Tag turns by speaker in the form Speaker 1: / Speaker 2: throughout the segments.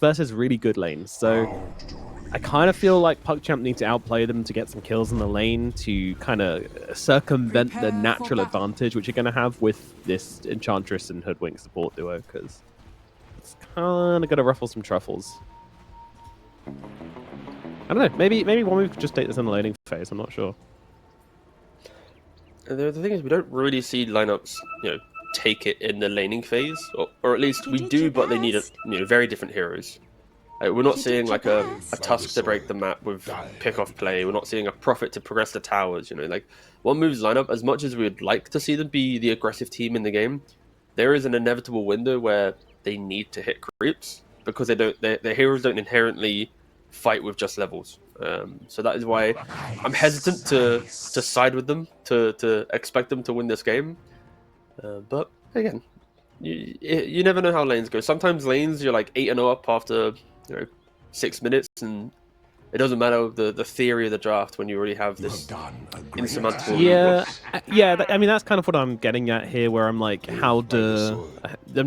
Speaker 1: versus really good lanes. So I kind of feel like PuckChamp need to outplay them to get some kills in the lane to kind of circumvent the natural advantage which you're going to have with this Enchantress and Hoodwink support duo, because it's kind of going to ruffle some truffles. I don't know, maybe one move could just take this in the laning phase, I'm not sure.
Speaker 2: The thing is, we don't really see lineups, take it in the laning phase, or at least we do, but they need very different heroes. We're not seeing like a Tusk to break the map with pick-off play. We're not seeing a Prophet to progress the towers. Like One Move's lineup, as much as we'd like to see them be the aggressive team in the game, there is an inevitable window where they need to hit creeps because their heroes don't inherently fight with just levels. So that is why I'm hesitant to side with them, to expect them to win this game. But again, you never know how lanes go. Sometimes lanes you're like 8-0 up after 6 minutes, and it doesn't matter the theory of the draft when you already have this insurmountable.
Speaker 1: Yeah, I mean that's kind of what I'm getting at here, where I'm like, I'm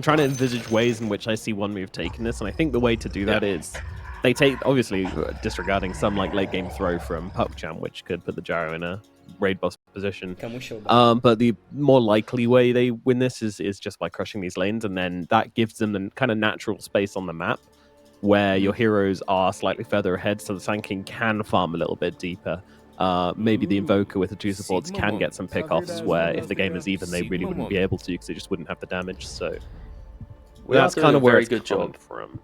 Speaker 1: trying to envisage ways in which I see One Move taking this, and I think the way to do that is they take, obviously disregarding some like late game throw from PuckChamp, which could put the gyro in a raid boss position. But the more likely way they win this is just by crushing these lanes, and then that gives them the kind of natural space on the map where your heroes are slightly further ahead, so the Sand King can farm a little bit deeper. Maybe the Invoker with the 2 supports can get some pick-offs where if the game is even, they really wouldn't be able to because they just wouldn't have the damage. So that's kind of where it's
Speaker 2: good job
Speaker 1: from.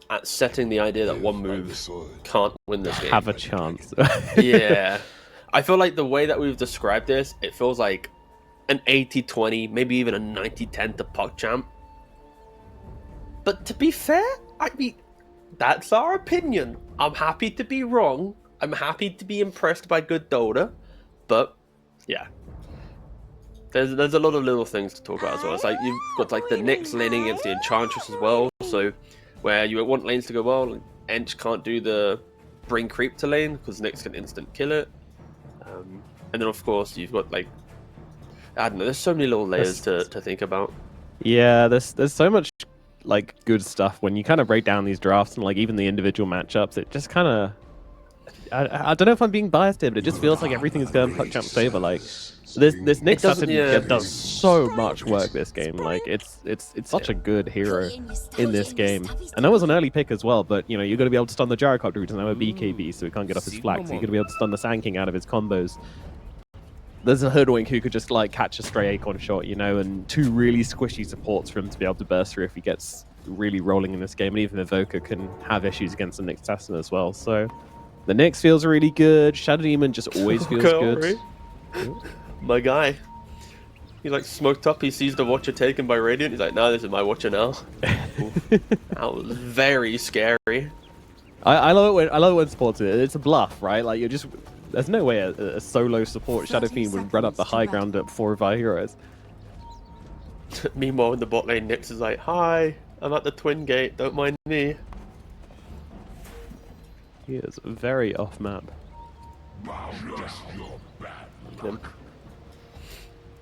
Speaker 2: At setting the idea that One Move can't win this game.
Speaker 1: Have a chance.
Speaker 2: Yeah. I feel like the way that we've described this, it feels like an 80-20, maybe even a 90-10 to PuckChamp. But to be fair, I mean, that's our opinion. I'm happy to be wrong. I'm happy to be impressed by good Dota. But, yeah. There's a lot of little things to talk about as well. It's like you've got like the Nyx laning against the Enchantress as well. So, where you want lanes to go well, Ench can't do the bring creep to lane because Nyx can instant kill it. And then, of course, you've got like, I don't know, there's so many little layers to think about.
Speaker 1: Yeah, there's so much like good stuff when you kind of break down these drafts and like even the individual matchups. It just kind of, I don't know if I'm being biased here, but it just feels like everything is going PuckChamp's favor. Like this Nyx assassin does so much work this game. Like it's such a good hero in this game, and that was an early pick as well. But you're going to be able to stun the Gyrocopter, who doesn't have a BKB, so he can't get off his flag. So you're going to be able to stun the Sand King out of his combos. There's a Hoodwink who could just like catch a stray Acorn shot, and 2 really squishy supports for him to be able to burst through if he gets really rolling in this game. And even Evoker can have issues against the Nyx assassin as well. So the Nyx feels really good. Shadow Demon just always feels good.
Speaker 2: My guy. He like smoked up, he sees the Watcher taken by Radiant, he's like, no, this is my Watcher now. That was very scary.
Speaker 1: I love it when supports it. It's a bluff, right? Like there's no way a solo support Shadow Fiend would run up the high ground at 4 of our heroes.
Speaker 2: Meanwhile in the bot lane, Nyx is like, hi, I'm at the Twin Gate, don't mind me.
Speaker 1: He is very off map.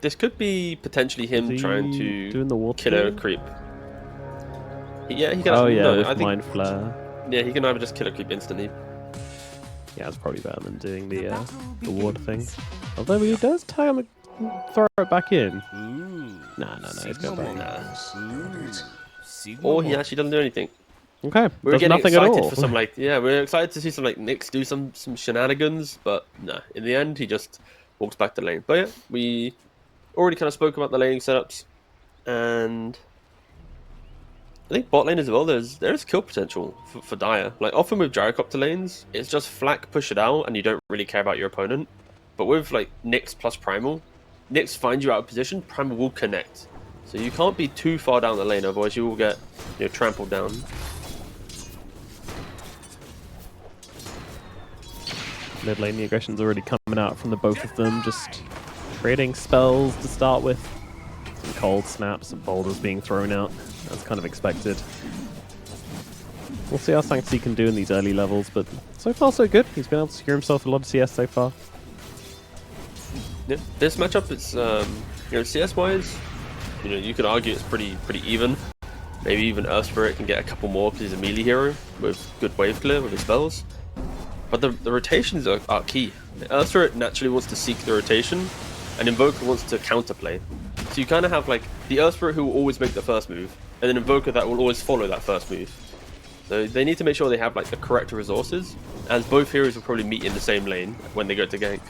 Speaker 2: This could be potentially him trying to
Speaker 1: doing the
Speaker 2: kill a creep. Yeah, he can.
Speaker 1: Oh yeah,
Speaker 2: no,
Speaker 1: with Mind Flare.
Speaker 2: Yeah, he can either just kill a creep instantly.
Speaker 1: Yeah, it's probably better than doing the ward thing. Although he does tie him, throw it back in. No, he's going back.
Speaker 2: Or he actually doesn't do anything.
Speaker 1: Okay,
Speaker 2: we're getting
Speaker 1: nothing
Speaker 2: excited
Speaker 1: at all.
Speaker 2: for some we're excited to see some Nyx do some shenanigans, but no, in the end he just walks back to lane. But yeah, we already kind of spoke about the laning setups, and I think bot lane as well. There's kill potential for Dire. Like often with Gyrocopter lanes, it's just flack, push it out, and you don't really care about your opponent. But with like Nyx plus Primal, Nyx finds you out of position, Primal will connect. So you can't be too far down the lane, otherwise you will get trampled down.
Speaker 1: Mid lane, the aggression's already coming out from the both of them, just trading spells to start with. Some cold snaps and boulders being thrown out. That's kind of expected. We'll see how Sanctity can do in these early levels, but so far so good. He's been able to secure himself a lot of CS so far.
Speaker 2: Yeah, this matchup is, CS wise, you could argue it's pretty even. Maybe even Earth Spirit can get a couple more because he's a melee hero with good wave clear with his spells. But the rotations are key. Earth Spirit naturally wants to seek the rotation, and Invoker wants to counterplay. So you kind of have like the Earth Spirit who will always make the first move, and then Invoker that will always follow that first move. So they need to make sure they have like the correct resources, as both heroes will probably meet in the same lane when they go to gank.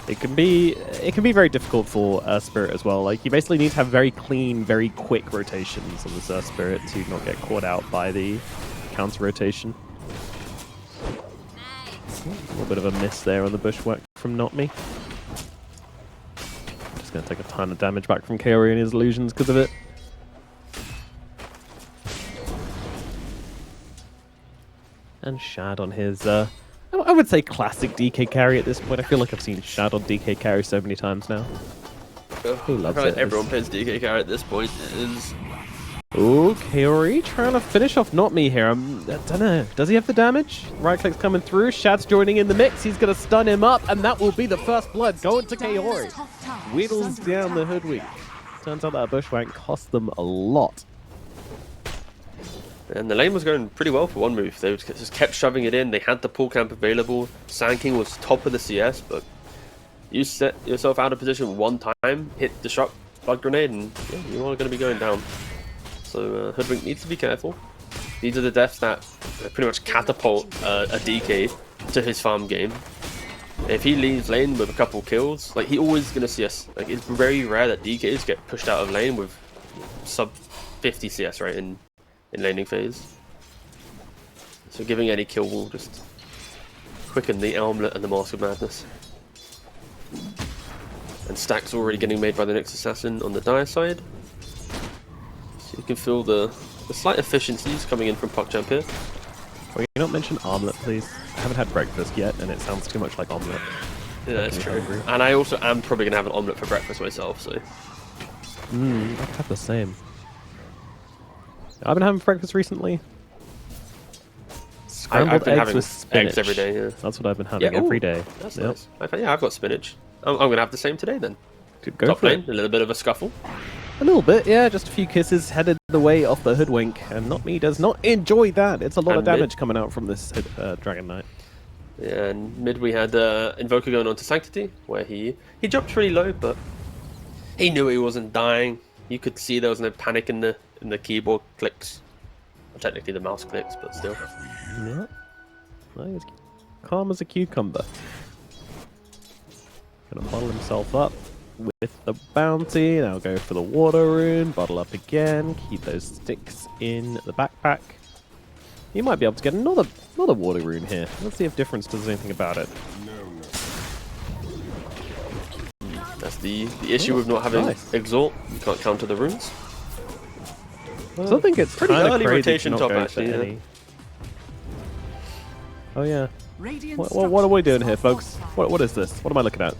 Speaker 1: It can be very difficult for Earth Spirit as well. Like, you basically need to have very clean, very quick rotations on this Earth Spirit to not get caught out by the counter rotation. A little bit of a miss there on the bushwhack from Not Me. Just going to take a ton of damage back from Kaori and his illusions because of it. And Shad on his, I would say classic DK carry at this point. I feel like I've seen Shad on DK carry so many times now. Who loves it?
Speaker 2: Everyone plays DK carry at this point.
Speaker 1: Ooh, Kaori trying to finish off Not Me here. I don't know. Does he have the damage? Right click's coming through. Shad's joining in the mix. He's going to stun him up, and that will be the first blood going to Kaori. Whittles down the hoodwink. Turns out that bushwhack cost them a lot.
Speaker 2: And the lane was going pretty well for one move. They just kept shoving it in. They had the PuckChamp available. Sand King was top of the CS, but you set yourself out of position one time, hit the shock blood grenade, and yeah, you are going to be going down. So Hoodwink needs to be careful. These are the deaths that pretty much catapult a DK to his farm game. If he leaves lane with a couple kills, like, he always going to CS. Like, it's very rare that DKs get pushed out of lane with sub 50 CS, right, in laning phase. So giving any kill will just quicken the Armlet and the Mask of Madness. And stacks already getting made by the next assassin on the Dire side. So you can feel the slight efficiencies coming in from PuckChamp here.
Speaker 1: Will you not mention Armlet, please? I haven't had breakfast yet, and it sounds too much like omelette.
Speaker 2: Yeah, that's true. And I also am probably going to have an omelette for breakfast myself, so...
Speaker 1: I could have the same. I've been having breakfast recently. Scrambled eggs with spinach.
Speaker 2: Eggs every day, yeah.
Speaker 1: That's what I've been having every day.
Speaker 2: That's nice. Yeah, I've got spinach. I'm going to have the same today then.
Speaker 1: Go
Speaker 2: Top
Speaker 1: for
Speaker 2: lane,
Speaker 1: it.
Speaker 2: a little bit of a scuffle.
Speaker 1: A little bit, yeah. Just a few kisses headed the way off the Hoodwink, and Not Me does not enjoy that. It's a lot of damage coming out from this Dragon Knight.
Speaker 2: Yeah, and mid we had Invoker going on to Sanctity, where he jumped pretty low, but he knew he wasn't dying. You could see there was no panic in the keyboard clicks. Well, technically the mouse clicks, but still.
Speaker 1: Yeah. Nice. Calm as a cucumber. Gonna bottle himself up with the bounty. Now go for the water rune. Bottle up again. Keep those sticks in the backpack. You might be able to get another water rune here. Let's see if Difference does anything about it.
Speaker 2: That's the issue with not having Exalt. You can't counter the runes.
Speaker 1: So I think it's
Speaker 2: pretty early rotation top
Speaker 1: actually.
Speaker 2: Yeah.
Speaker 1: Oh yeah. What are we doing here, folks? What is this? What am I looking at?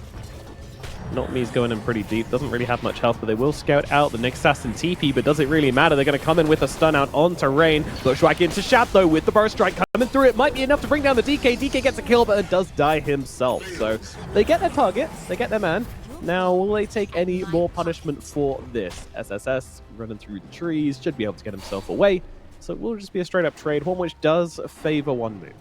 Speaker 1: Not Me's going in pretty deep. Doesn't really have much health, but they will scout out the next assassin TP. But does it really matter? They're going to come in with a stun out onto Rain. Bushwhack into Shad though with the burst strike coming through. It might be enough to bring down the DK. DK gets a kill, but it does die himself. So they get their target. They get their man. Now, will they take any more punishment for this? SSS running through the trees, should be able to get himself away. So it will just be a straight up trade, one which does favor one move.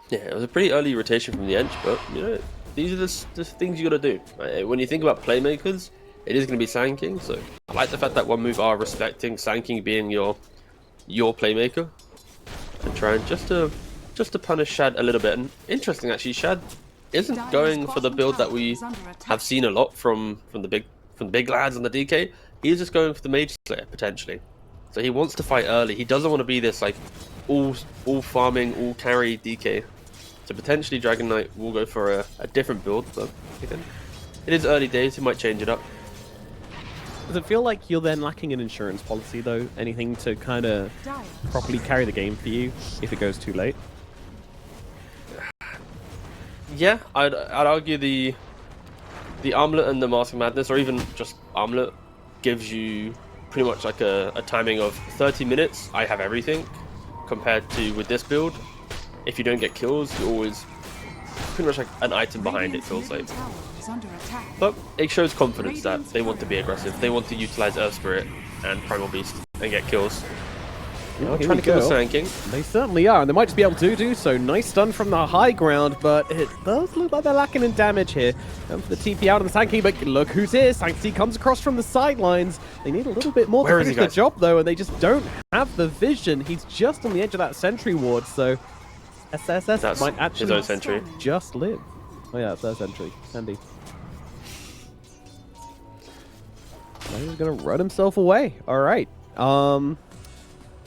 Speaker 2: Yeah, it was a pretty early rotation from the Ench, but you know, these are the things you got to do. Right? When you think about playmakers, it is going to be Sand King. So I like the fact that one move are respecting Sand King being your playmaker, and trying just to punish Shad a little bit. And interesting, actually, Shad isn't going for the build that we have seen a lot from the big lads on the DK. He's just going for the Mage Slayer potentially. So he wants to fight early. He doesn't want to be this like all farming, all carry DK. So potentially Dragon Knight will go for a different build, but again, it is early days. He might change it up.
Speaker 1: Does it feel like you're then lacking an insurance policy though? Anything to kind of properly carry the game for you if it goes too late?
Speaker 2: Yeah, I'd argue the Armlet and the Mask of Madness, or even just Armlet, gives you pretty much like a timing of 30 minutes. I have everything, compared to with this build, if you don't get kills, you're always pretty much like an item behind, it feels like. But it shows confidence that they want to be aggressive. They want to utilize Earth Spirit and Primal Beast and get kills. You know, trying to kill the Sand King.
Speaker 1: They certainly are, and they might just be able to do so. Nice stun from the high ground, but it does look like they're lacking in damage here. Going for the TP out of the Sand King, but look who's here. Sanctity comes across from the sidelines. They need a little bit more to finish the job, though, and they just don't have the vision. He's just on the edge of that sentry ward, so SSS might actually
Speaker 2: his own sentry.
Speaker 1: Just live. Oh yeah, it's their sentry. Handy. He's gonna run himself away. All right.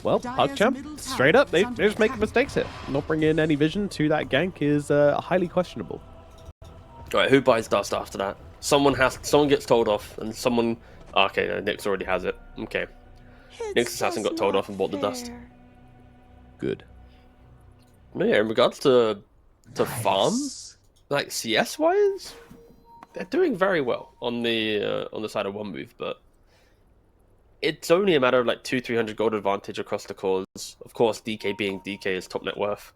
Speaker 1: Well, PuckChamp, straight up, they're just making mistakes here. Not bringing in any vision to that gank is highly questionable.
Speaker 2: Alright, who buys dust after that? Someone gets told off, and someone... Okay, no, Nyx already has it. Okay. Nyx Assassin got told off and bought the dust. Good. But yeah, in regards to farm, like CS-wise, they're doing very well on the side of one move, but it's only a matter of like 200-300 gold advantage across the cores. Of course, DK being DK is top net worth.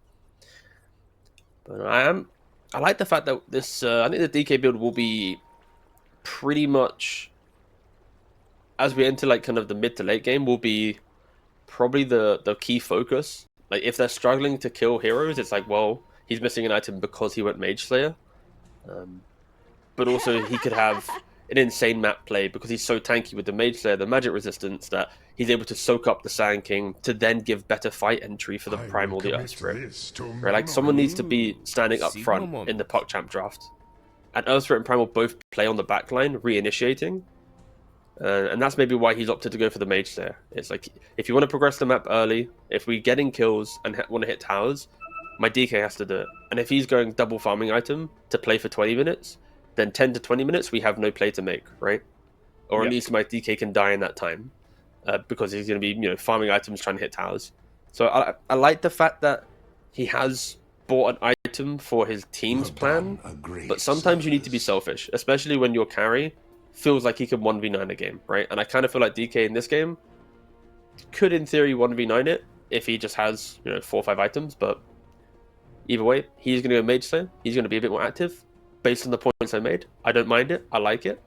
Speaker 2: But I like the fact that this. I think the DK build will be pretty much, as we enter like kind of the mid to late game, will be probably the key focus. Like if they're struggling to kill heroes, it's like, well, he's missing an item because he went Mage Slayer. But also he could have an insane map play because he's so tanky with the Mage Slayer, the magic resistance, that he's able to soak up the Sand King to then give better fight entry for the Primal, the Earth Spirit. Right, like someone needs to be standing up front in the PuckChamp draft. And Earth Spirit and Primal both play on the backline, reinitiating. And that's maybe why he's opted to go for the Mage Slayer. It's like, if you want to progress the map early, if we're getting kills and want to hit towers, my DK has to do it. And if he's going double farming item to play for 20 minutes, then 10 to 20 minutes, we have no play to make, right? Or at least my DK can die in that time because he's going to be, farming items, trying to hit towers. So I like the fact that he has bought an item for his team's plan, but sometimes you need to be selfish, especially when your carry feels like he can 1v9 a game, right? And I kind of feel like DK in this game could, in theory, 1v9 it if he just has, 4 or 5 items, but either way, he's going to go Mage Slayer. He's going to be a bit more active. Based on the points I made, I don't mind it. I like it,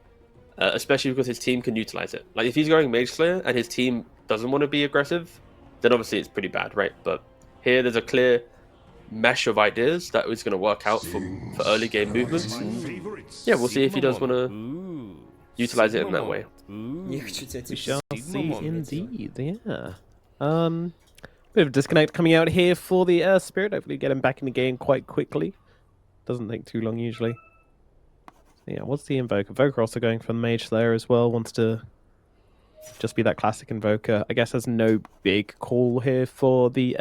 Speaker 2: especially because his team can utilize it. Like if he's going Mage Slayer and his team doesn't want to be aggressive, then obviously it's pretty bad, right? But here there's a clear mesh of ideas that is going to work out for early game movements. And yeah, we'll see if he does want to utilize it in that way.
Speaker 1: We shall see indeed. Yeah. Bit of a disconnect coming out here for the Earth Spirit. Hopefully get him back in the game quite quickly. Doesn't take too long usually. Yeah, what's the Invoker? Invoker also going for the Mage Slayer as well. Wants to just be that classic Invoker. I guess there's no big call here for the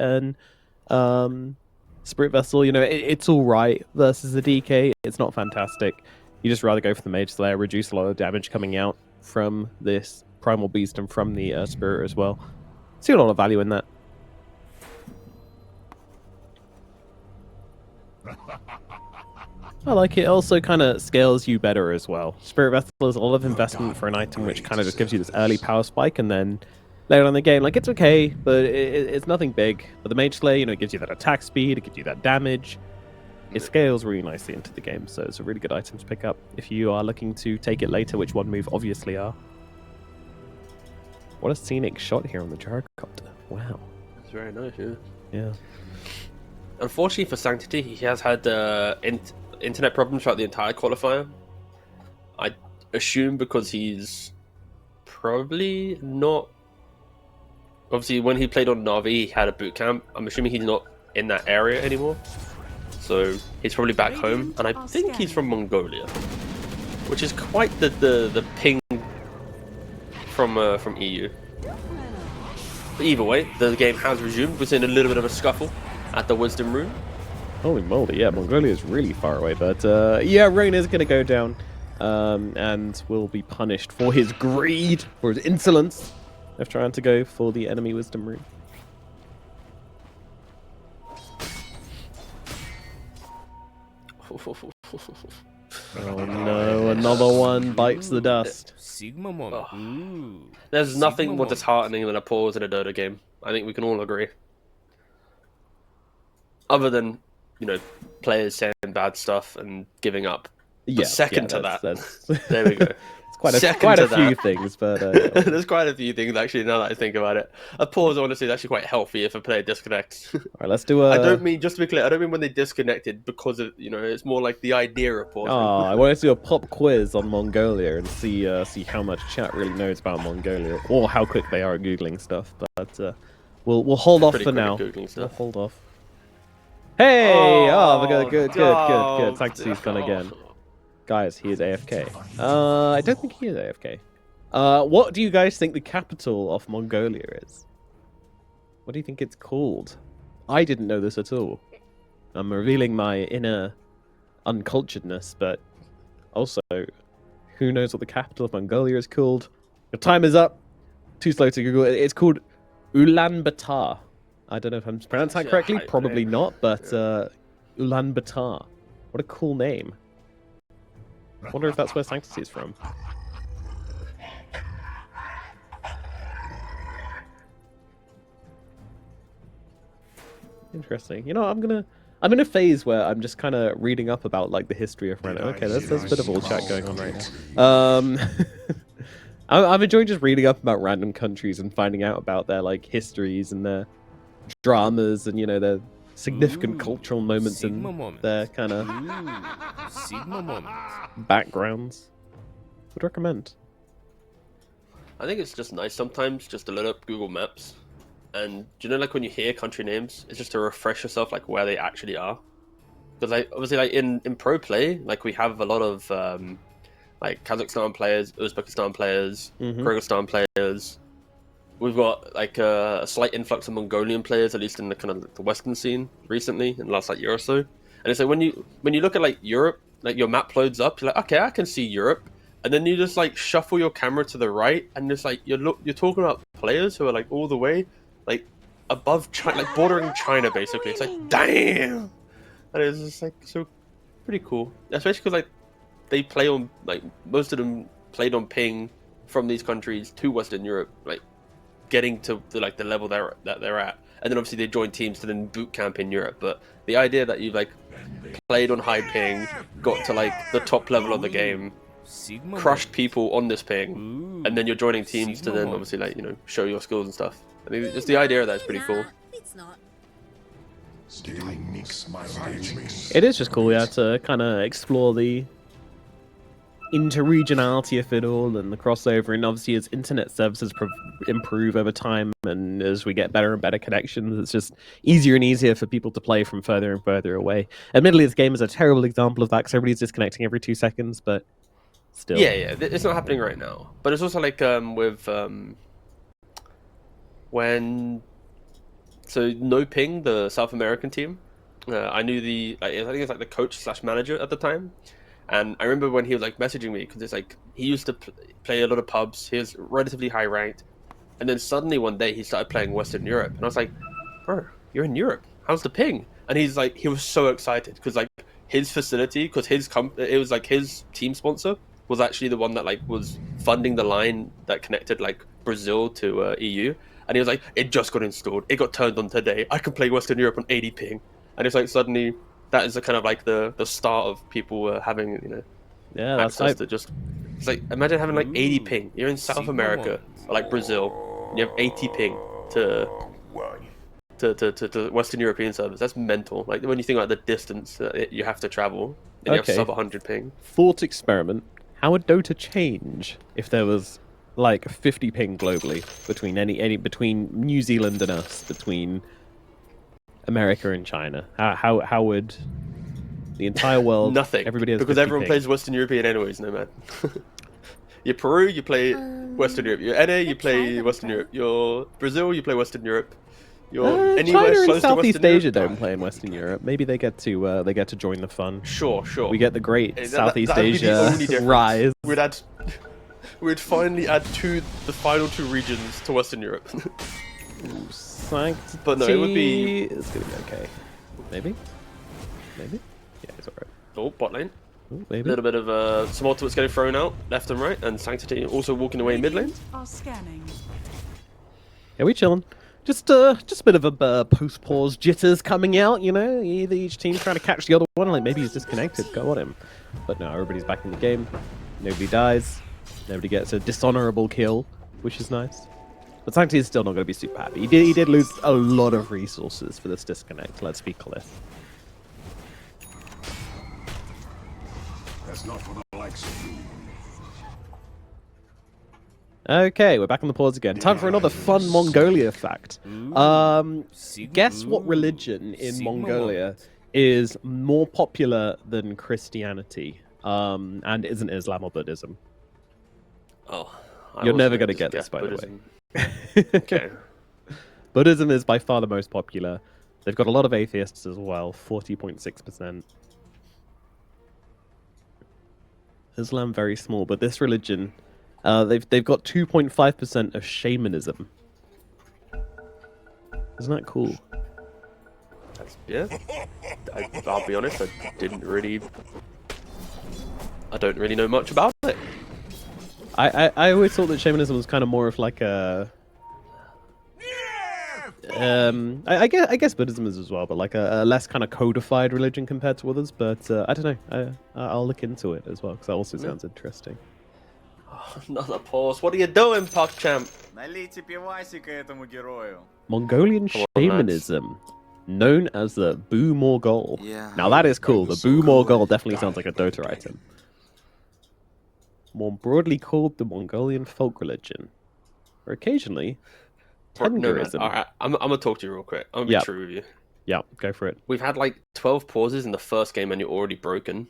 Speaker 1: Spirit Vessel. It's alright versus the DK. It's not fantastic. You just rather go for the Mage Slayer, reduce a lot of damage coming out from this Primal Beast and from the Spirit as well. See a lot of value in that. I like it. Also kind of scales you better as well. Spirit Vessel is a lot of investment for an item which kind of just gives you this early power spike, and then later on in the game, like, it's okay, but it's nothing big. But the Mage Slayer, it gives you that attack speed, it gives you that damage. It scales really nicely into the game, so it's a really good item to pick up if you are looking to take it later, which one move obviously are. What a scenic shot here on the gyrocopter. Wow.
Speaker 2: It's very nice, yeah.
Speaker 1: Yeah.
Speaker 2: Unfortunately for Sanctity, he has had internet problems throughout the entire qualifier. I assume because he's probably not... Obviously, when he played on Na'Vi, he had a boot camp. I'm assuming he's not in that area anymore. So he's probably back home. And I think he's from Mongolia, which is quite the ping from EU. But either way, the game has resumed. We're seeing a little bit of a scuffle at the Wisdom Room.
Speaker 1: Holy moly, yeah, Mongolia is really far away, but yeah, Rain is going to go down and will be punished for his greed, for his insolence of trying to go for the enemy Wisdom Room. Oh no, another one bites the dust.
Speaker 2: Oh. There's nothing more disheartening than a pause in a Dota game. I think we can all agree. Other than, players saying bad stuff and giving up. But second to that, there we go.
Speaker 1: It's quite a few things, but
Speaker 2: there's quite a few things actually. Now that I think about it, a pause honestly is actually quite healthy if a player disconnects.
Speaker 1: All right, let's do a.
Speaker 2: I don't mean, just to be clear, I don't mean when they disconnected because of, you know, it's more like the idea of pausing.
Speaker 1: Oh, I wanted to do a pop quiz on Mongolia and see how much chat really knows about Mongolia or how quick they are at googling stuff. But we'll hold off for now. We'll hold off. Hey! Oh, good. Sanctity's gone again. Guys, he is AFK. I don't think he is AFK. What do you guys think the capital of Mongolia is? What do you think it's called? I didn't know this at all. I'm revealing my inner unculturedness, but also, who knows what the capital of Mongolia is called? Your time is up. Too slow to Google. It's called Ulaanbaatar. I don't know if I'm pronouncing that correctly. Probably not, but Ulaanbaatar. What a cool name. I wonder if that's where Sanctity is from. Interesting. You know, I'm in a phase where I'm just kind of reading up about like the history of random. Okay, there's a bit of all chat going on right now. I'm enjoying just reading up about random countries and finding out about their like histories and their dramas and, you know, their significant cultural moments and their kind of backgrounds. Would recommend.
Speaker 2: I think it's just nice sometimes just to load up Google Maps, and do you know, like when you hear country names, it's just to refresh yourself like where they actually are. Because like obviously like in pro play, like we have a lot of like Kazakhstan players, Uzbekistan players, Kyrgyzstan players. We've got like a slight influx of Mongolian players, at least in the kind of the Western scene recently, in the last like year or so. And it's like when you look at like Europe, like your map loads up, you're like, okay, I can see Europe, and then you just like shuffle your camera to the right, and just like you're talking about players who are like all the way like above China, like bordering China basically. It's like damn, and it's just like so pretty cool, especially because like they play on like most of them played on ping from these countries to Western Europe, like getting to like the level that they're at, and then obviously they join teams to then boot camp in Europe. But the idea that you've like played on high ping, got to like the top level of the game, crushed people on this ping, and then you're joining teams to then obviously like, you know, show your skills and stuff. I think just the idea of that is pretty cool.
Speaker 1: It is just cool, yeah, to kind of explore the interregionality of it all and the crossover, and obviously as internet services improve over time and as we get better and better connections, it's just easier and easier for people to play from further and further away. Admittedly, this game is a terrible example of that because everybody's disconnecting every 2 seconds, but still.
Speaker 2: Yeah, it's not happening right now. But it's also like with when No Ping, the South American team, I knew I think it's like the coach / manager at the time. And I remember when he was like messaging me, because it's like he used to play a lot of pubs. He was relatively high ranked, and then suddenly one day he started playing Western Europe, and I was like, "Bro, you're in Europe. How's the ping?" And he's like, he was so excited because like his facility, because it was like his team sponsor was actually the one that like was funding the line that connected like Brazil to EU, and he was like, "It just got installed. It got turned on today. I can play Western Europe on 80 ping," and it's like suddenly. That is the kind of like the start of people having, you know, access to just. It's like imagine having like 80 ping. You're in South America, or like Brazil, and you have 80 ping to Western European servers. That's mental. Like when you think about the distance that you have to travel, and you have sub 100 ping.
Speaker 1: Thought experiment: how would Dota change if there was like 50 ping globally between between New Zealand and us, between America and China? How would the entire world?
Speaker 2: Nothing.
Speaker 1: Everybody has
Speaker 2: because
Speaker 1: 50
Speaker 2: everyone
Speaker 1: ping.
Speaker 2: plays Western European anyways, no man. You're Peru, you play Western Europe. You're NA, you play Western Europe. You're Brazil, you play Western Europe. You're anywhere
Speaker 1: China
Speaker 2: close
Speaker 1: and Southeast
Speaker 2: to Western
Speaker 1: Asia
Speaker 2: Europe.
Speaker 1: don't play in Western Europe. Maybe they get to join the fun.
Speaker 2: Sure.
Speaker 1: We get the great Southeast
Speaker 2: that'd be the
Speaker 1: Asia
Speaker 2: only difference.
Speaker 1: rise.
Speaker 2: We'd finally add the final 2 regions to Western Europe.
Speaker 1: Sanctity,
Speaker 2: but no, it would be.
Speaker 1: It's gonna be okay. Maybe. Yeah, it's alright.
Speaker 2: Oh, bot lane.
Speaker 1: Ooh, maybe.
Speaker 2: A little bit of some ultimates getting thrown out left and right, and Sanctity also walking away mid lane.
Speaker 1: Yeah, we chilling. Just a bit of a post-pause jitters coming out, you know? Either each team trying to catch the other one, like maybe he's disconnected, go on him. But no, everybody's back in the game. Nobody dies. Nobody gets a dishonorable kill, which is nice. But Sancti is still not going to be super happy. He did lose a lot of resources for this disconnect, let's be clear.
Speaker 3: That's not for the likes of you.
Speaker 1: Okay, we're back on the pause again. Time for another fun Mongolia fact. Guess what religion in Mongolia is more popular than Christianity and isn't Islam or Buddhism?
Speaker 2: Oh,
Speaker 1: you're never going to get this, by
Speaker 2: Buddhism.
Speaker 1: the way.
Speaker 2: Okay.
Speaker 1: Buddhism is by far the most popular. They've got a lot of atheists as well, 40.6%. Islam very small, but this religion, they've got 2.5% of shamanism. Isn't that cool?
Speaker 2: Yeah. I'll be honest, I don't really know much about it.
Speaker 1: I always thought that shamanism was kind of more of like a I guess Buddhism is as well, but like a less kind of codified religion compared to others. But I don't know. I'll look into it as well because that also sounds interesting.
Speaker 2: Oh, another pause. What are you doing, PuckChamp?
Speaker 1: Mongolian shamanism, known as the Bu Morgul. Now that is cool. The Bu Morgul definitely sounds like a Dota item. More broadly called the Mongolian folk religion, or occasionally Tengerism.
Speaker 2: Alright, I'm gonna talk to you real quick. I'm gonna be true with you.
Speaker 1: Yeah, go for it.
Speaker 2: We've had like 12 pauses in the first game and you're already broken.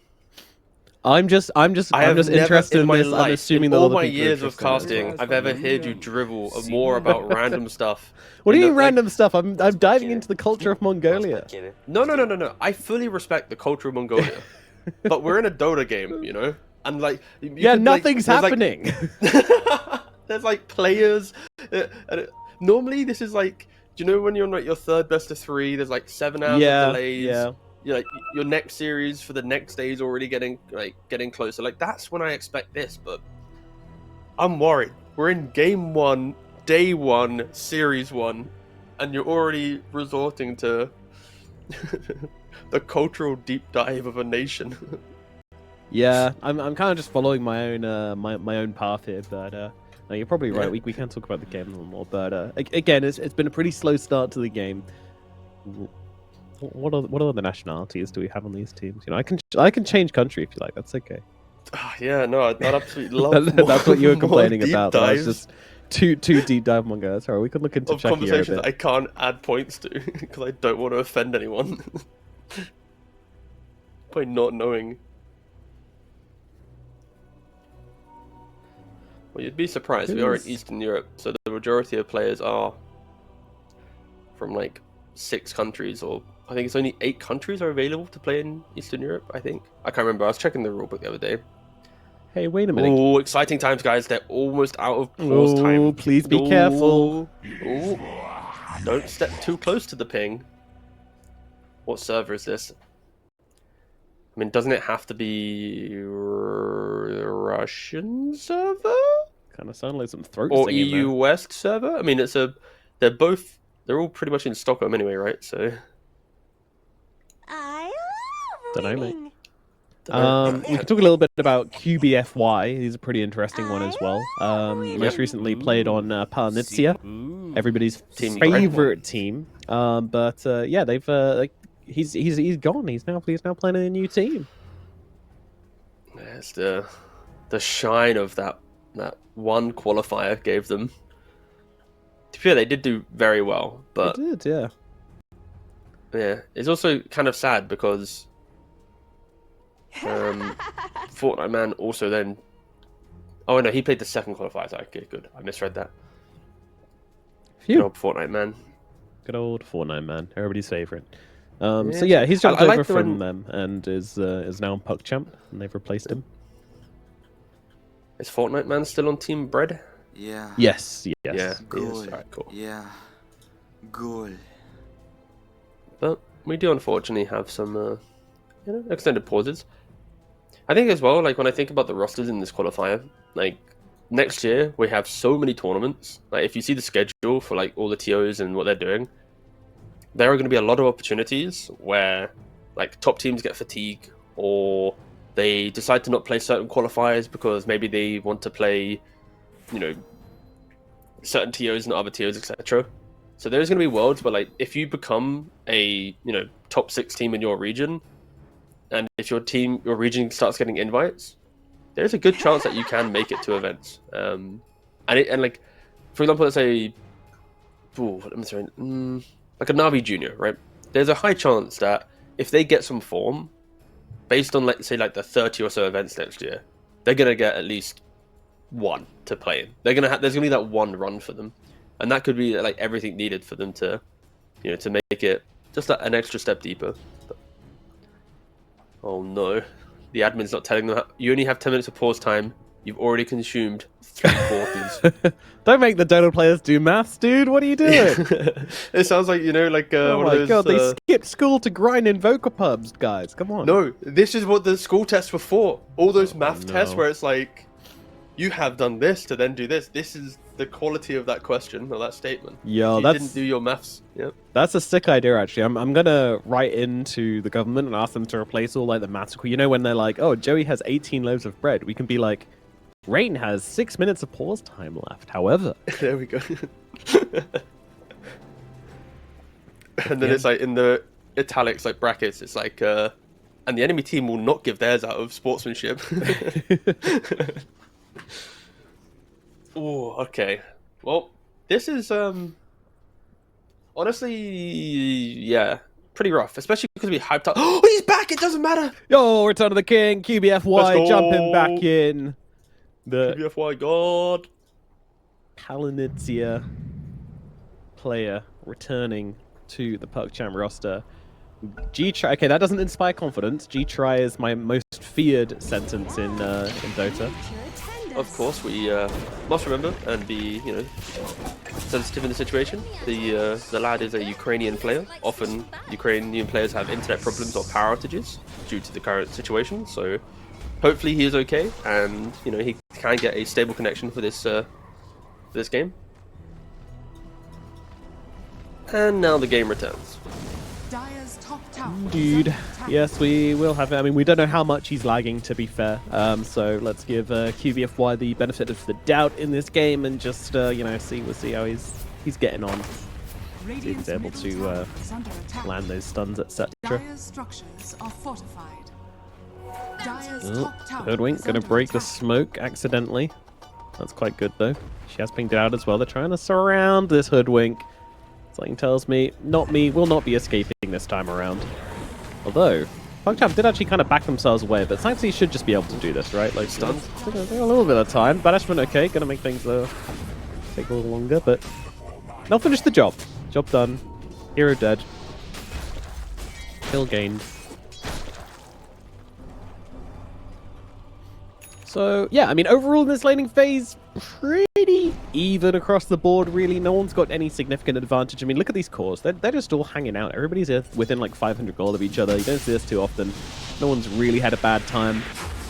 Speaker 1: I'm just interested in this. I'm assuming that
Speaker 2: all my years of casting, I've ever heard you drivel more about random stuff.
Speaker 1: What do you mean random stuff? I'm diving into the culture of Mongolia.
Speaker 2: No. I fully respect the culture of Mongolia, but we're in a Dota game, you know, and like
Speaker 1: nothing's happening.
Speaker 2: There's like players. Normally, this is like, do you know when you're on like your third best of 3? There's like 7 hours of delays. Yeah. You're like your next series for the next day is already getting closer. Like that's when I expect this, but I'm worried. We're in game 1, day 1, series 1, and you're already resorting to the cultural deep dive of a nation.
Speaker 1: Yeah, I'm kind of just following my own my own path here, but no, you're probably right. We can talk about the game a little more, but again, it's been a pretty slow start to the game. What other nationalities do we have on these teams? You know, I can change country if you like. That's okay.
Speaker 2: Yeah, no, I'd absolutely love.
Speaker 1: That's what you were complaining about. That I was just too deep dive Mongo. Sorry, we could look into
Speaker 2: conversations I can't add points to because I don't want to offend anyone by not knowing. Well, you'd be surprised. We are in Eastern Europe, so the majority of players are from like 6 countries, or I think it's only 8 countries are available to play in Eastern Europe, I think. I can't remember. I was checking the rulebook the other day.
Speaker 1: Hey, wait a minute.
Speaker 2: Oh, exciting times, guys. They're almost out of pause time.
Speaker 1: Please be careful.
Speaker 2: Ooh. Don't step too close to the ping. What server is this? I mean, doesn't it have to be Russian server?
Speaker 1: Kind of sound like some throat
Speaker 2: or
Speaker 1: singing
Speaker 2: EU
Speaker 1: there.
Speaker 2: West server? I mean, they're all pretty much in Stockholm anyway, right? So
Speaker 1: Don't know, mate. We can talk a little bit about QBFY. He's a pretty interesting one as well. Most recently played on Parnitsia, everybody's favorite team. But yeah, they've he's gone. He's now playing in a new team.
Speaker 2: It's the shine of that one qualifier gave them. To be fair, they did do very well, but
Speaker 1: they did, yeah.
Speaker 2: Yeah, it's also kind of sad because Fortnite Man also then. Oh no, he played the second qualifier. Okay, good. I misread that. Good old Fortnite Man.
Speaker 1: Good old Fortnite Man. Everybody's favorite. So yeah, he's jumped over from them and is now on PuckChamp, and they've replaced him.
Speaker 2: Is Fortnite Man still on Team Bread?
Speaker 4: Yeah.
Speaker 1: Yes.
Speaker 2: Yeah.
Speaker 4: Good.
Speaker 2: Right, cool.
Speaker 4: Yeah. Good.
Speaker 2: But we do unfortunately have some, extended pauses. I think as well, like when I think about the rosters in this qualifier, like next year we have so many tournaments. Like if you see the schedule for like all the TOs and what they're doing, there are going to be a lot of opportunities where like top teams get fatigue, or they decide to not play certain qualifiers because maybe they want to play, you know, certain TOs and other TOs, etc. So there's going to be worlds where like if you become a, you know, top 6 team in your region, and if your region starts getting invites, there's a good chance that you can make it to events. And like, for example, let's say, like a Navi Junior, right? There's a high chance that if they get some form, based on, let's say, like the 30 or so events next year, they're gonna get at least one to play in. There's gonna be that one run for them, and that could be like everything needed for them to, you know, to make it just an extra step deeper. But, oh no, the admin's not telling them. You only have 10 minutes of pause time. You've already consumed 3 quarters.
Speaker 1: Don't make the Dota players do maths, dude. What are you doing?
Speaker 2: It sounds like, you know, like
Speaker 1: oh
Speaker 2: one
Speaker 1: my
Speaker 2: of those,
Speaker 1: god, they skipped school to grind invoker pubs, guys. Come on.
Speaker 2: No, this is what the school tests were for. All those math tests where it's like, you have done this to then do this. This is the quality of that question or that statement.
Speaker 1: Yo,
Speaker 2: you didn't do your maths. Yep.
Speaker 1: That's a sick idea, actually. I'm gonna write into the government and ask them to replace all like the maths. You know, when they're like, "Oh, Joey has 18 loaves of bread," we can be like, "Rain has 6 minutes of pause time left." However,
Speaker 2: there we go. And then it's like in the italics, like brackets, it's like, and the enemy team will not give theirs out of sportsmanship. Oh, okay. Well, this is honestly, yeah, pretty rough, especially because we hyped up. Oh, he's back! It doesn't matter.
Speaker 1: yo, Return of the King, QBFY jumping back in. The
Speaker 2: QBFY God.
Speaker 1: Palinizia player returning to the PuckChamp roster. G-Try, okay, that doesn't inspire confidence. G-Try is my most feared sentence in Dota.
Speaker 2: Of course, we must remember and be, you know, sensitive in the situation. The lad is a Ukrainian player. Often, Ukrainian players have internet problems or power outages due to the current situation. So, hopefully, he is okay, and you know he can get a stable connection for this game. And now the game returns.
Speaker 1: Dude, yes, we will have it. I mean, we don't know how much he's lagging, to be fair. So let's give QBFY the benefit of the doubt in this game and just, you know, see how he's getting on. See if he's able to land those stuns, etc. Hoodwink gonna break the smoke accidentally. That's quite good though. She has pinged it out as well. They're trying to surround this Hoodwink. Something tells me, not me, will not be escaping this time around. Although, PuckChamp did actually kind of back themselves away, but Sanctuary should just be able to do this, right? Like, stuns. A little bit of time. Banishment, okay, gonna make things take a little longer, but they'll finish the job. Job done. Hero dead. Kill gained. So, yeah, I mean, overall in this laning phase, pretty even across the board, really. No one's got any significant advantage. I mean, look at these cores. They're just all hanging out. Everybody's within like 500 gold of each other. You don't see this too often. No one's really had a bad time.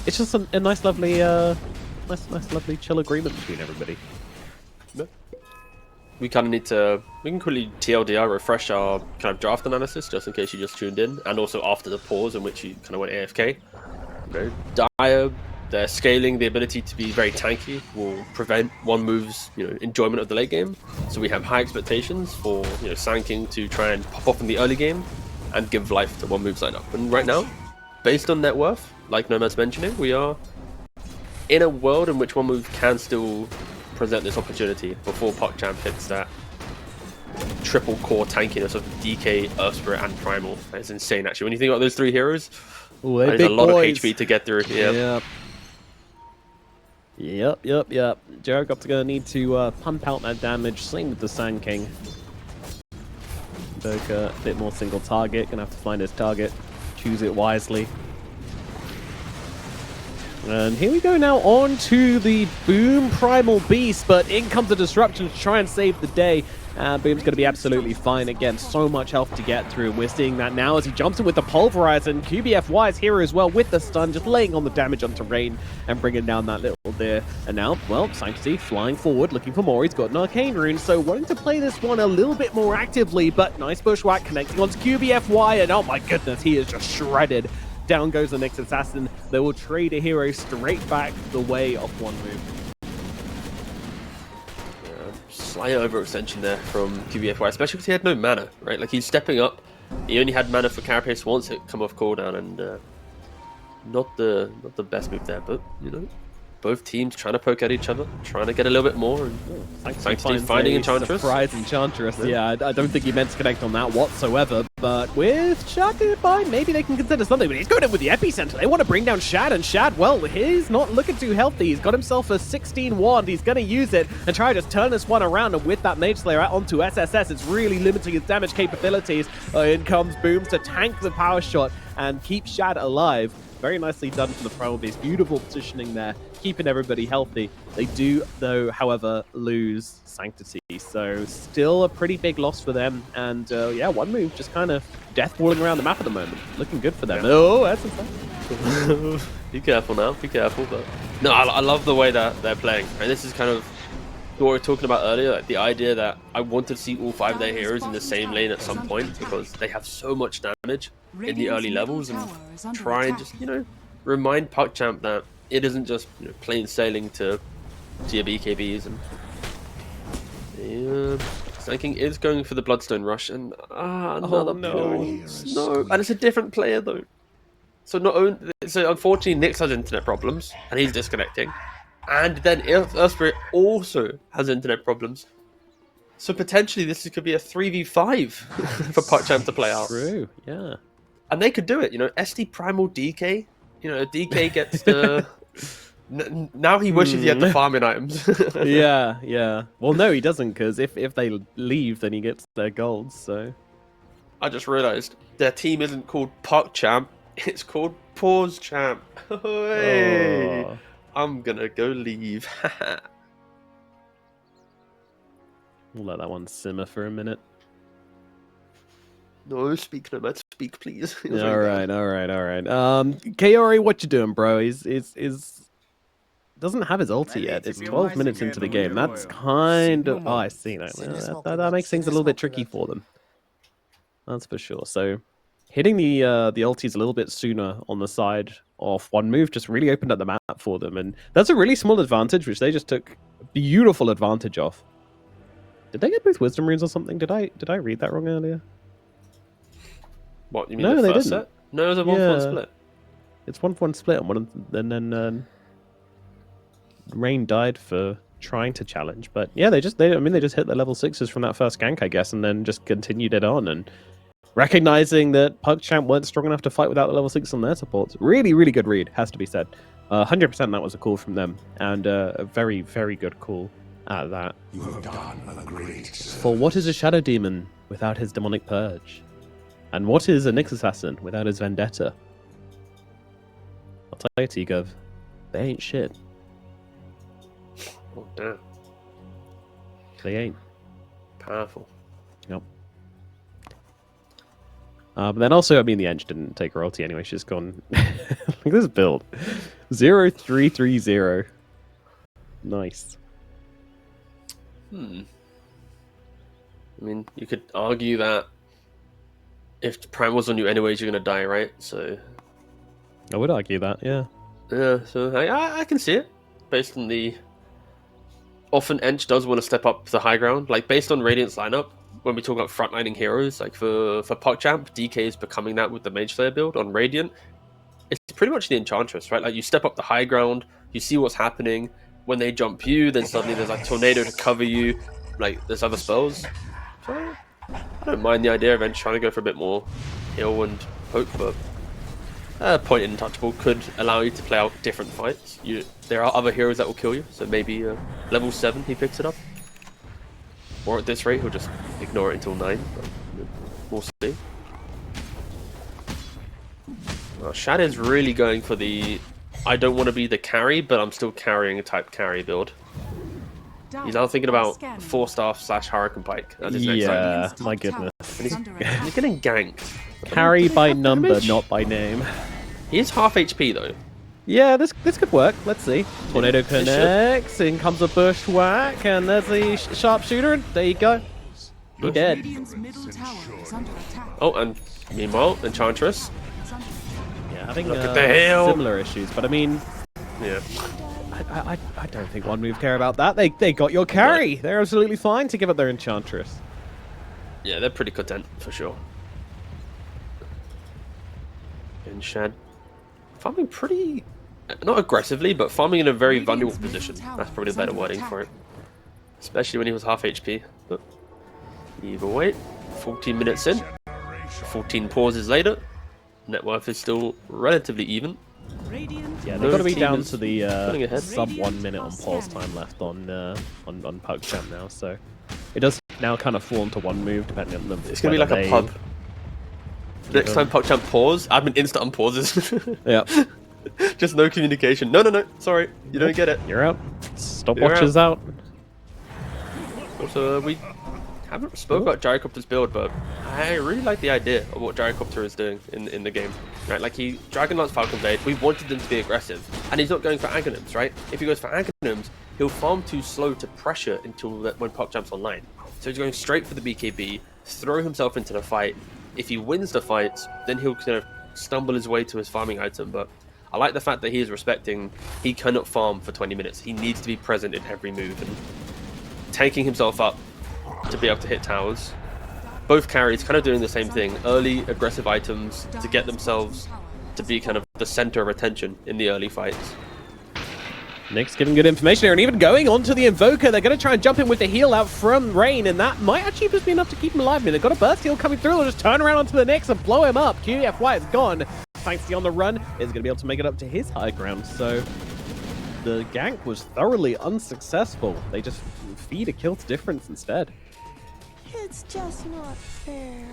Speaker 1: It's just a nice, lovely, lovely chill agreement between everybody.
Speaker 2: We kind of need to, we can quickly TLDR refresh our kind of draft analysis, just in case you just tuned in, and also after the pause in which you kind of went AFK. You know, Dire, their scaling, the ability to be very tanky, will prevent one move's, you know, enjoyment of the late game. So we have high expectations for, you know, Sand King to try and pop off in the early game and give life to one move's lineup. And right now, based on net worth, like Nomad's mentioning, we are in a world in which one move can still present this opportunity before PuckChamp hits that triple core tankiness of DK, Earth Spirit, and Primal. It's insane, actually. When you think about those 3 heroes, there's a lot of HP to get through.
Speaker 1: Yep. Jaragop's gonna need to pump out that damage. Same with the Sand King. Boka, a bit more single target. Gonna have to find his target. Choose it wisely. And here we go now on to the Boom Primal Beast, but in comes the Disruption to try and save the day. Boom's going to be absolutely fine again. So much health to get through. We're seeing that now as he jumps in with the Pulverize, and QBFY's here as well with the stun, just laying on the damage onto Rain and bringing down that little there. And now, well, Sanctity flying forward, looking for more. He's got an Arcane Rune, so wanting to play this one a little bit more actively, but nice bushwhack connecting onto QBFY, and oh my goodness, he is just shredded. Down goes the next assassin. They will trade a hero straight back the way of One Move.
Speaker 2: Slight overextension there from QBFY, especially because he had no mana, right? Like, he's stepping up. He only had mana for Carapace once it come off cooldown, and not the best move there. But you know, both teams trying to poke at each other, trying to get a little bit more. And Sanctity finding Enchantress.
Speaker 1: Surprise Enchantress. Yeah, I don't think he meant to connect on that whatsoever. But with Shad nearby, maybe they can consider something. But he's going in with the Epicenter. They want to bring down Shad, and Shad, well, he's not looking too healthy. He's got himself a 16 wand. He's going to use it and try to just turn this one around. And with that Mage Slayer out onto SSS, it's really limiting his damage capabilities. In comes Boom to tank the power shot and keep Shad alive. Very nicely done from the Primal Beast. Beautiful positioning there, keeping everybody healthy. They do, though, however, lose Sanctity. So still a pretty big loss for them. And yeah, One Move just kind of death walling around the map at the moment. Looking good for them. Yeah. Oh, that's insane.
Speaker 2: Be careful now, be careful. But no, I love the way that they're playing. And this is kind of what we were talking about earlier, like the idea that I want to see all 5 of their heroes in the same lane at some point, because they have so much damage in the early levels, and try and just, you know, remind PuckChamp that it isn't just, you know, plain sailing to your BKBs. And Sniping is going for the Bloodstone Rush, and another
Speaker 1: no.
Speaker 2: and it's a different player though. So not only, so unfortunately Nyx has internet problems and he's disconnecting, and then Earthspirit also has internet problems. So potentially this could be a 3v5 for PuckChamp to play out.
Speaker 1: True, yeah.
Speaker 2: And they could do it, you know, SD Primal DK. You know, DK gets the... now he wishes he had the farming items.
Speaker 1: Yeah, yeah. Well, no, he doesn't, because if they leave, then he gets their gold, so...
Speaker 2: I just realised their team isn't called PuckChamp, it's called PauseChamp. Hey, oh. I'm gonna go leave.
Speaker 1: We'll let that one simmer for a minute.
Speaker 2: No, speak no matter, speak please.
Speaker 1: all right. Kaori, what you doing, bro? He's doesn't have his ulti yet. It's 12 minutes into the game. That's kind of... Oh, I see. No, that makes things a little bit tricky for them. That's for sure. So hitting the ultis a little bit sooner on the side of One Move just really opened up the map for them. And that's a really small advantage, which they just took beautiful advantage of. Did they get both Wisdom Runes or something? Did I read that wrong earlier?
Speaker 2: What, you mean the first set? No, it was a 1-1 split.
Speaker 1: It's 1-1 split on one of them, and then Rain died for trying to challenge. But yeah, they just hit the level 6s from that first gank, I guess, and then just continued it on. And recognizing that PuckChamp weren't strong enough to fight without the level 6 on their supports. Really, really good read, has to be said. 100% that was a call from them, and a very, very good call at that.
Speaker 3: You have done a great service.
Speaker 1: For what is a Shadow Demon without his demonic purge? And what is a Nyx Assassin without his vendetta? I'll tell you, T-Gov, they ain't shit.
Speaker 2: Oh, damn.
Speaker 1: They ain't.
Speaker 2: Powerful.
Speaker 1: Yep. But then also, I mean, the Eng didn't take royalty anyway. She's gone... Look at this build. 0-3-3-0. Nice.
Speaker 2: I mean, you could argue that if Prime was on you anyways, you're going to die, right? So...
Speaker 1: I would argue that, yeah.
Speaker 2: Yeah, so I can see it. Based on the... Often Ench does want to step up the high ground. Like, based on Radiant's lineup, when we talk about frontlining heroes, like for PuckChamp, DK is becoming that with the Mage Slayer build. On Radiant, it's pretty much the Enchantress, right? Like, you step up the high ground, you see what's happening. When they jump you, then suddenly there's like Tornado to cover you. Like, there's other spells. So, I don't mind the idea of Ench trying to go for a bit more heal and poke, but Point Untouchable could allow you to play out different fights. There are other heroes that will kill you, so maybe level 7 he picks it up. Or at this rate, he'll just ignore it until 9. But we'll see. Shad is really going for the I don't want to be the carry, but I'm still carrying a type carry build. He's now thinking about 4-star / Hurricane Pike. That's his next
Speaker 1: Yeah,
Speaker 2: item.
Speaker 1: my goodness.
Speaker 2: And he's getting ganked.
Speaker 1: Carry by number, not by name.
Speaker 2: He is half HP though.
Speaker 1: Yeah, this could work. Let's see. Tornado
Speaker 2: it should.
Speaker 1: connects. In comes a bushwhack, and there's the sharpshooter. There you go. He dead.
Speaker 2: Oh, and meanwhile, Enchantress.
Speaker 1: Yeah, having
Speaker 2: Look at the hill.
Speaker 1: similar issues, but I mean,
Speaker 2: Yeah.
Speaker 1: I don't think One Move care about that. They got your carry. They're absolutely fine to give up their Enchantress.
Speaker 2: Yeah, they're pretty content for sure. And Shad farming pretty, not aggressively, but farming in a very vulnerable position. That's probably a better wording for it. Especially when he was half HP. But either way, 14 minutes in, 14 pauses later, net worth is still relatively even.
Speaker 1: Yeah, they've got to be down to
Speaker 2: pulling
Speaker 1: the
Speaker 2: ahead.
Speaker 1: sub 1 minute on pause time left on PuckChamp now, so it does now kind of fall into One Move depending on them.
Speaker 2: It's gonna be like a pub. Next time PuckChamp pause, admin instant unpauses.
Speaker 1: Yeah.
Speaker 2: Just no communication. No, sorry, you don't get it.
Speaker 1: You're out. Stopwatch out.
Speaker 2: Also, we haven't spoke about Gyrocopter's build, but I really like the idea of what Gyrocopter is doing in the game. Right, like he Dragon Lance Falcon Blade. We wanted them to be aggressive, and he's not going for Aghanim's, right? If he goes for Aghanim's, he'll farm too slow to pressure until when PuckChamp's online. So he's going straight for the BKB, throw himself into the fight. If he wins the fight, then he'll kind of stumble his way to his farming item. But I like the fact that he is respecting he cannot farm for 20 minutes. He needs to be present in every move and tanking himself up to be able to hit towers. Both carries kind of doing the same thing. Early aggressive items to get themselves to be kind of the center of attention in the early fights.
Speaker 1: Nick's giving good information here, and even going on to the Invoker. They're going to try and jump in with the heal out from Rain, and that might actually just be enough to keep him alive. I mean, they've got a burst heal coming through. They'll just turn around onto the Nyx and blow him up. QFY is gone. Feisty on the run is going to be able to make it up to his high ground, so the gank was thoroughly unsuccessful. They just feed a kill to difference instead.
Speaker 5: It's just not fair.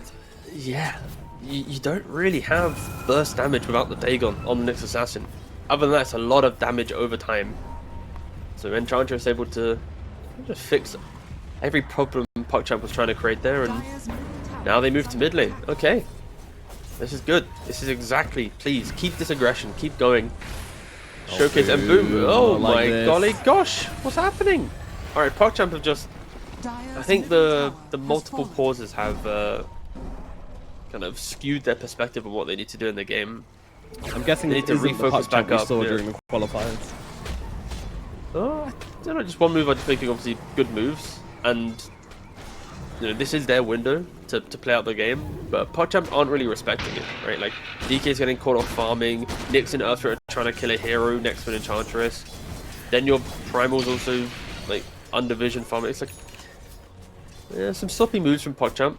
Speaker 2: Yeah, you don't really have burst damage without the Dagon on the Nyx Assassin. Other than that, it's a lot of damage over time. So Enchantress is able to just fix every problem PuckChamp was trying to create there, and now they move to mid lane. Okay, this is good. This is exactly, please, keep this aggression, keep going. Showcase and boom. Oh my golly gosh, what's happening? Alright, PuckChamp have just, I think the multiple pauses have kind of skewed their perspective of what they need to do in the game.
Speaker 1: I'm guessing
Speaker 2: they need to refocus back
Speaker 1: we
Speaker 2: up
Speaker 1: saw during the qualifiers.
Speaker 2: Oh, I don't know, just one move. I'm just making obviously good moves, and you know this is their window to play out the game. But PuckChamp aren't really respecting it, right? Like DK's getting caught off farming, Nyx and Earthfit are trying to kill a hero next to an Enchantress. Then your Primal's also like under vision farming. It's like some sloppy moves from PuckChamp.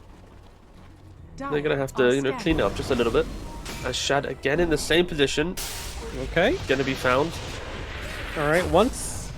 Speaker 2: They're gonna have to clean it up just a little bit. As Shad again in the same position.
Speaker 1: Okay,
Speaker 2: Gonna be found.
Speaker 1: all right. Once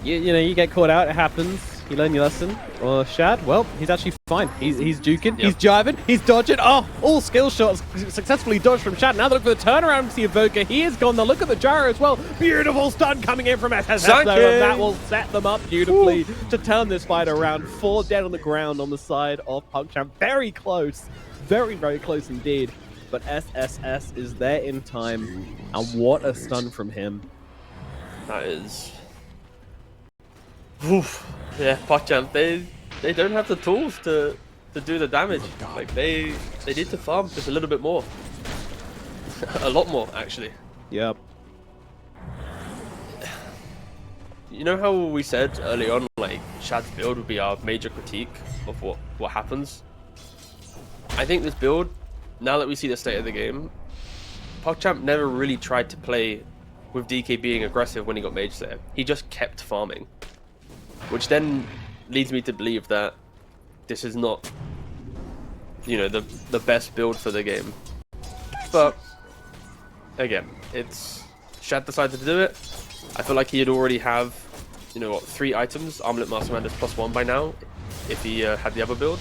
Speaker 1: you get caught out, it happens. You learn your lesson. Or Shad, well, he's actually fine. He's juking, he's jiving, he's dodging. Oh, all skill shots successfully dodged from Shad. Now they look for the turnaround to the Evoker. He is gone. They'll look at the gyro as well. Beautiful stun coming in from SSS though, and that will set them up beautifully to turn this fight around. 4 dead on the ground on the side of PuckChamp. Very close. Very, very close indeed. But SSS is there in time. And what a stun from him.
Speaker 2: That is... Oof. Yeah, PuckChamp, they don't have the tools to do the damage. Like they need to farm just a little bit more. A lot more, actually.
Speaker 1: Yep.
Speaker 2: You know how we said early on, like, Shad's build would be our major critique of what happens? I think this build, now that we see the state of the game, PuckChamp never really tried to play with DK being aggressive when he got Mage Slayer. He just kept farming. Which then leads me to believe that this is not, you know, the best build for the game. But, again, it's... Shad decided to do it. I feel like he'd already have, you know what, 3 items. Armlet Mastermind is +1 by now, if he had the other build.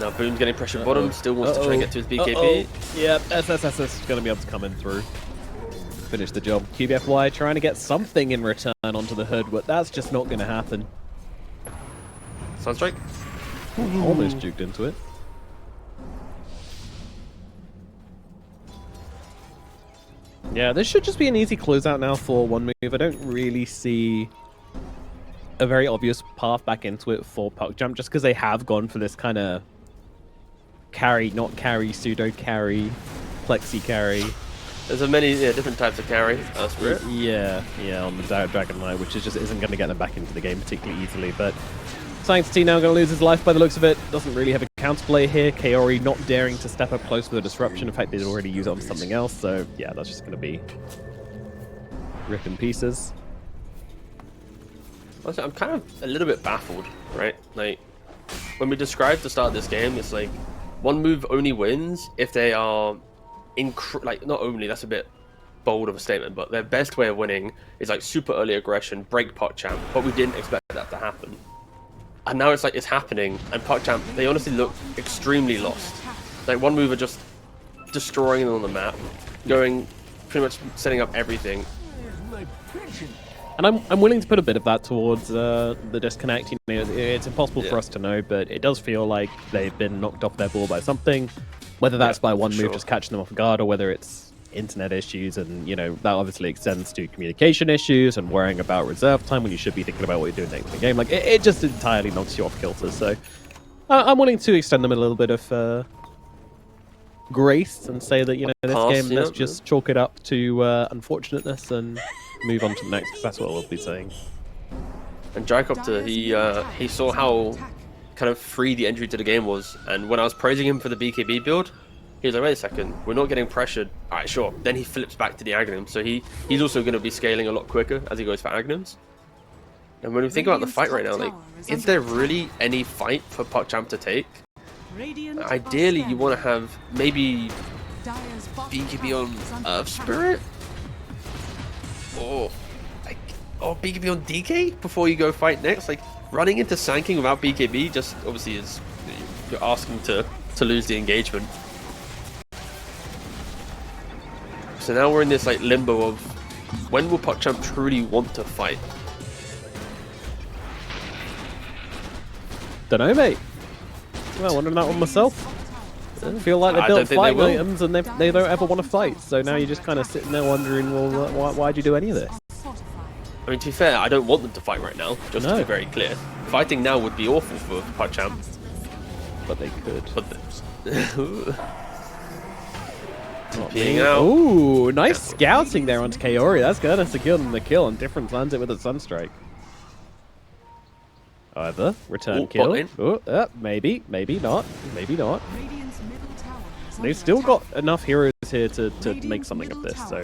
Speaker 2: Now Boom's getting pressured bottom, still wants to try and get to his BKB.
Speaker 1: Yeah, SSS is going to be able to come in through. Finish the job. QBFY trying to get something in return onto the hood, but that's just not going to happen.
Speaker 2: Sunstrike?
Speaker 1: Almost juked into it. Yeah, this should just be an easy closeout now for One Move. I don't really see a very obvious path back into it for PuckChamp, just because they have gone for this kind of carry, not carry, pseudo carry, plexi carry.
Speaker 2: There's a many different types of carry. Spirit.
Speaker 1: Yeah, on the Dragon Knight, which is just isn't going to get them back into the game particularly easily. But Science T now going to lose his life by the looks of it. Doesn't really have a counterplay here. Kaori not daring to step up close with a disruption. In fact, they'd already use it on something else. So yeah, that's just going to be ripped in pieces.
Speaker 2: Honestly, I'm kind of a little bit baffled, right? Like, when we described the start of this game, it's like One Move only wins if they are like, not only, that's a bit bold of a statement, but their best way of winning is like super early aggression, break PuckChamp, but we didn't expect that to happen. And now it's like it's happening, and PuckChamp, they honestly look extremely lost. Like One Move are just destroying them on the map, going, pretty much setting up everything.
Speaker 1: And I'm willing to put a bit of that towards the disconnect. You know, it's impossible for us to know, but it does feel like they've been knocked off their ball by something. Whether that's by One Move just catching them off guard, or whether it's internet issues, and you know that obviously extends to communication issues and worrying about reserve time when you should be thinking about what you're doing next in the game. Like it just entirely knocks you off kilter. So I'm willing to extend them a little bit of grace and say that, you know, this game, let's just chalk it up to unfortunateness and move on to the next, because that's what we'll be saying.
Speaker 2: And Gyrocopter, he saw how kind of free the entry to the game was, and when I was praising him for the BKB build, he was like, wait a second, we're not getting pressured. Alright, sure. Then he flips back to the Aghanim, so he's also going to be scaling a lot quicker as he goes for Aghanims. And when we think about the fight right now, like, is there really any fight for PuckChamp to take? Ideally, you want to have maybe BKB on Earth Spirit? Or BKB on DK before you go fight next? Like, running into Sanking without BKB just obviously is, you're asking to lose the engagement. So now we're in this like limbo of when will PuckChamp truly want to fight?
Speaker 1: Dunno, mate. Well, I'm wondering that one myself. I feel like they built fight items and they don't ever want to fight. So now you're just kind of sitting there wondering, well, why'd you do any of this?
Speaker 2: I mean, to be fair, I don't want them to fight right now, just to be very clear. Fighting now would be awful for PuckChamp.
Speaker 1: But they could.
Speaker 2: But being out.
Speaker 1: Ooh, nice scouting there onto Kaori. That's good. That's secure them the kill, and Difference lands it with a Sunstrike. Either return kill. Maybe not. Maybe not. They've still got enough heroes here to make something of this. So,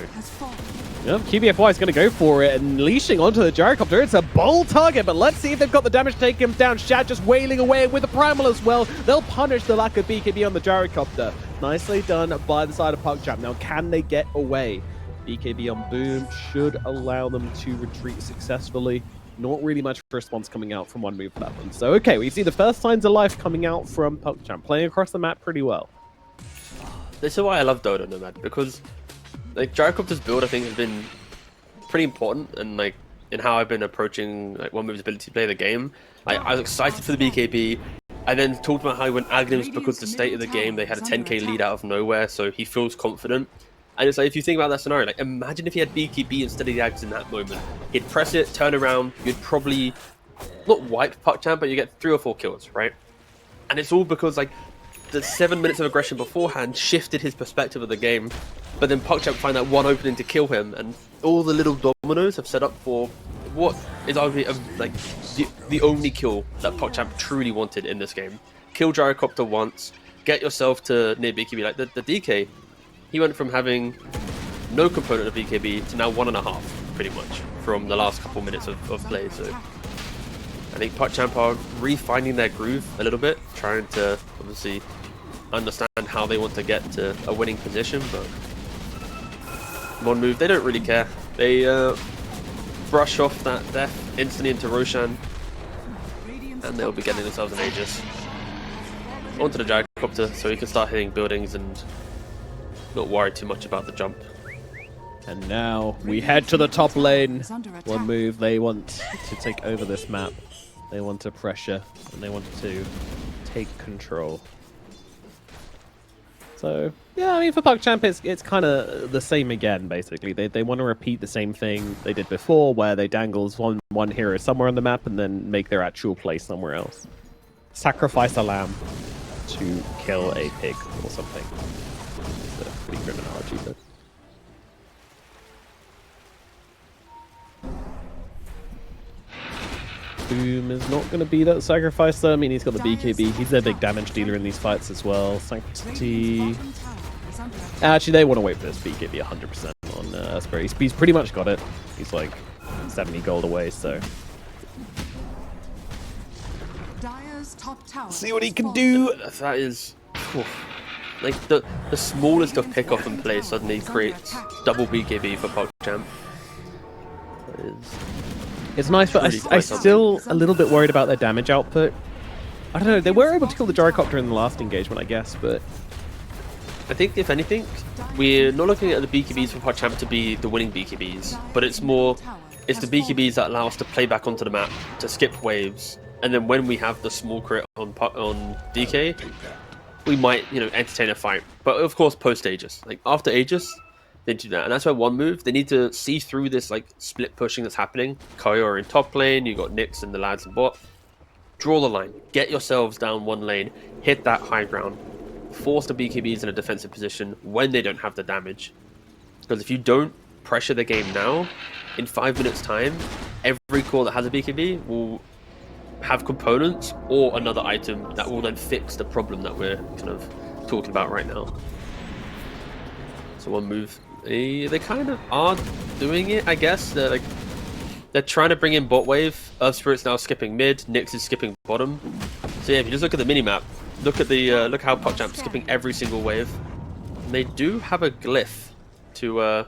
Speaker 1: yep, QBFY is going to go for it, and leashing onto the Gyrocopter. It's a bold target, but let's see if they've got the damage to take him down. Shad just wailing away with the Primal as well. They'll punish the lack of BKB on the Gyrocopter. Nicely done by the side of PuckChamp. Now, can they get away? BKB on Boom should allow them to retreat successfully. Not really much response coming out from One Move for that one. So, okay, we see the first signs of life coming out from PuckChamp, playing across the map pretty well.
Speaker 2: This is why I love Dota, Nomad, because like Gyrocopter's build, I think, has been pretty important, and like in how I've been approaching like One Move's ability to play the game. I was excited for the BKB. I then talked about how he went Aghanims because the state of the game, they had a 10k lead out of nowhere, so he feels confident. And it's like, if you think about that scenario, like imagine if he had BKB instead of the Aghs in that moment. He'd press it, turn around, you'd probably not wipe PuckChamp, but you get 3 or 4 kills, right? And it's all because like the 7 minutes of aggression beforehand shifted his perspective of the game, but then PuckChamp find that one opening to kill him, and all the little dominoes have set up for what is arguably like the only kill that PuckChamp truly wanted in this game. Kill Gyrocopter once, get yourself to near BKB. Like the DK, he went from having no component of BKB to now 1.5, pretty much, from the last couple minutes of play. So I think PuckChamp are refining their groove a little bit, trying to obviously understand how they want to get to a winning position, but One Move, they don't really care. They brush off that death instantly into Roshan, and they'll be getting themselves an Aegis. onto the gyrocopter so he can start hitting buildings and not worry too much about the jump.
Speaker 1: And now we head to the top lane. One move, they want to take over this map. They want to pressure, and they want to take control. So, yeah, I mean, for PuckChamp, it's kind of the same again, basically. They want to repeat the same thing they did before, where they dangle one hero somewhere on the map and then make their actual play somewhere else. Sacrifice a lamb to kill a pig or something. It's a pretty grim analogy, but... Boom is not going to be that sacrifice though. I mean, he's got the BKB. He's their big damage dealer in these fights as well. Sanctity. Actually, they want to wait for this BKB 100% on Asper. He's pretty much got it. He's like 70 gold away, so. See what he can do.
Speaker 2: That is... like, the smallest of pickoff and play suddenly creates double BKB for PuckChamp. That is...
Speaker 1: It's nice, but I'm still a little bit worried about their damage output. I don't know, they were able to kill the gyrocopter in the last engagement, I guess, but...
Speaker 2: I think, if anything, we're not looking at the BKBs for PuckChamp to be the winning BKBs, but it's the BKBs that allow us to play back onto the map, to skip waves, and then when we have the small crit on DK, we might, entertain a fight. But of course, post Aegis. Like, after Aegis, they do that, and that's why one move, they need to see through this like split pushing that's happening. Kaio are in top lane, you got Nyx and the lads in bot. Draw the line, get yourselves down one lane, hit that high ground, force the BKBs in a defensive position when they don't have the damage. Because if you don't pressure the game now, in 5 minutes time, every core that has a BKB will have components or another item that will then fix the problem that we're kind of talking about right now. So one move. They kind of are doing it, I guess. They're trying to bring in bot wave. Earth Spirit's now skipping mid. Nyx is skipping bottom. So yeah, if you just look at the minimap, look at the look how PuckChamp's skipping every single wave. And they do have a glyph to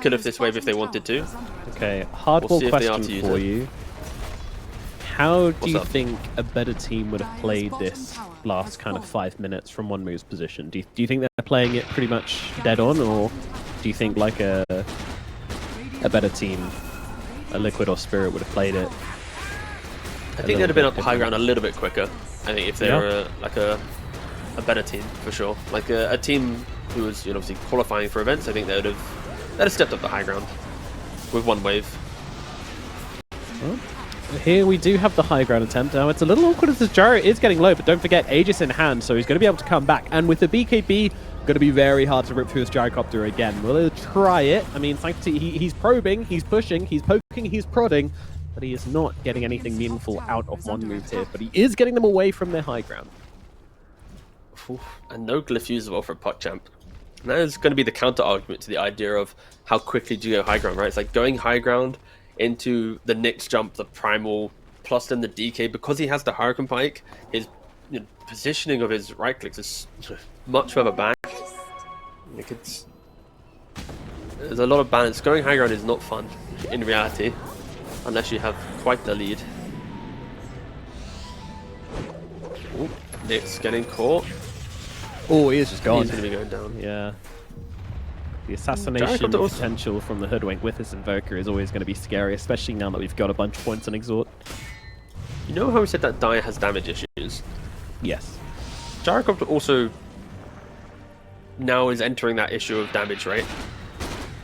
Speaker 2: kill off this wave if they wanted to.
Speaker 1: Okay, hardball question for you. How do you think a better team would have played this last kind of 5 minutes from one move's position? Do you think they're playing it pretty much dead on, or do you think like a better team, a Liquid or Spirit, would have played it?
Speaker 2: I think they'd have been up the high ground a little bit quicker. I think if they were like a better team for sure, like a team who was obviously qualifying for events. I think they'd have stepped up the high ground with one wave.
Speaker 1: Well, here we do have the high ground attempt. Now it's a little awkward as the gyro is getting low, but don't forget Aegis in hand, so he's going to be able to come back. And with the BKB, going to be very hard to rip through his gyrocopter again. We'll try it. I mean, Sanctity, he's probing, he's pushing, he's poking, he's prodding, but he is not getting anything meaningful out of one move here. But he is getting them away from their high ground.
Speaker 2: And no glyph usable for PuckChamp. And that is going to be the counter argument to the idea of how quickly do you go high ground, right? It's like going high ground into the Nyx jump, the primal, plus then the DK, because he has the Hurricane Pike, his positioning of his right clicks is much further back. Like there's a lot of balance. Going high ground is not fun in reality, unless you have quite the lead. Ooh, Nyx getting caught.
Speaker 1: Oh, he is just gone.
Speaker 2: He's going to be going down.
Speaker 1: Yeah. The assassination potential from the Hoodwink with this Invoker is always going to be scary, especially now that we've got a bunch of points on Exhort.
Speaker 2: You know how we said that Dire has damage issues?
Speaker 1: Yes.
Speaker 2: Gyrocopter also now is entering that issue of damage, right?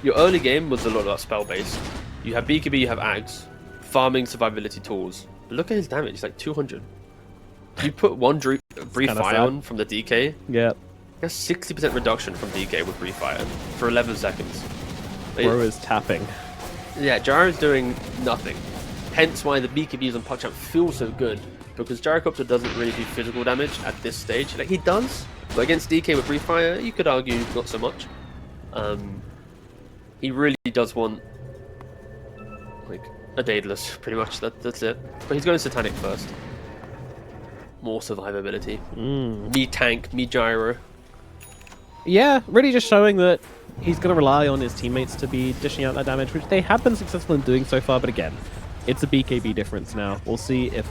Speaker 2: Your early game was a lot of spell based. You have BKB, you have Ags, farming survivability tools. But look at his damage, it's like 200. You put one brief fire on from the DK.
Speaker 1: Yeah.
Speaker 2: That's 60% reduction from DK with brief fire for 11 seconds.
Speaker 1: Bro is tapping.
Speaker 2: Yeah, Gyro's doing nothing. Hence why the BKBs on PuckChamp feel so good, because Gyrocopter doesn't really do physical damage at this stage. Like, he does, but against DK with brief fire, you could argue not so much. He really does want like a Daedalus, pretty much. That's it. But he's going Satanic first. More survivability. Me tank, me Gyro.
Speaker 1: Yeah, really just showing that he's going to rely on his teammates to be dishing out that damage, which they have been successful in doing so far, but again, It's a BKB difference now. We'll see if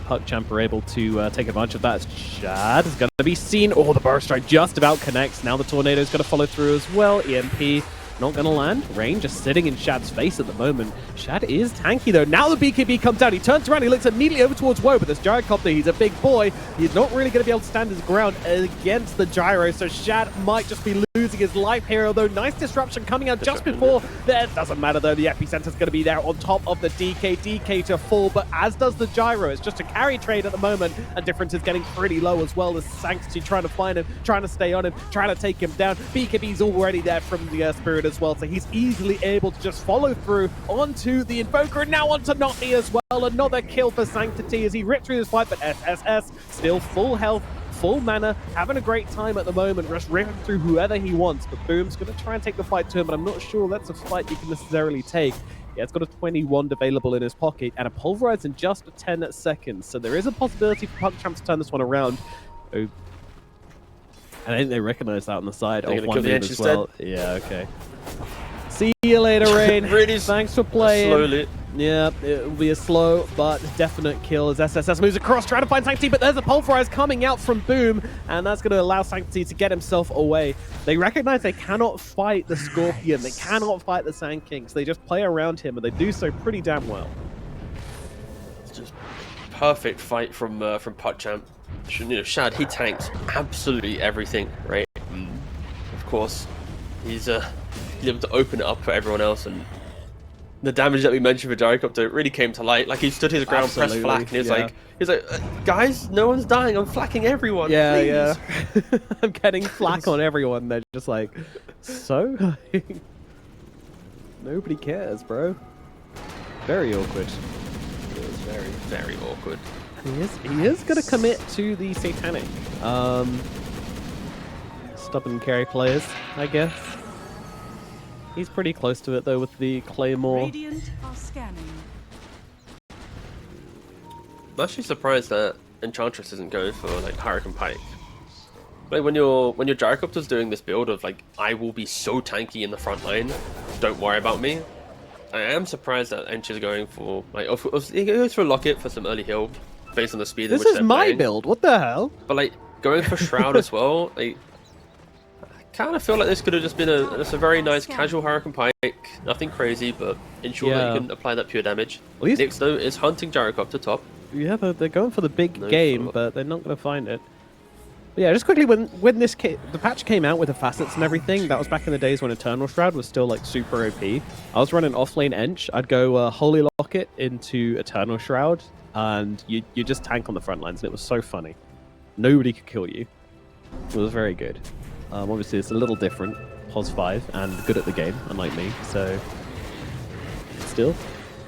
Speaker 1: PuckChamp are able to take advantage of that. Shad is going to be seen. Oh, the burst strike just about connects. Now the tornado is going to follow through as well. EMP not going to land. Rain just sitting in Shad's face at the moment. Shad is tanky though. Now the BKB comes down. He turns around. He looks immediately over towards Woe, but this Gyrocopter, he's a big boy. He's not really going to be able to stand his ground against the Gyro, so Shad might just be losing his life here, although nice disruption coming out just before there. Doesn't matter though, the Epicenter's going to be there on top of the DK to fall, but as does the Gyro. It's just a carry trade at the moment, and difference is getting pretty low as well. The Sanctity trying to find him, trying to stay on him, trying to take him down. BKB's already there from the Spirit as well, so he's easily able to just follow through onto the Invoker, and now onto Notney as well. Another kill for Sanctity as he ripped through this fight, but SSS still full health, full mana, having a great time at the moment, just ripping through whoever he wants. But Boom's going to try and take the fight to him, but I'm not sure that's a fight you can necessarily take. Yeah, it's got a 21 available in his pocket and a Pulverize in just 10 seconds, so there is a possibility for PuckChamp to turn this one around. Oh, and I think they recognize that on the side.
Speaker 2: They're
Speaker 1: of
Speaker 2: gonna
Speaker 1: one
Speaker 2: kill the
Speaker 1: move
Speaker 2: edge
Speaker 1: as well.
Speaker 2: instead.
Speaker 1: Yeah, okay. See you later, Rain.
Speaker 2: Really
Speaker 1: Thanks for playing.
Speaker 2: slowly.
Speaker 1: Yeah, it will be a slow but definite kill as SSS moves across, trying to find Sanctity, but there's a Pulverize coming out from Boom, and that's going to allow Sanctity to get himself away. They recognize they cannot fight the Scorpion, they cannot fight the Sand King, so they just play around him, and they do so pretty damn well.
Speaker 2: It's just perfect fight from PuckChamp. You know, Shad, he tanks absolutely everything, right? Of course, he's able to open it up for everyone else, and the damage that we mentioned for Gyrocopter really came to light. Like, he stood his ground, pressed flak, and he's like, guys, no one's dying. I'm flacking everyone.
Speaker 1: Yeah,
Speaker 2: please.
Speaker 1: yeah. I'm getting flak on everyone. They're just like, so? Nobody cares, bro. Very awkward.
Speaker 2: It was very, very awkward.
Speaker 1: He is going to commit to the Satanic. Stubborn carry players, I guess. He's pretty close to it though with the Claymore.
Speaker 6: Radiant are scanning.
Speaker 2: I'm actually surprised that Enchantress isn't going for like Hurricane Pike. Like when your Gyrocopter's doing this build of like, I will be so tanky in the front line, don't worry about me. I am surprised that Ench is going for like, he goes for a Locket for some early heal based on the speed.
Speaker 1: This
Speaker 2: in which
Speaker 1: is
Speaker 2: they're
Speaker 1: my
Speaker 2: playing.
Speaker 1: build. What the hell?
Speaker 2: But like going for Shroud as well, like, I kind of feel like this could have just been a very nice casual Hurricane Pike, nothing crazy, but ensure that you can apply that pure damage. Nyx though is hunting Gyrocopter top.
Speaker 1: Yeah, they're going for the big game, but they're not going to find it. But yeah, just quickly, when the patch came out with the facets and everything, that was back in the days when Eternal Shroud was still like super OP. I was running offlane Ench. I'd go Holy Locket into Eternal Shroud, and you just tank on the front lines, and it was so funny. Nobody could kill you. It was very good. Obviously, it's a little different. Pos 5 and good at the game, unlike me. So, still,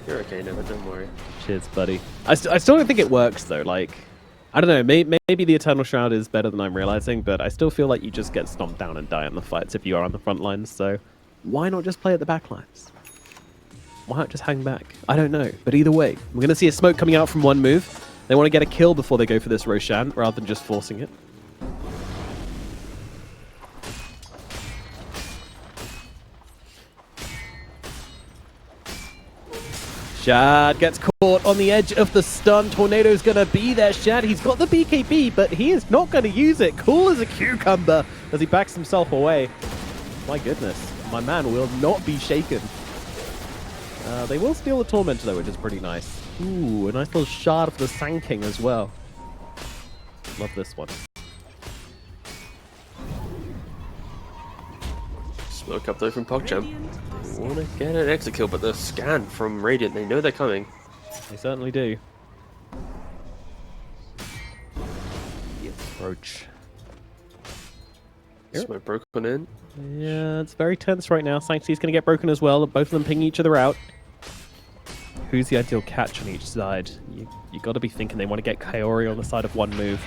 Speaker 2: You're okay, Never. Don't worry.
Speaker 1: cheers, buddy. I still don't think it works though. Like, I don't know. Maybe the Eternal Shroud is better than I'm realizing, but I still feel like you just get stomped down and die in the fights if you are on the front lines. So, why not just play at the back lines? Why not just hang back? I don't know. But either way, we're going to see a smoke coming out from one move. They want to get a kill before they go for this Roshan, rather than just forcing it. Shad gets caught on the edge of the stun. Tornado's going to be there. Shad, he's got the BKB, but he is not going to use it. Cool as a cucumber as he backs himself away. My goodness, my man will not be shaken. They will steal the Tormentor though, which is pretty nice. Ooh, a nice little shard of the Sand King as well. Love this one.
Speaker 2: Smoke up though from PuckChamp. They want to get an exit kill, but the scan from Radiant, they know they're coming.
Speaker 1: They certainly do. The approach. Yep.
Speaker 2: Smoke broken in.
Speaker 1: Yeah, it's very tense right now. Sanctity's going to get broken as well. Both of them ping each other out. Who's the ideal catch on each side? You got to be thinking they want to get Kaori on the side of one move.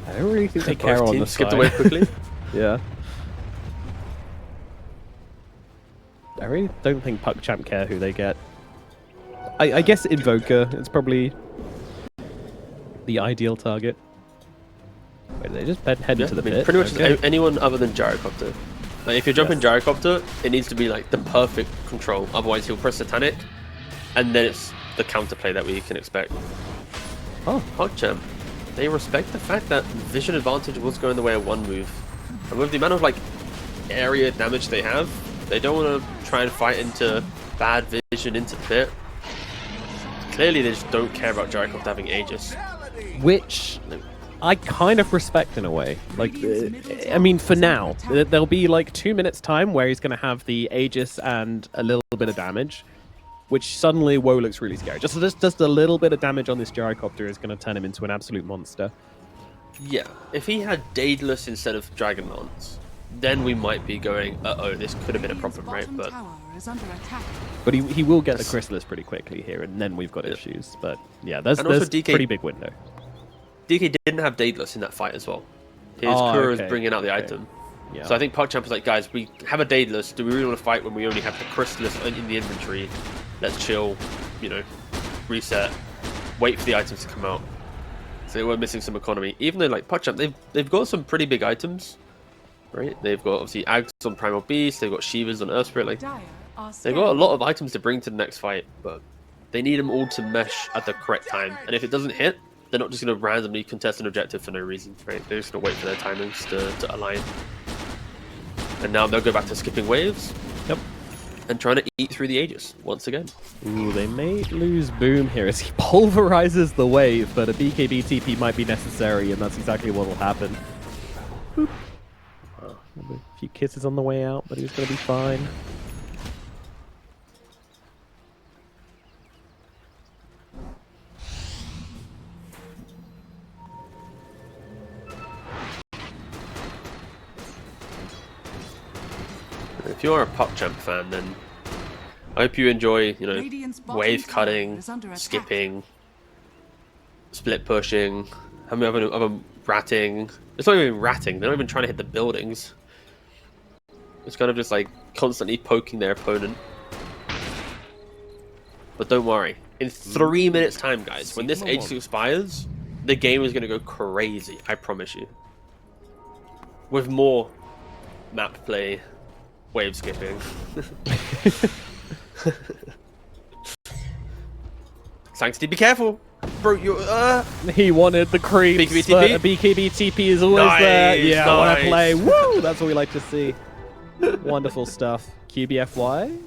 Speaker 1: I don't really think they care on the
Speaker 2: skipped
Speaker 1: side.
Speaker 2: away quickly.
Speaker 1: Yeah. I really don't think PuckChamp care who they get. I guess Invoker is probably the ideal target. Wait, they just head into the pit?
Speaker 2: Pretty much
Speaker 1: Okay.
Speaker 2: anyone other than Gyrocopter. Like, if you're jumping Gyrocopter, it needs to be like the perfect control. Otherwise, he'll press Satanic, and then it's the counterplay that we can expect.
Speaker 1: Oh,
Speaker 2: PuckChamp, they respect the fact that vision advantage was going the way of one move. And with the amount of like area damage they have, they don't want to try and fight into bad vision into pit. Clearly they just don't care about Jericho having Aegis.
Speaker 1: which I kind of respect in a way. Like, I mean, for now, there'll be like 2 minutes time where he's going to have the Aegis and a little bit of damage, which suddenly, whoa, looks really scary. Just a little bit of damage on this gyrocopter is going to turn him into an absolute monster.
Speaker 2: Yeah, if he had Daedalus instead of Dragon Lance, then we might be going, uh-oh, this could have been a problem, right?
Speaker 1: But he will get the Chrysalis pretty quickly here, and then we've got issues. But yeah, there's a pretty big window.
Speaker 2: DK didn't have Daedalus in that fight as well. His Kura is bringing out the item.
Speaker 1: Yeah.
Speaker 2: So I think PuckChamp was like, guys, we have a Daedalus. Do we really want to fight when we only have the Chrysalis in the inventory? Let's chill, you know, reset, wait for the items to come out. So they were missing some economy. Even though, like, PuckChamp, they've got some pretty big items, right? They've got, obviously, Ags on Primal Beast. They've got Shivas on Earth Spirit. Like, they've got a lot of items to bring to the next fight, but they need them all to mesh at the correct time. And if it doesn't hit, they're not just going to randomly contest an objective for no reason, right? They're just going to wait for their timings to align. And now they'll go back to skipping waves.
Speaker 1: Yep.
Speaker 2: And trying to eat through the Aegis once again.
Speaker 1: Ooh, they may lose Boom here as he pulverizes the wave, but a BKB TP might be necessary, and that's exactly what will happen. Boop. A few kisses on the way out, but he was going to be fine.
Speaker 2: If you're a PuckChamp fan, then I hope you enjoy, you know, wave cutting, skipping, split pushing, how many other ratting. It's not even ratting, they're not even trying to hit the buildings. It's kind of just like constantly poking their opponent. But don't worry, in 3 minutes time, guys, when this Aegis expires, the game is going to go crazy, I promise you. With more map play, wave skipping. Sanctity, be careful! Bro, you
Speaker 1: He wanted the creeps,
Speaker 2: BKB
Speaker 1: but
Speaker 2: TP?
Speaker 1: a BKB TP is always there. Yeah, I want to
Speaker 2: nice.
Speaker 1: play. Woo! That's what we like to see. Wonderful stuff. QBFY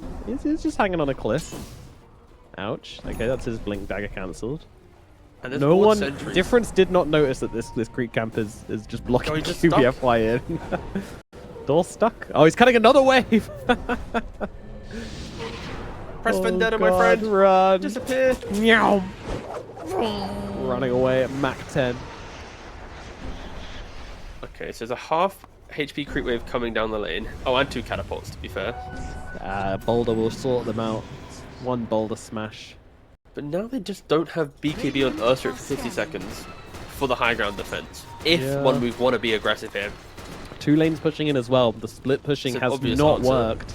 Speaker 1: is just hanging on a cliff. Ouch. Okay, that's his blink dagger cancelled.
Speaker 2: And there's
Speaker 1: No
Speaker 2: more
Speaker 1: one,
Speaker 2: sentries.
Speaker 1: Difference did not notice that this creep camp is just blocking
Speaker 2: Oh, he just
Speaker 1: QBFY in. Door stuck. Oh, he's cutting another wave.
Speaker 2: Press Vendetta,
Speaker 1: Oh,
Speaker 2: my friend!
Speaker 1: Run.
Speaker 2: Disappear!
Speaker 1: Meow. Running away at Mach 10.
Speaker 2: Okay, so there's a half HP creep wave coming down the lane. Oh, and 2 catapults, to be fair.
Speaker 1: Boulder will sort them out. One Boulder smash.
Speaker 2: But now they just don't have BKB on Ursula for 50 seconds for the high ground defense. If one move want to be aggressive here.
Speaker 1: 2 lanes pushing in as well. The split pushing
Speaker 2: It's an
Speaker 1: has
Speaker 2: obvious
Speaker 1: not
Speaker 2: answer.
Speaker 1: worked.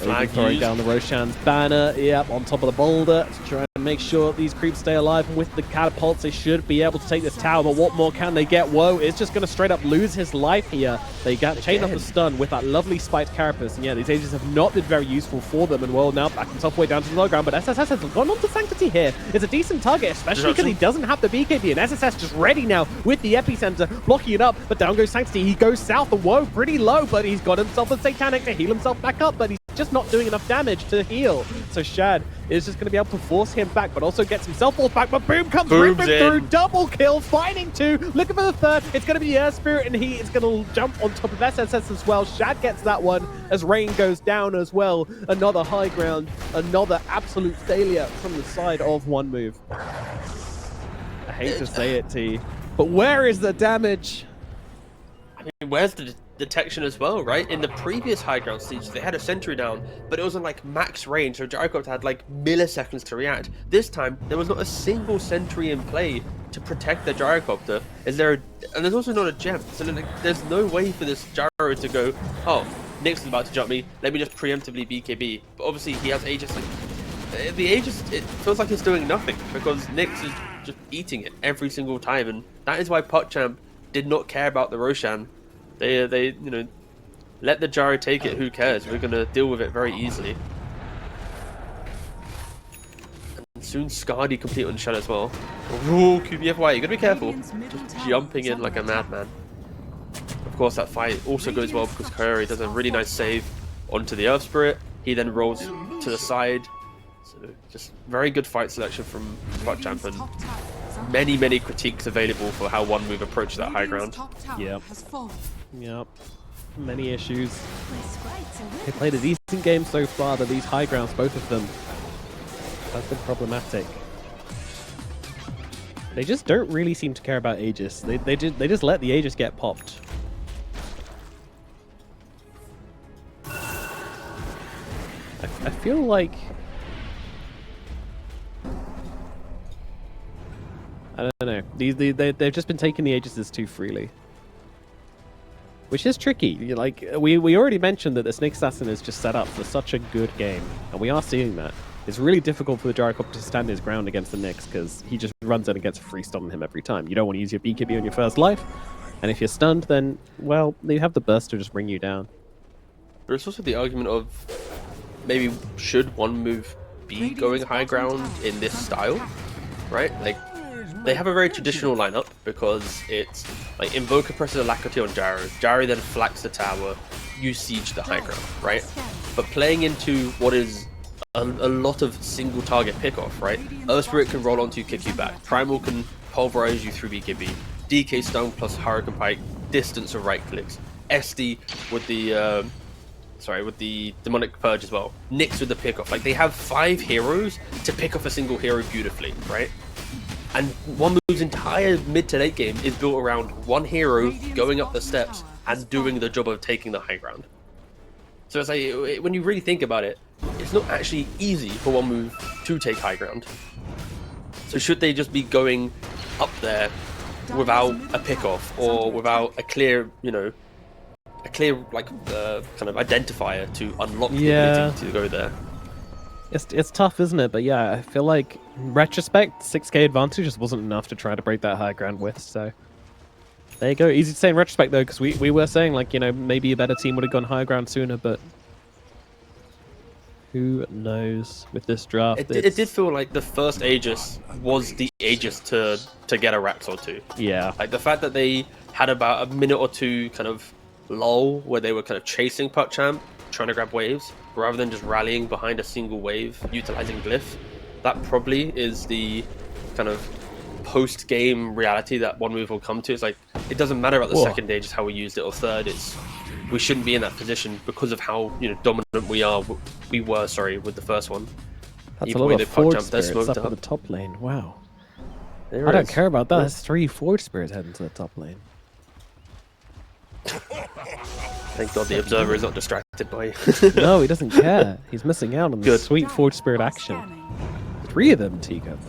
Speaker 2: Flag
Speaker 1: Throwing
Speaker 2: used.
Speaker 1: down the Roshan's banner. Yep, on top of the boulder to try and make sure these creeps stay alive. And with the catapults, they should be able to take this tower. But what more can they get? Whoa, it's just going to straight up lose his life here. They got chained up the stun with that lovely spiked carapace. And yeah, these ages have not been very useful for them. And well, now back himself way down to the low ground. But SSS has gone on to Sanctity here. It's a decent target, especially because he doesn't have the BKB. And SSS just ready now with the epicenter, blocking it up. But down goes Sanctity. He goes south. And whoa, pretty low. But he's got himself a Satanic to heal himself back up. But he's just not doing enough damage to heal. So Shad is just going to be able to force him back, but also gets himself forced back. But Boom comes ripping through, double kill, finding 2, looking for the 3rd. It's going to be Air Spirit, and he is going to jump on top of SSS as well. Shad gets that one as Rain goes down as well. Another high ground, another absolute failure from the side of One Move. I hate to say it, T, but where is the damage?
Speaker 2: I mean, where's the detection as well, right? In the previous high ground siege, they had a sentry down, but it was on like max range, so Gyrocopter had like milliseconds to react. This time, there was not a single sentry in play to protect the Gyrocopter. And there's also not a gem, so there's no way for this Gyro to go, oh, Nyx is about to jump me, let me just preemptively BKB. But obviously, he has Aegis. The Aegis, it feels like it's doing nothing, because Nyx is just eating it every single time, and that is why PuckChamp did not care about the Roshan. They you know, let the Gyro take it, who cares? We're going to deal with it very easily. soon Scardy complete on Shadow as well. Ooh, QBFY, you gotta be careful. Just jumping in like a madman. Of course, that fight also goes well because Kaori does a really nice save onto the Earth Spirit. He then rolls to the side. So just very good fight selection from PuckChamp, and many critiques available for how one move approached that high ground.
Speaker 1: Yep. Yep. Many issues. They played a decent game so far, but these high grounds, both of them, have been problematic. They just don't really seem to care about Aegis. They just let the Aegis get popped. I feel like I don't know. They've just been taking the Aegises too freely, which is tricky. Like we already mentioned that the Snake Assassin is just set up for such a good game, and we are seeing that. It's really difficult for the Gyrocopter to stand his ground against the Nyx because he just runs in and gets a free stun on him every time. You don't want to use your BKB on your first life, and if you're stunned, then well, you have the burst to just bring you down.
Speaker 2: There's also the argument of maybe should one move be going high ground in this style, right? Like, they have a very traditional lineup because it's like Invoker presses Alacrity on Gyro, Gyro then flanks the tower, you siege the high ground, right? But playing into what is a lot of single target pickoff, right? Earth Spirit can roll onto you, kick you back. Primal can pulverize you through BKB. DK Stone plus Hurricane Pike, distance of right clicks. SD with the with the Demonic Purge as well. Nyx with the pickoff. Like, they have 5 heroes to pick off a single hero beautifully, right? And One Move's entire mid to late game is built around one hero going up the steps and doing the job of taking the high ground. So it's like, when you really think about it, it's not actually easy for One Move to take high ground. So should they just be going up there without a pickoff or without a clear, kind of identifier to unlock the ability to go there?
Speaker 1: It's tough, isn't it? But yeah, I feel like in retrospect, 6k advantage just wasn't enough to try to break that high ground with. So there you go. Easy to say in retrospect though, because we were saying like, maybe a better team would have gone high ground sooner, but who knows with this draft.
Speaker 2: It did feel like the first Aegis was the Aegis to get a Rax or two.
Speaker 1: Yeah.
Speaker 2: Like the fact that they had about a minute or two kind of lull where they were kind of chasing PuckChamp, trying to grab waves, rather than just rallying behind a single wave, utilizing Glyph. That probably is the kind of post-game reality that One Move will come to. It's like, it doesn't matter about the second Aegis, how we used it, or third. We shouldn't be in that position because of how dominant we were with the first one.
Speaker 1: That's
Speaker 2: even
Speaker 1: a lot of Forge
Speaker 2: Spirits
Speaker 1: Spirits up in the top lane. Wow.
Speaker 2: There
Speaker 1: I don't
Speaker 2: is.
Speaker 1: care about that. There's 3 Forge Spirits heading to the top lane.
Speaker 2: Thank God the Observer is not distracted by
Speaker 1: No, he doesn't care. He's missing out on the sweet Forge Spirit action. 3 of them, Teacup.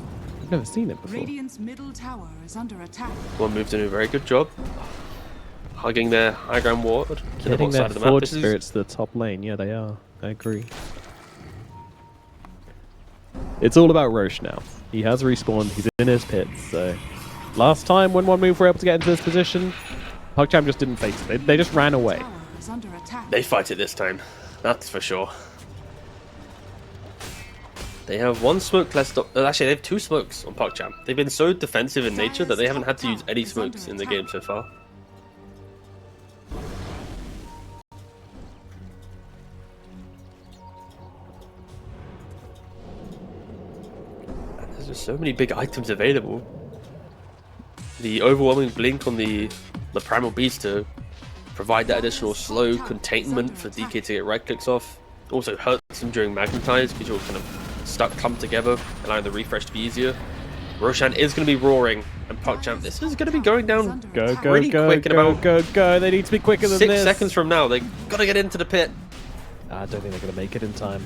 Speaker 1: I've never seen it before.
Speaker 6: Radiant's middle tower is under attack.
Speaker 2: One Move doing a very good job. Hugging their high ground ward to the
Speaker 1: Getting
Speaker 2: bottom
Speaker 1: their
Speaker 2: side of the map.
Speaker 1: Forge Spirits to the top lane. Yeah, they are. I agree. It's all about Roche now. He has respawned. He's in his pits. So last time when One Move were able to get into this position, PuckChamp just didn't face it. They just ran away.
Speaker 2: They fight it this time. That's for sure. They have 1 smoke less. Actually, they have 2 smokes on PuckChamp. They've been so defensive in nature that they haven't had to use any smokes in the game so far. There's just so many big items available. The overwhelming blink on the Primal Beast to provide that additional slow containment for DK to get right clicks off. Also hurts them during Magnetize because you're kind of stuck clumped together, allowing the refresh to be easier. Roshan is going to be roaring, and PuckChamp, this is going to be going down pretty quick in about
Speaker 1: go. They need to be quicker than
Speaker 2: 6 seconds from now. They've got to get into the pit.
Speaker 1: I don't think they're going to make it in time.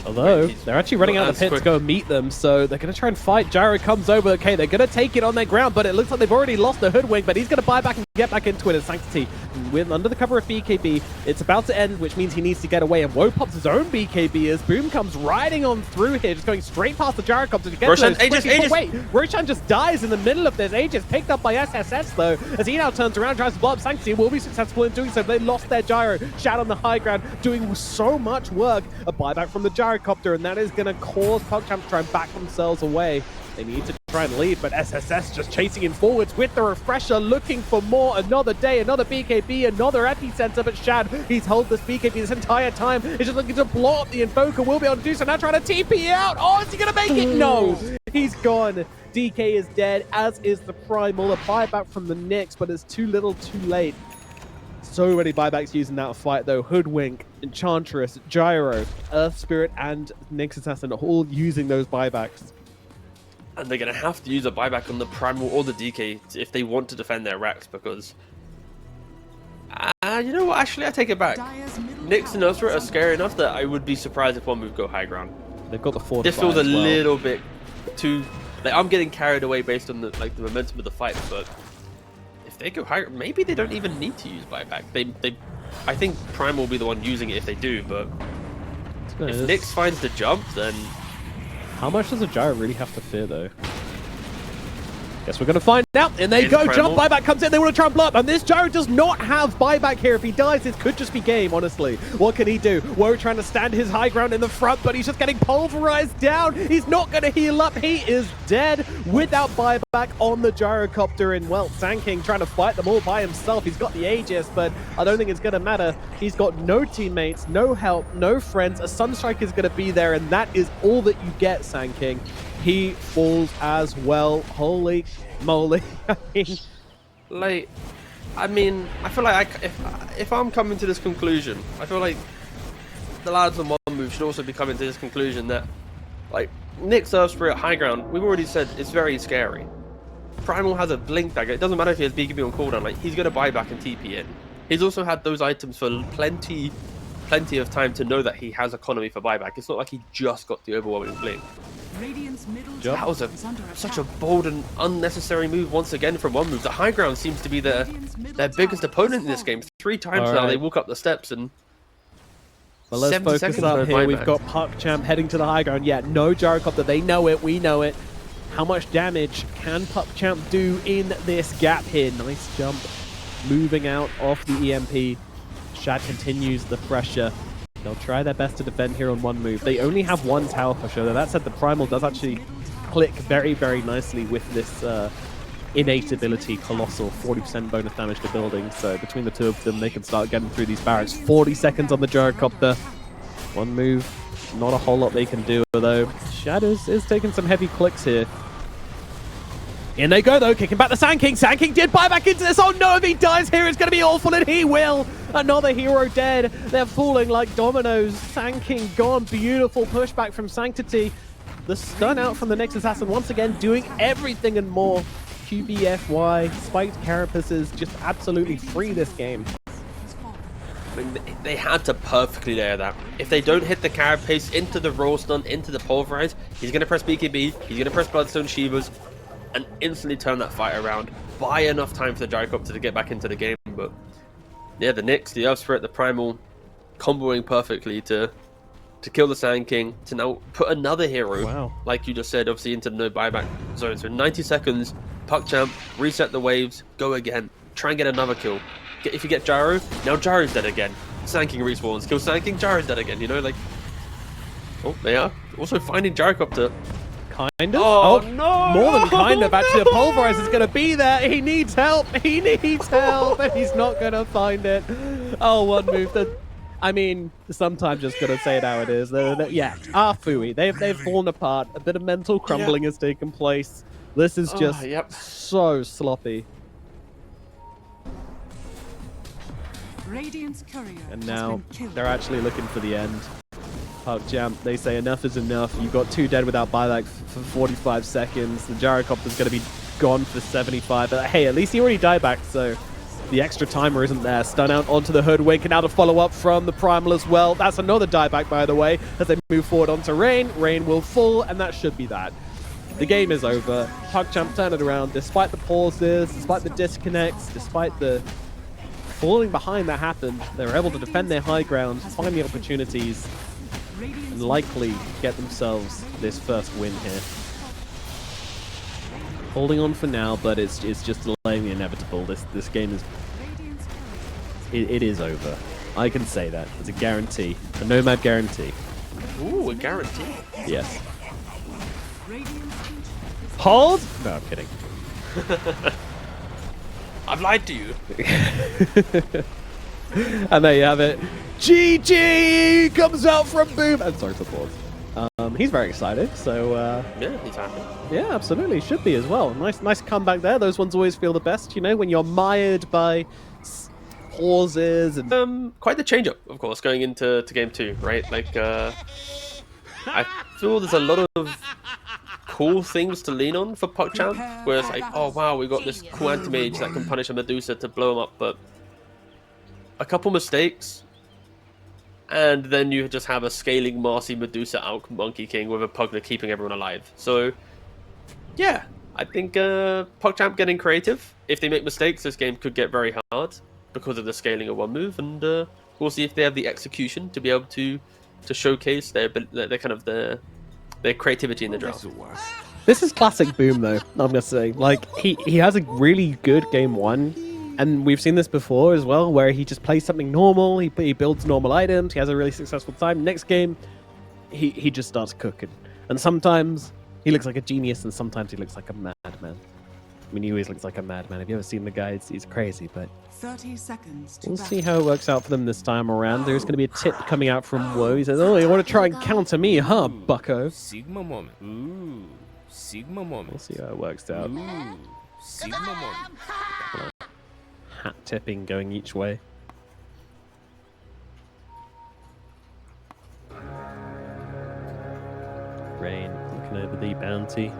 Speaker 1: Although, they're actually running out of the pit to go and meet them, so they're going to try and fight. Gyro comes over. Okay, they're going to take it on their ground, but it looks like they've already lost the Hoodwink, but he's going to buy back and get back into it as Sanctity with under the cover of BKB. It's about to end, which means he needs to get away. And Woe pops his own BKB as Boom comes riding on through here, just going straight past the gyrocopter to get
Speaker 2: Roshan,
Speaker 1: to those
Speaker 2: Aegis,
Speaker 1: quick- Wait, Roshan just dies in the middle of this. Aegis picked up by SSS though, as he now turns around, tries to blow up Sanctity, will be successful in doing so. They lost their gyro. Shad on the high ground, doing so much work. A buyback from the gyrocopter, and that is going to cause PuckChamp to try and back themselves away. They need to try and lead, but SSS just chasing him forwards with the refresher, looking for more. Another day, another BKB, another epicenter, but Shad, he's held this BKB this entire time. He's just looking to blow up the Invoker, will be able to do so. Now trying to TP out. Oh, is he going to make it? No, he's gone. DK is dead, as is the Primal. A buyback from the Nyx, but it's too little too late. So many buybacks using that fight though. Hoodwink, Enchantress, Gyro, Earth Spirit, and Nyx Assassin all using those buybacks.
Speaker 2: And they're going to have to use a buyback on the Primal or the DK if they want to defend their racks, because... you know what? Actually, I take it back. Nyx and Earth Spirit are scary enough that I would be surprised if one move go high ground.
Speaker 1: They've got the 4
Speaker 2: This feels a little bit too... Like, I'm getting carried away based on the momentum of the fight, but... If they go higher, maybe they don't even need to use buyback. I think Prime will be the one using it if they do, but if Nyx finds the jump, then...
Speaker 1: How much does a gyro really have to fear, though? Guess we're going to find out. And there you go.
Speaker 2: Primal.
Speaker 1: Jump buyback comes in. They want to try and blow up. And this gyro does not have buyback here. If he dies, this could just be game, honestly. What can he do? Woe trying to stand his high ground in the front, but he's just getting pulverized down. He's not going to heal up. He is dead without buyback on the gyrocopter. And, well, Sanking trying to fight them all by himself. He's got the Aegis, but I don't think it's going to matter. He's got no teammates, no help, no friends. A Sunstrike is going to be there, and that is all that you get, Sanking. He falls as well. Holy moly.
Speaker 2: I mean, I feel like if I'm coming to this conclusion, I feel like the lads on one move should also be coming to this conclusion that, like, Nyx Earth Spirit high ground, we've already said it's very scary. Primal has a blink dagger. It doesn't matter if he has BKB on cooldown, like, he's going to buy back and TP in. He's also had those items for plenty of time to know that he has economy for buyback. It's not like he just got the overwhelming blink. That was such a bold and unnecessary move once again from one move. The high ground seems to be their biggest opponent in this game. 3 times now they walk up the steps and...
Speaker 1: Well, let's focus up here. We've got PuckChamp heading to the high ground. Yeah, no gyrocopter. They know it. We know it. How much damage can PuckChamp do in this gap here? Nice jump. Moving out off the EMP. Shad continues the pressure. They'll try their best to defend here on one move. They only have 1 tower for sure. That said, the Primal does actually click very, very nicely with this innate ability, Colossal, 40% bonus damage to buildings. So between the two of them, they can start getting through these barracks. 40 seconds on the gyrocopter. One move, not a whole lot they can do though. Shad is taking some heavy clicks here. In they go though, kicking back the Sand King. Sand King did buy back into this. Oh no, if he dies here, it's going to be awful, and he will. Another hero dead. They're falling like dominoes. Sand King gone. Beautiful pushback from Sanctity. The stun out from the Nyx Assassin once again, doing everything and more. QBFY, spiked carapaces, just absolutely free this game.
Speaker 2: I mean, they had to perfectly layer that. If they don't hit the carapace into the roll stun, into the pulverize, he's going to press BKB, he's going to press Bloodstone Shivas, and instantly turn that fight around. Buy enough time for the gyrocopter to get back into the game, but yeah, the Nyx, the Earth Spirit, the Primal, comboing perfectly to kill the Sand King, to now put another hero, like you just said, obviously into the no buyback zone. So 90 seconds, PuckChamp, reset the waves, go again, try and get another kill. If you get Gyro, now Gyro's dead again. Sand King respawns, kill Sand King, Gyro's dead again, you know, like... Oh, they are also finding gyrocopter.
Speaker 1: Kind of?
Speaker 2: Oh, no!
Speaker 1: More than kind of, actually. The Pulverize is going to be there. He needs help. He needs help, and he's not going to find it. Oh, one move. I mean, sometimes just got to say it how it is. Yeah, Fui. They've fallen apart. A bit of mental crumbling has taken place. This is just so sloppy. And now they're actually looking for the end. PuckChamp, they say enough is enough. You've got 2 dead without buyback for 45 seconds. The gyrocopter's going to be gone for 75. But hey, at least he already died back, so the extra timer isn't there. Stun out onto the Hoodwink, and now to follow up from the Primal as well. That's another dieback, by the way, as they move forward onto Rain. Rain will fall, and that should be that. The game is over. PuckChamp turned it around, despite the pauses, despite the disconnects, despite the falling behind that happened, they were able to defend their high ground, find the opportunities, and likely get themselves this first win here. Holding on for now, but it's just delaying the inevitable. This game is it is over. I can say that. It's a guarantee, a Nomad guarantee.
Speaker 2: Ooh, a guarantee.
Speaker 1: Yes. Hold? No, I'm kidding.
Speaker 2: I've lied to you.
Speaker 1: And there you have it. GG comes out from Boom. I'm sorry for the pause. He's very excited, so
Speaker 2: Yeah, he's happy.
Speaker 1: yeah, absolutely, should be as well. Nice comeback there. Those ones always feel the best, you know, when you're mired by pauses and
Speaker 2: Quite the change up, of course, going into game 2, right? Like, I feel there's a lot of cool things to lean on for PuckChamp, where it's like, oh wow, we got this cool anti-mage that can punish a Medusa to blow him up, but a couple mistakes, and then you just have a scaling Marcy Medusa out Monkey King with a Pugna keeping everyone alive. So, yeah, I think PuckChamp getting creative. If they make mistakes, this game could get very hard because of the scaling of one move, and we'll see if they have the execution to be able to showcase their kind of their creativity in the draft.
Speaker 1: this is classic Boom, though, I'm gonna say. Like, he has a really good game 1, and we've seen this before as well, where he just plays something normal, he builds normal items, he has a really successful time. Next game, he just starts cooking. And sometimes he looks like a genius, and sometimes he looks like a madman. I mean, he always looks like a madman. Have you ever seen the guy? He's crazy, but
Speaker 6: 30 seconds to
Speaker 1: we'll
Speaker 6: battle.
Speaker 1: see how it works out for them this time around. There's going to be a tip coming out from Woe. He says, oh, you want to try and counter me, huh, bucko?
Speaker 7: Sigma moment. Ooh, Sigma moment.
Speaker 1: We'll see how it works out.
Speaker 7: Ooh, Sigma moment.
Speaker 1: Hat tipping going each way. Rain looking over the bounty.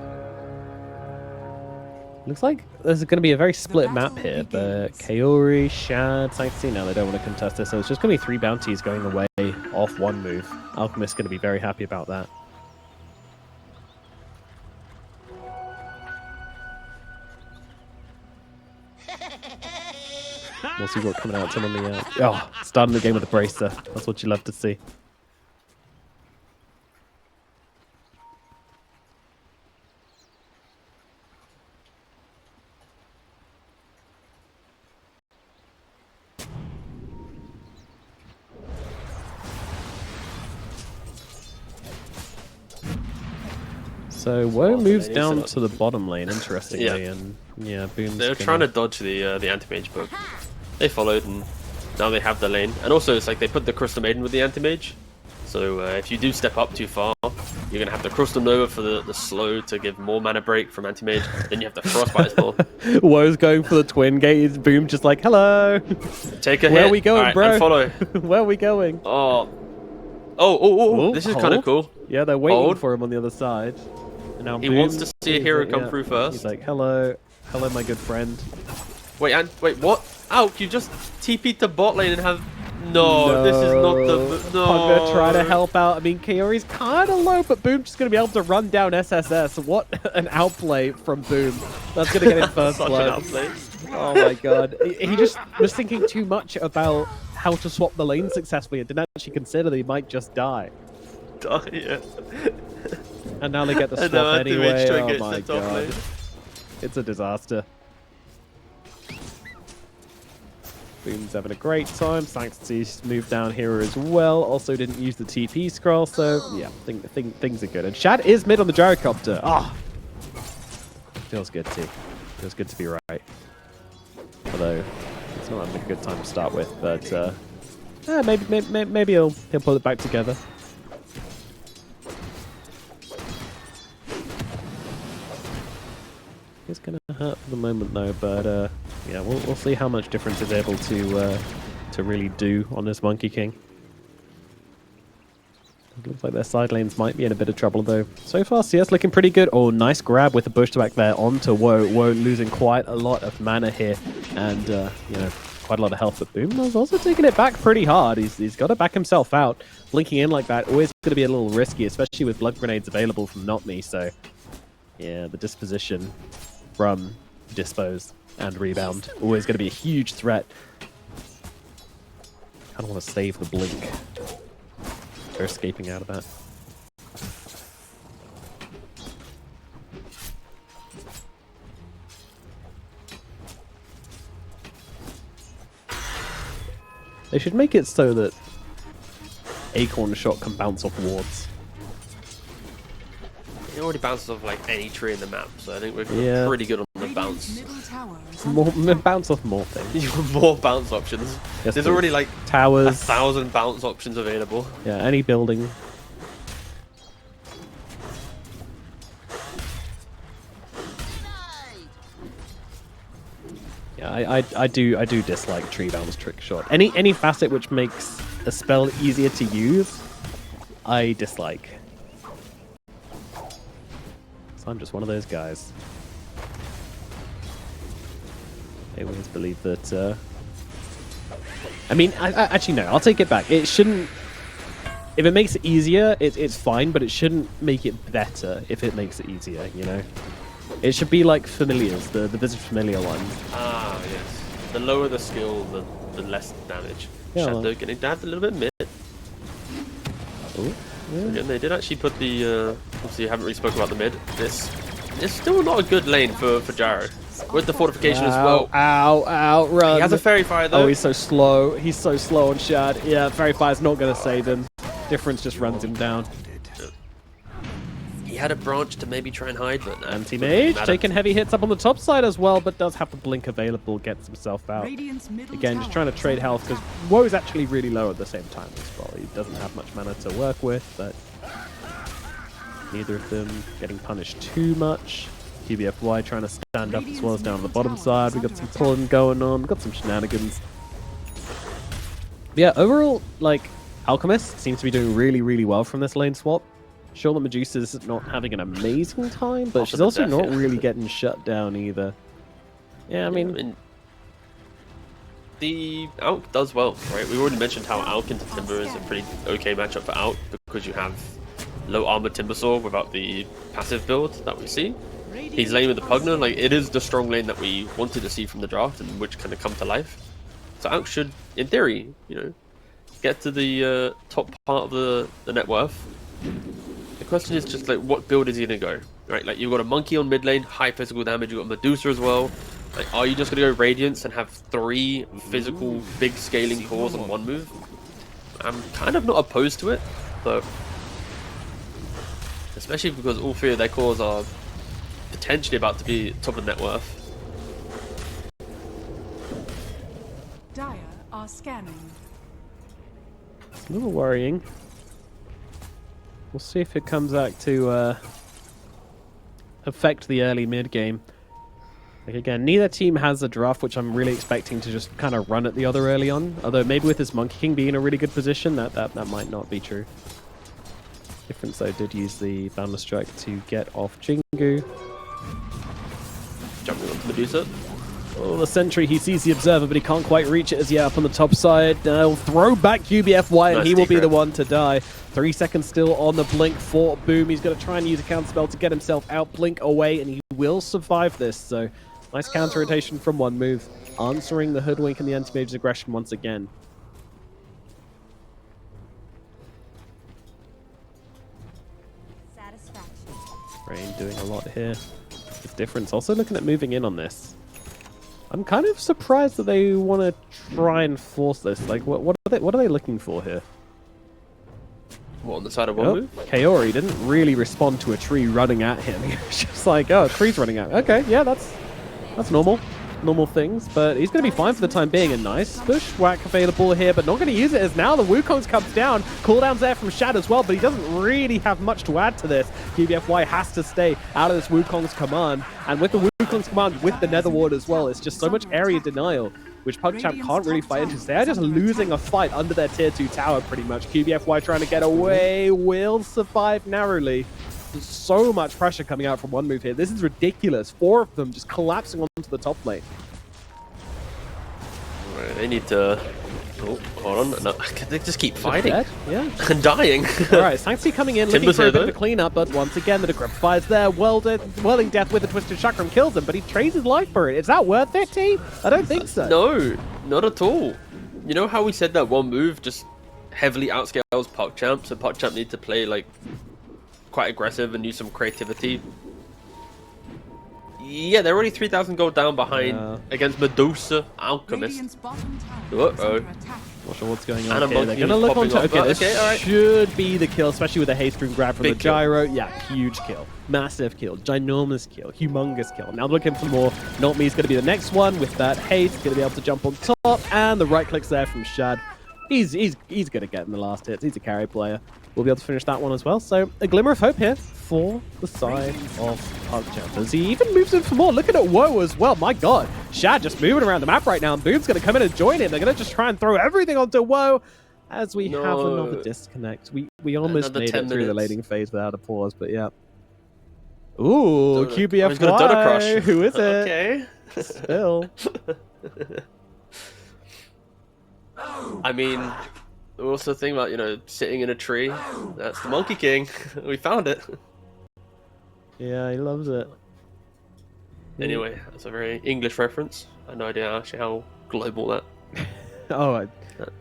Speaker 1: Looks like there's going to be a very split map here, but Kaori, Shad, Sanctity, no, they don't want to contest this, so it's just going to be 3 bounties going away off one move. Alchemist's going to be very happy about that. We'll see what's coming out to him on the... starting the game with a bracer. That's what you love to see. So Woe moves down to the bottom lane, interestingly, and yeah, Boom's
Speaker 2: They were trying to dodge the anti-mage, but they followed, and now they have the lane. And also, it's like they put the Crystal Maiden with the anti-mage, so if you do step up too far, you're gonna have the Crystal Nova for the slow to give more mana break from anti-mage. Then you have the Frostbite as well.
Speaker 1: Woe's going for the twin gate. Boom just like, hello.
Speaker 2: Take a hit.
Speaker 1: Where are we going,
Speaker 2: All right,
Speaker 1: bro?
Speaker 2: and follow.
Speaker 1: Where are we going?
Speaker 2: Oh, this is kind of cool.
Speaker 1: Yeah, they're waiting
Speaker 2: Hold.
Speaker 1: for him on the other side. And now
Speaker 2: He
Speaker 1: Boom
Speaker 2: wants to see a
Speaker 1: is
Speaker 2: hero
Speaker 1: like,
Speaker 2: come through first.
Speaker 1: He's like, hello, my good friend.
Speaker 2: Wait, what? Ow, you just TP'd to bot lane and have... No, this is not the... No.
Speaker 1: Pugna trying to help out. I mean, Kaori's kind of low, but Boom's just going to be able to run down SSS. What an outplay from Boom. That's going to get him first
Speaker 2: Such an
Speaker 1: blood.
Speaker 2: outplay.
Speaker 1: Oh my god. He just was thinking too much about how to swap the lane successfully and didn't actually consider that he might just die.
Speaker 2: Yeah.
Speaker 1: And now they get the
Speaker 2: And
Speaker 1: swap
Speaker 2: now
Speaker 1: anyway.
Speaker 2: Anti-Mage
Speaker 1: Oh
Speaker 2: gets
Speaker 1: my
Speaker 2: the top
Speaker 1: god.
Speaker 2: lane.
Speaker 1: It's a disaster. Boom's having a great time. Sanctity's moved down here as well. Also didn't use the TP scroll, so yeah, things are good. And Shad is mid on the gyrocopter. Feels good too. Feels good to be right. Although it's not having a good time to start with, but maybe he'll pull it back together. It's gonna hurt for the moment though, but yeah, we'll see how much difference it's able to really do on this Monkey King. It looks like their side lanes might be in a bit of trouble though. So far, CS looking pretty good. Oh, nice grab with the bush back there onto Woe. Woe losing quite a lot of mana here, and you know, quite a lot of health. But Boom was also taking it back pretty hard. He's got to back himself out. Blinking in like that always going to be a little risky, especially with blood grenades available from Not Me. So yeah, the disposition from Dispose and Rebound always going to be a huge threat. kind of want to save the blink. They're escaping out of that. They should make it so that Acorn shot can bounce off wards.
Speaker 2: It already bounces off like any tree in the map, so I think we're pretty good on the bounce.
Speaker 1: Bounce off more things.
Speaker 2: More bounce options.
Speaker 1: Yes,
Speaker 2: There's
Speaker 1: please.
Speaker 2: already like
Speaker 1: Towers.
Speaker 2: 1,000 bounce options available.
Speaker 1: Yeah, any building. Yeah, I do dislike tree bounce trick shot. Any facet which makes a spell easier to use, I dislike. So I'm just one of those guys. I always believe that. I mean, I actually no. I'll take it back. It shouldn't. If it makes it easier, it's fine, but it shouldn't make it better if it makes it easier. You know. It should be like familiars, the Visit Familiar one.
Speaker 2: Ah, yes. The lower the skill, the less damage.
Speaker 1: Yeah,
Speaker 2: Shadow
Speaker 1: well.
Speaker 2: getting dabbed a little bit mid.
Speaker 1: Ooh, yeah.
Speaker 2: Again, they did actually put the. Obviously, you haven't really spoken about the mid. This is still not a good lane for Jaro. With the fortification as well.
Speaker 1: Ow, run.
Speaker 2: He has a fairy fire though.
Speaker 1: Oh, he's so slow. He's so slow on Shad. Yeah, fairy fire's not going to save him. Difference just runs him down.
Speaker 2: He had a branch to maybe try and hide, but no.
Speaker 1: Anti-mage taking heavy hits up on the top side as well, but does have the blink available, gets himself out. Again, just trying to trade health because Woe is actually really low at the same time as well. He doesn't have much mana to work with, but neither of them getting punished too much. QBFY trying to stand up as well as down on the bottom side. We got some pulling going on, we got some shenanigans. But yeah, overall, like, Alchemist seems to be doing really, really well from this lane swap. Sure that Medusa's not having an amazing time, but she's also not really getting shut down either. Yeah, I mean
Speaker 2: the Alk does well, right? We already mentioned how Alk into Timber is a pretty okay matchup for Alk because you have low armor Timbersaw without the passive build that we see. He's laning with the Pugner, like it is the strong lane that we wanted to see from the draft and which kind of come to life. So Alk should, in theory, you know, get to the top part of the net worth. The question is just like, what build is he gonna go? Right, like you've got a monkey on mid lane, high physical damage. You've got Medusa as well. Like, are you just gonna go Radiance and have 3 physical big scaling cores on one move? I'm kind of not opposed to it, but especially because all 3 of their cores are potentially about to be top of net worth.
Speaker 6: Dire are scanning.
Speaker 1: it's a little worrying. We'll see if it comes out to affect the early mid game. Like again, neither team has a draft, which I'm really expecting to just kind of run at the other early on. Although maybe with this Monkey King being in a really good position, that might not be true. Difference though did use the Boundless Strike to get off Jingu.
Speaker 2: Jumping onto Medusa.
Speaker 1: Oh, the Sentry, he sees the Observer, but he can't quite reach it as yet up on the top side. He'll throw back QBFY, and he will be the one to die. 3 seconds still on the Blink for Boom. He's going to try and use a counter spell to get himself out. Blink away, and he will survive this. So, nice counter rotation from one move. Answering the Hoodwink and the Anti-Mage's aggression once again. Rain doing a lot here. It's different. Also looking at moving in on this. I'm kind of surprised that they want to try and force this. Like, what are they looking for here?
Speaker 2: What, on the side of one move?
Speaker 1: Kaori didn't really respond to a tree running at him. He was just like, oh, a tree's running at. Okay, yeah, that's normal. Normal things, but he's going to be fine for the time being. A nice bushwhack available here, but not going to use it as now the Wukong's comes down. Cooldown's there from Shad as well, but he doesn't really have much to add to this. QBFY has to stay out of this Wukong's command, and with the Wukong's command, with the Nether Ward as well, it's just so much area denial, which PuckChamp can't really fight into. They are just losing a fight under their tier 2 tower pretty much. QBFY trying to get away, will survive narrowly. There's so much pressure coming out from one move here. This is ridiculous. 4 of them just collapsing onto the top lane.
Speaker 2: Right, they need to... Oh, hold on. No, they just keep fighting.
Speaker 1: Yeah.
Speaker 2: And dying.
Speaker 1: Alright, Sanctuary coming in, looking
Speaker 2: Timber's
Speaker 1: for a
Speaker 2: here,
Speaker 1: bit of
Speaker 2: though.
Speaker 1: a cleanup, but once again, the Decrepifier's there. Whirling Death with a Twisted Chakram kills him, but he trades his life for it. Is that worth it, team? I don't think so.
Speaker 2: No, not at all. You know how we said that one move just heavily outscales PuckChamp, so PuckChamp need to play like quite aggressive and use some creativity. Yeah, they're already 3,000 gold down behind against Medusa Alchemist.
Speaker 6: Radiant's bottom tower is
Speaker 2: Uh-oh.
Speaker 6: under attack.
Speaker 1: Not sure what's going
Speaker 2: And
Speaker 1: on
Speaker 2: a
Speaker 1: here. They're
Speaker 2: monkey
Speaker 1: going to look
Speaker 2: popping
Speaker 1: onto...
Speaker 2: up,
Speaker 1: Okay,
Speaker 2: but
Speaker 1: this
Speaker 2: okay, alright.
Speaker 1: should be the kill, especially with the haste room grab from
Speaker 2: Big
Speaker 1: the
Speaker 2: kill.
Speaker 1: gyro. Yeah, huge kill. Massive kill. Ginormous kill. Humongous kill. Now looking for more. Not Me is going to be the next one with that haste. Going to be able to jump on top. And the right clicks there from Shad. He's going to get in the last hits. He's a carry player. We'll be able to finish that one as well. So a glimmer of hope here for the side of PuckChamp. As he even moves in for more. Look at Woe as well. My god. Shad just moving around the map right now. And Boom's going to come in and join him. They're going to just try and throw everything onto Woe. As we have another disconnect. We almost
Speaker 2: Another
Speaker 1: made
Speaker 2: 10
Speaker 1: it through the
Speaker 2: minutes.
Speaker 1: laning phase without a pause. But yeah. Ooh,
Speaker 2: He's got a Dota
Speaker 1: QBFY.
Speaker 2: crush.
Speaker 1: Who is it?
Speaker 2: Okay.
Speaker 1: Still.
Speaker 2: I mean, we're also thinking about, you know, sitting in a tree. That's the Monkey King. We found it.
Speaker 1: Yeah, he loves it.
Speaker 2: Anyway, that's a very English reference. I have no idea actually how global that.
Speaker 1: Oh,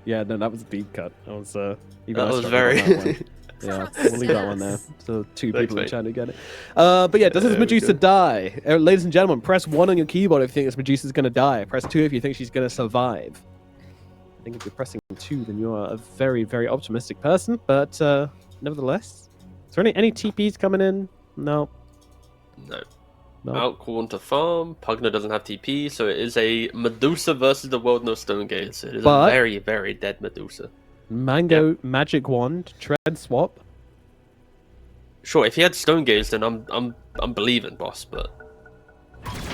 Speaker 1: yeah, no, that was a deep cut. That was, you
Speaker 2: That
Speaker 1: guys
Speaker 2: was
Speaker 1: struggled on
Speaker 2: very.
Speaker 1: that one. Yeah, we'll leave that one there. So two
Speaker 2: Thanks,
Speaker 1: people in
Speaker 2: mate.
Speaker 1: chat who get it. But yeah, does this
Speaker 2: There we
Speaker 1: Medusa
Speaker 2: go.
Speaker 1: die? Ladies and gentlemen, press 1 on your keyboard if you think this Medusa's going to die. Press 2 if you think she's going to survive. I think if you're pressing 2, then you are a very, very optimistic person. But nevertheless, is there any TPs coming in? No.
Speaker 2: No.
Speaker 1: No.
Speaker 2: Outcorn to farm. Pugna doesn't have TP, so it is a Medusa versus the World No Stone Gaze. It is
Speaker 1: But-
Speaker 2: a very, very dead Medusa.
Speaker 1: Mango Magic Wand, Tread Swap.
Speaker 2: Sure, if he had Stone Gaze, then I'm believing, boss. But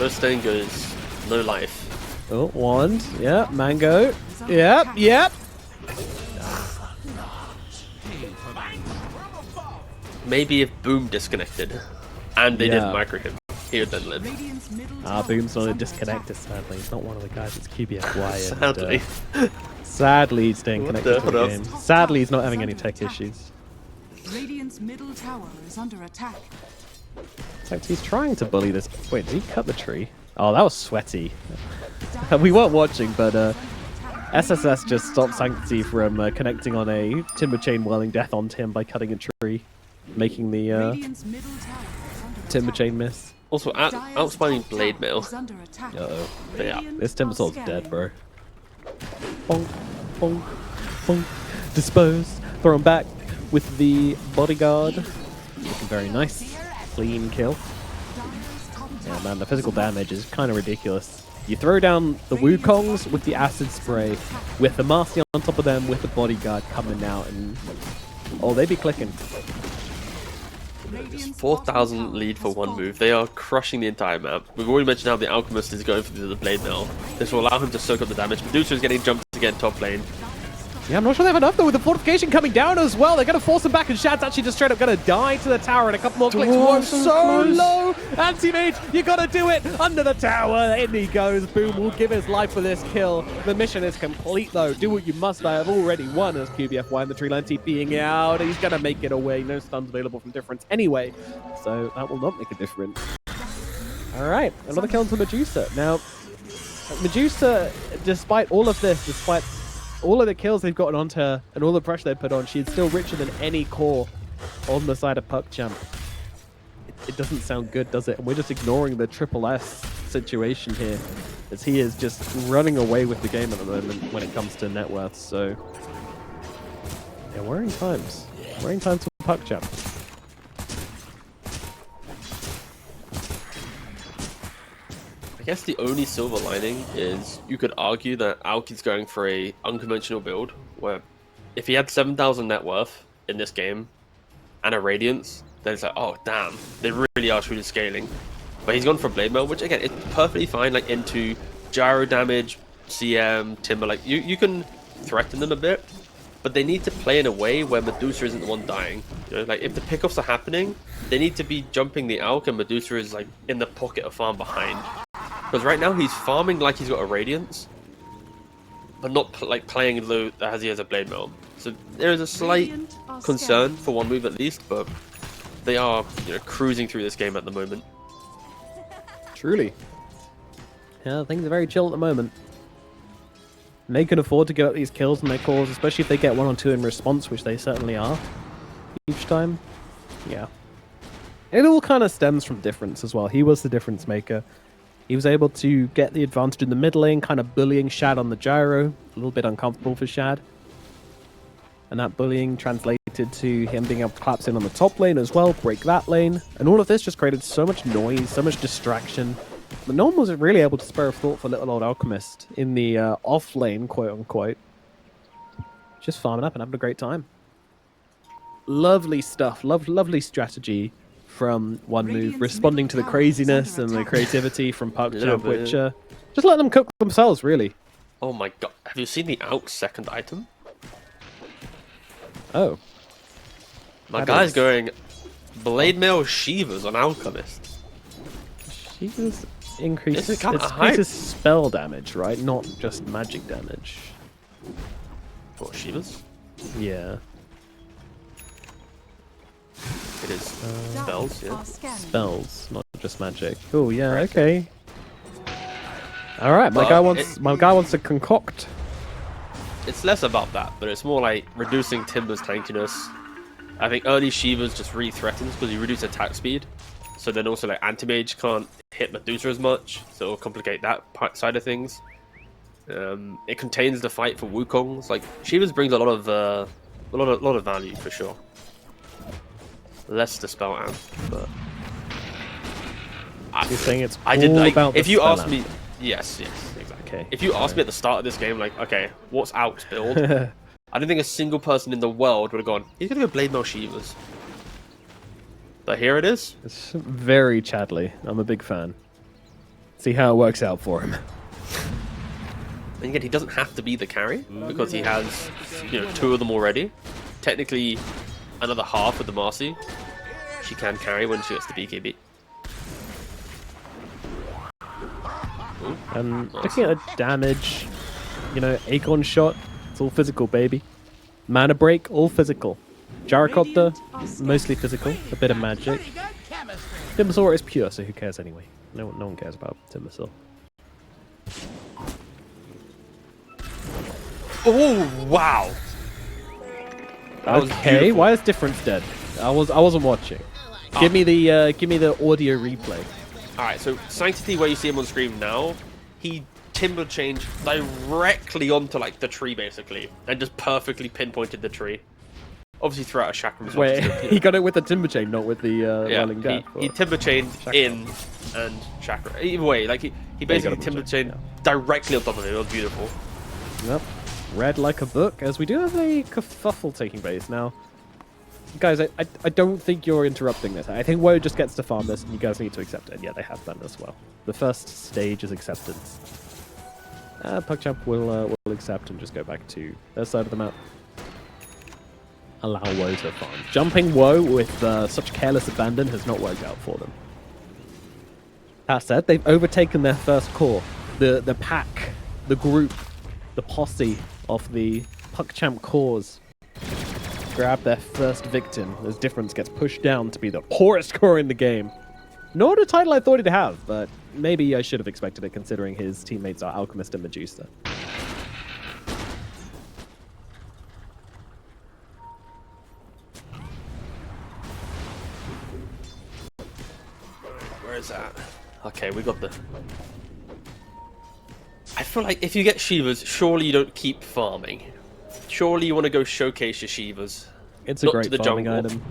Speaker 2: no Stone Gaze, no life.
Speaker 1: Oh, Wand. Yeah, Mango. Yep, yep.
Speaker 2: Maybe if Boom disconnected and they
Speaker 1: Yeah.
Speaker 2: didn't micro him, he would then live.
Speaker 6: Radiant's middle tower
Speaker 1: Boom's not
Speaker 6: is
Speaker 1: a
Speaker 6: under
Speaker 1: disconnector,
Speaker 6: attack.
Speaker 1: sadly. He's not one of the guys. It's QBFY.
Speaker 2: Sadly.
Speaker 1: Sadly, he's staying
Speaker 2: What
Speaker 1: connected
Speaker 2: the-
Speaker 1: to the
Speaker 2: what
Speaker 1: game.
Speaker 2: else?
Speaker 1: Sadly, he's not having any tech issues.
Speaker 6: Radiant's middle tower is under attack.
Speaker 1: In fact, he's trying to bully this. Wait, did he cut the tree? Oh, that was sweaty. We weren't watching, but SSS just stopped Sanctity from connecting on a timber chain whirling death onto him by cutting a tree, making the
Speaker 6: Radiant's middle tower is under
Speaker 1: timber
Speaker 6: attack.
Speaker 1: chain miss.
Speaker 2: Also,
Speaker 6: Dire's
Speaker 2: outspanning
Speaker 6: top
Speaker 2: Blade
Speaker 6: tower
Speaker 2: Mail.
Speaker 6: is under attack.
Speaker 1: Uh-oh.
Speaker 2: But yeah,
Speaker 6: Radiant
Speaker 1: This timber
Speaker 6: are
Speaker 1: sword's dead,
Speaker 6: scanning.
Speaker 1: bro. Bonk, bonk, bonk. Disposed. Thrown back with the bodyguard. Looking very nice. Clean kill.
Speaker 6: Dire's top
Speaker 1: Yeah,
Speaker 6: tower
Speaker 1: man, the physical
Speaker 6: is under
Speaker 1: damage is kind of ridiculous. You throw down the Wukongs with the acid spray, with the Marcy on top of them, with the bodyguard coming out, and oh, they be clicking.
Speaker 6: Radiant's
Speaker 2: 4,000
Speaker 6: bottom tower
Speaker 2: lead for
Speaker 6: has
Speaker 2: one
Speaker 6: fallen.
Speaker 2: move. They are crushing the entire map. We've already mentioned how the Alchemist is going for the Blade Mail. This will allow him to soak up the damage. Medusa is getting jumped again top lane.
Speaker 1: Yeah, I'm not sure they have enough though with the fortification coming down as well. They're going to force him back, and Shad's actually just straight up going to die to the tower in a couple more clicks. Whoa, so low! Anti-mage, you got to do it! Under the tower, in he goes. Boom will give his life for this kill. The mission is complete though. Do what you must. I have already won as QBFY in the tree line TPing out. He's going to make it away. No stuns available from difference anyway. So that will not make a difference. Alright, another kill to Medusa. Now, Medusa, despite all of this, despite all of the kills they've gotten onto her and all the pressure they put on, she's still richer than any core on the side of PuckChamp. It doesn't sound good, does it? And we're just ignoring the triple S situation here, as he is just running away with the game at the moment when it comes to net worth. So, yeah, worrying times. Worrying times for PuckChamp.
Speaker 2: I guess the only silver lining is you could argue that Aoki's going for a unconventional build where if he had 7,000 net worth in this game and a Radiance, then it's like, oh damn, they really are truly scaling. But he's gone for Blade Mail, which again is perfectly fine, like into gyro damage, CM, Timber, like you can threaten them a bit, but they need to play in a way where Medusa isn't the one dying. You know, like if the pickoffs are happening, they need to be jumping the Alk and Medusa is like in the pocket of farm behind. Because right now he's farming like he's got a Radiance, but not playing low as he has a Blade Mail. So there is a slight
Speaker 6: Radiant are
Speaker 2: concern
Speaker 6: scanning.
Speaker 2: for one move at least, but they are, you know, cruising through this game at the moment.
Speaker 1: Truly. Yeah, things are very chill at the moment. And they can afford to get up these kills in their cores, especially if they get 1 or 2 in response, which they certainly are each time. Yeah. It all kind of stems from difference as well. He was the difference maker. He was able to get the advantage in the mid lane, kind of bullying Shad on the gyro. A little bit uncomfortable for Shad. And that bullying translated to him being able to collapse in on the top lane as well, break that lane. And all of this just created so much noise, so much distraction. But no one was really able to spare a thought for little old Alchemist in the off lane, quote unquote. Just farming up and having a great time. Lovely stuff, lovely strategy from One Move, responding to the craziness and the creativity from PuckChamp, which just let them cook themselves, really.
Speaker 2: Oh my god, have you seen the Alk's second item?
Speaker 1: Oh.
Speaker 2: My
Speaker 1: That
Speaker 2: guy's
Speaker 1: is-
Speaker 2: going Blade Mail Shivas on Alchemist.
Speaker 1: She was increases,
Speaker 2: This is kinda
Speaker 1: increases spell damage, right? Not just magic damage.
Speaker 2: What, Shivas?
Speaker 1: Yeah.
Speaker 2: It is spells, yeah.
Speaker 1: Spells, not just magic. Oh yeah, okay. Alright, my
Speaker 2: But
Speaker 1: guy wants to concoct.
Speaker 2: It's less about that, but it's more like reducing Timber's tankiness. I think early Shivas just really threatens because you reduce attack speed. So then also like Anti-Mage can't hit Medusa as much, so it'll complicate that side of things. It contains the fight for Wukongs. Like Shivas brings a lot of value for sure. Less the spell amp, but
Speaker 1: You're saying it's
Speaker 2: I didn't.
Speaker 1: all
Speaker 2: Like,
Speaker 1: about the
Speaker 2: if you
Speaker 1: spell
Speaker 2: asked me,
Speaker 1: amp.
Speaker 2: yes, exactly.
Speaker 1: Okay.
Speaker 2: If you asked me at the start of this game, like, okay, what's Alk's build? I don't think a single person in the world would have gone, he's gonna go Blade Mail Shivas. But here it is.
Speaker 1: It's very Chadley. I'm a big fan. See how it works out for him.
Speaker 2: And again, he doesn't have to be the carry because he has, 2 of them already. Technically, another half with the Marcy. She can carry when she gets the BKB. Ooh,
Speaker 1: And
Speaker 2: nice.
Speaker 1: looking at the damage, Acorn shot, it's all physical, baby. Mana break, all physical. Gyrocopter, mostly physical, a bit of magic. Timbersaur is pure, so who cares anyway? No one cares about Timbersaur.
Speaker 2: Oh wow! That was
Speaker 1: Okay,
Speaker 2: beautiful.
Speaker 1: why is Difference dead? I wasn't watching. Give me the audio replay.
Speaker 2: Alright, so Sanctity, where you see him on screen now, he timber changed directly onto like the tree basically, and just perfectly pinpointed the tree. Obviously throughout a chakra as well.
Speaker 1: Wait, he got it with the timber chain, not with the
Speaker 2: Yeah,
Speaker 1: Welling Death.
Speaker 2: he timber chained in and chakra. Either way, like he basically
Speaker 1: got a
Speaker 2: timber
Speaker 1: timber
Speaker 2: chained directly on top of it. It was beautiful.
Speaker 1: Yep. Read like a book, as we do have a kerfuffle taking place now. Guys, I don't think you're interrupting this. I think Woe just gets to farm this, and you guys need to accept it. And yeah, they have done as well. The first stage is acceptance. PuckChamp will accept and just go back to their side of the map. Allow Woe to farm. Jumping Woe with such careless abandon has not worked out for them. That said, they've overtaken their first core. The pack, the group, the posse of the PuckChamp cores grab their first victim as Difference gets pushed down to be the poorest core in the game. Not a title I thought he'd have, but maybe I should have expected it considering his teammates are Alchemist and Medusa.
Speaker 2: Where is that? Okay, we got the... I feel like if you get Shivas, surely you don't keep farming. Surely you want to go showcase your Shivas.
Speaker 1: It's a
Speaker 2: Not
Speaker 1: great
Speaker 2: to the
Speaker 1: farming
Speaker 2: jungle.
Speaker 1: item.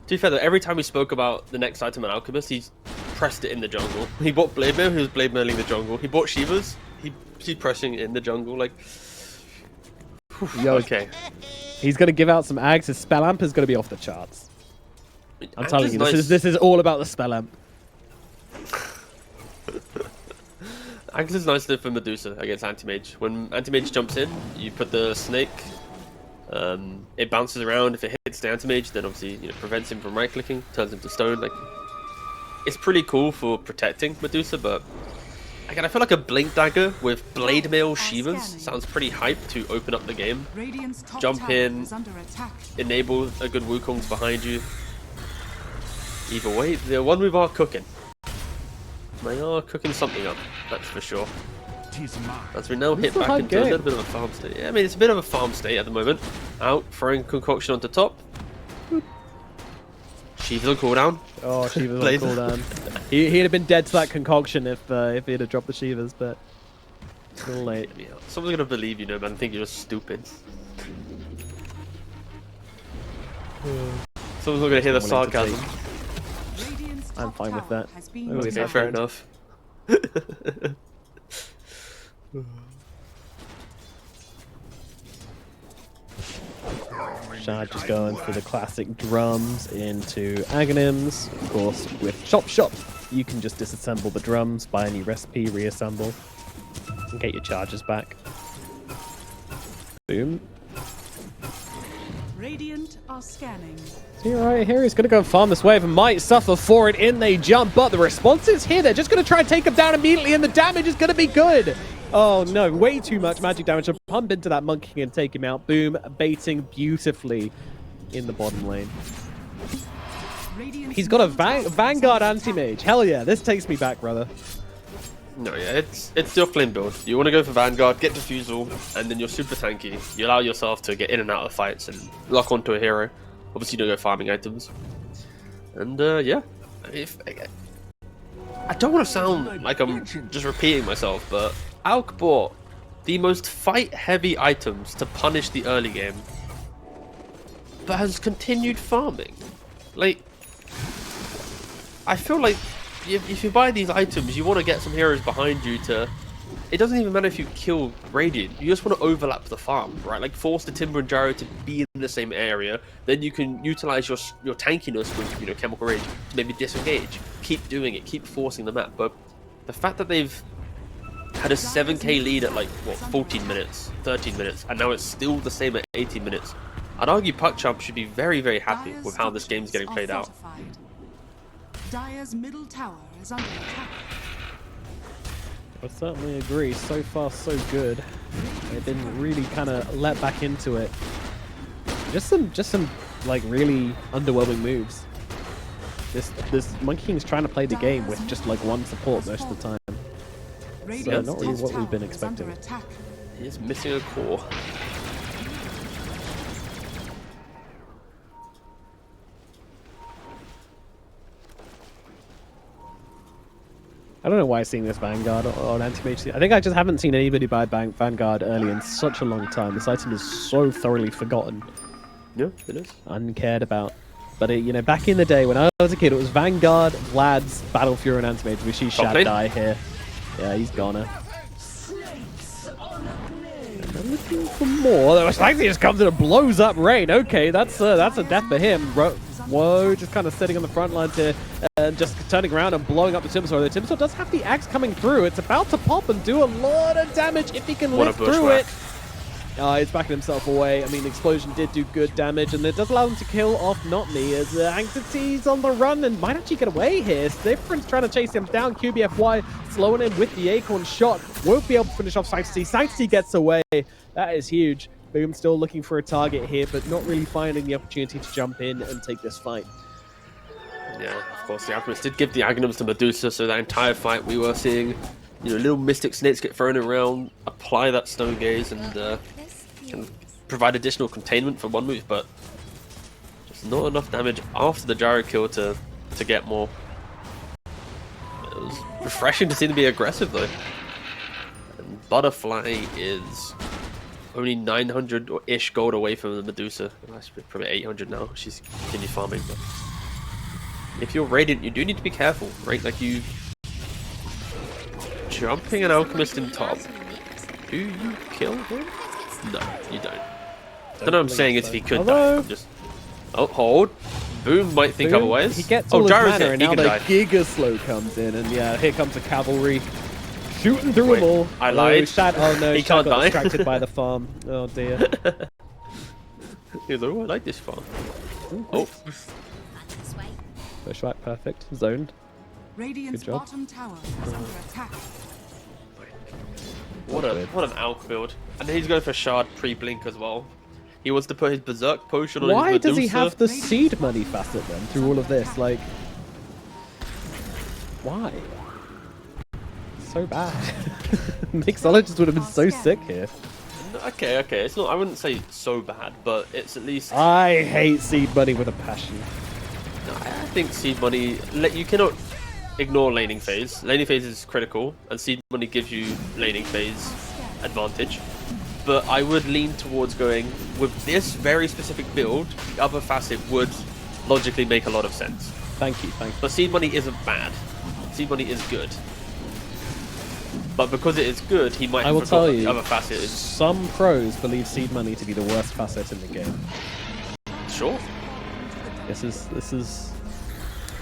Speaker 2: To be fair though, every time we spoke about the next item on Alchemist, he's pressed it in the jungle. He bought Blade Mail, he was Blade Mailing the jungle. He bought Shivas, he's pressing it in the jungle, like...
Speaker 1: Yo,
Speaker 2: okay.
Speaker 1: He's going to give out some ags. His spell amp is going to be off the charts. I'm telling you, this is all about the spell amp.
Speaker 2: Axe is nice though for Medusa against Anti-Mage. When Anti-Mage jumps in, you put the snake. It bounces around. If it hits the Anti-Mage, then obviously prevents him from right-clicking, turns him to stone. Like, it's pretty cool for protecting Medusa, but again, I feel like a Blink Dagger with Blade Mail Shivas sounds pretty hype to open up the game.
Speaker 6: Radiant's top
Speaker 2: Jump
Speaker 6: tower
Speaker 2: in.
Speaker 6: is under attack.
Speaker 2: Enable a good Wukong's behind you. Either way, the One Move are cooking. They are cooking something up, that's for sure. As we now hit
Speaker 1: a
Speaker 2: back
Speaker 1: hard
Speaker 2: into a
Speaker 1: game.
Speaker 2: little bit of a farm state. Yeah, I mean, it's a bit of a farm state at the moment. Out, throwing Concoction onto top. Shiva's on cooldown.
Speaker 1: Oh, Shiva's on
Speaker 2: Blaze.
Speaker 1: cooldown. He'd have been dead to that concoction if he'd have dropped the Shivas, but it's a little late.
Speaker 2: Yeah, someone's gonna believe you, no man. Think you're just stupid. Someone's not gonna hear the
Speaker 1: I'm willing to
Speaker 2: sarcasm.
Speaker 6: Radiant's
Speaker 1: I'm
Speaker 6: top
Speaker 1: fine with
Speaker 6: tower
Speaker 1: that.
Speaker 6: has been
Speaker 1: Oh, is
Speaker 2: Okay,
Speaker 1: that
Speaker 2: fair
Speaker 6: attacked.
Speaker 2: enough.
Speaker 1: Shad just going for the classic drums into Aghanims. Of course, with Chop Shop, you can just disassemble the drums, buy a new recipe, reassemble, and get your charges back. Boom.
Speaker 6: Radiant are scanning.
Speaker 1: See right here, he's going to go and farm this wave and might suffer for it. In they jump, but the response is here. They're just going to try and take him down immediately, and the damage is going to be good. Oh no, way too much magic damage to pump into that Monkey King and take him out. Boom, baiting beautifully in the bottom lane.
Speaker 6: Radiant's
Speaker 1: He's got a
Speaker 6: middle tower is
Speaker 1: Vanguard
Speaker 6: under attack.
Speaker 1: anti-mage. Hell yeah, this takes me back, brother.
Speaker 2: No, yeah, it's your flame build. You want to go for Vanguard, get Diffusal, and then you're super tanky. You allow yourself to get in and out of fights and lock onto a hero. Obviously, you don't go farming items. And yeah, I don't want to sound like I'm just repeating myself, but Alk bought the most fight-heavy items to punish the early game, but has continued farming. Like, I feel like if you buy these items, you want to get some heroes behind you to... It doesn't even matter if you kill Radiant, you just want to overlap the farm, right? Like, force the Timber and Gyro to be in the same area, then you can utilize your tankiness with, you know, Chemical Rage to maybe disengage. Keep doing it, keep forcing the map, but the fact that they've had a 7k lead at, like, what, 14 minutes, 13 minutes, and now it's still the same at 18 minutes, I'd argue PuckChamp should be very, very happy
Speaker 6: Dire's
Speaker 2: with how this game's getting
Speaker 6: structures
Speaker 2: played
Speaker 6: are
Speaker 2: out.
Speaker 6: fortified. Dire's middle tower is under attack.
Speaker 1: I certainly agree. So far, so good. They didn't really kind of let back into it. Just some like really underwhelming moves. This Monkey King's trying to play the game with just like one support most of the time.
Speaker 6: Radiant's
Speaker 1: not really
Speaker 6: top
Speaker 1: what we've been
Speaker 6: tower is under
Speaker 1: expecting.
Speaker 6: attack.
Speaker 2: He is missing a core.
Speaker 1: I don't know why I'm seeing this Vanguard on anti-mage. I think I just haven't seen anybody buy Vanguard early in such a long time. This item is so thoroughly forgotten,
Speaker 2: Yeah, it is.
Speaker 1: uncared about. But you know, back in the day when I was a kid, it was Vanguard, Vlad's, Battle Fury, and anti-mage. We see
Speaker 2: Top
Speaker 1: Shad
Speaker 2: lane.
Speaker 1: die here. Yeah, he's goner. I'm looking for more. There was likely just comes in and blows up Rain. Okay, that's a death for him. Whoa, just kind of sitting on the front lines here and just turning around and blowing up the Timbersaw. The Timbersaw does have the axe coming through. It's about to pop and do a lot of damage if he can
Speaker 2: What a
Speaker 1: live through
Speaker 2: bushwhack.
Speaker 1: it. He's backing himself away. I mean, the explosion did do good damage, and it does allow him to kill off Not Me as Anxity's on the run and might actually get away here. Difference trying to chase him down. QBFY slowing him with the Acorn shot. Won't be able to finish off Sanctity. Sanctity gets away. That is huge. Boom still looking for a target here, but not really finding the opportunity to jump in and take this fight.
Speaker 2: Yeah, of course, the Alchemist did give the Aghanims to Medusa, so that entire fight we were seeing, you know, little Mystic Snakes get thrown around, apply that Stone Gaze, and can provide additional containment for one move, but just not enough damage after the Gyro kill to get more. It was refreshing to see them be aggressive, though. And Butterfly is only 900 or ish gold away from the Medusa. That's probably 800 now. She's continue farming, but if you're Radiant, you do need to be careful, right? Like, you jumping an Alchemist in top. Do you kill him? No, you don't. I don't know what I'm saying is if he could die. I'm just hold. Boom might think
Speaker 1: Boom,
Speaker 2: otherwise.
Speaker 1: He gets all his
Speaker 2: Gyro's
Speaker 1: mana,
Speaker 2: hit.
Speaker 1: and
Speaker 2: He
Speaker 1: now
Speaker 2: can
Speaker 1: the
Speaker 2: die.
Speaker 1: Giga Slow comes in, and yeah, here comes the cavalry. Shooting through
Speaker 2: Wait,
Speaker 1: them all.
Speaker 2: I lied.
Speaker 1: Shad, oh no,
Speaker 2: He
Speaker 1: Shad
Speaker 2: can't
Speaker 1: got
Speaker 2: die.
Speaker 1: distracted by the farm. Oh dear.
Speaker 2: He's like, oh, I like this farm. Oh,
Speaker 1: Bushwhack, perfect. Zoned.
Speaker 6: Radiant's
Speaker 1: Good job.
Speaker 6: bottom tower is under attack.
Speaker 2: what an Alch build. And he's going for Shard pre-blink as well. He wants to put his Berserk potion on
Speaker 1: Why
Speaker 2: his
Speaker 1: does
Speaker 2: Medusa.
Speaker 1: he have the seed money facet then through all of this? Like, why? so bad. Mixologist would have been so sick here.
Speaker 2: Okay, it's not. I wouldn't say so bad, but it's at least.
Speaker 1: I hate Seed Money with a passion.
Speaker 2: No, I think Seed Money. You cannot ignore laning phase. Laning phase is critical, and Seed Money gives you laning phase advantage. But I would lean towards going with this very specific build. The other facet would logically make a lot of sense.
Speaker 1: Thank you.
Speaker 2: But Seed Money isn't bad. Seed Money is good. But because it is good, he might
Speaker 1: I will
Speaker 2: have
Speaker 1: tell
Speaker 2: forgotten
Speaker 1: you,
Speaker 2: the other facet is...
Speaker 1: some pros believe Seed Money to be the worst facet in the game.
Speaker 2: Sure.
Speaker 1: This is...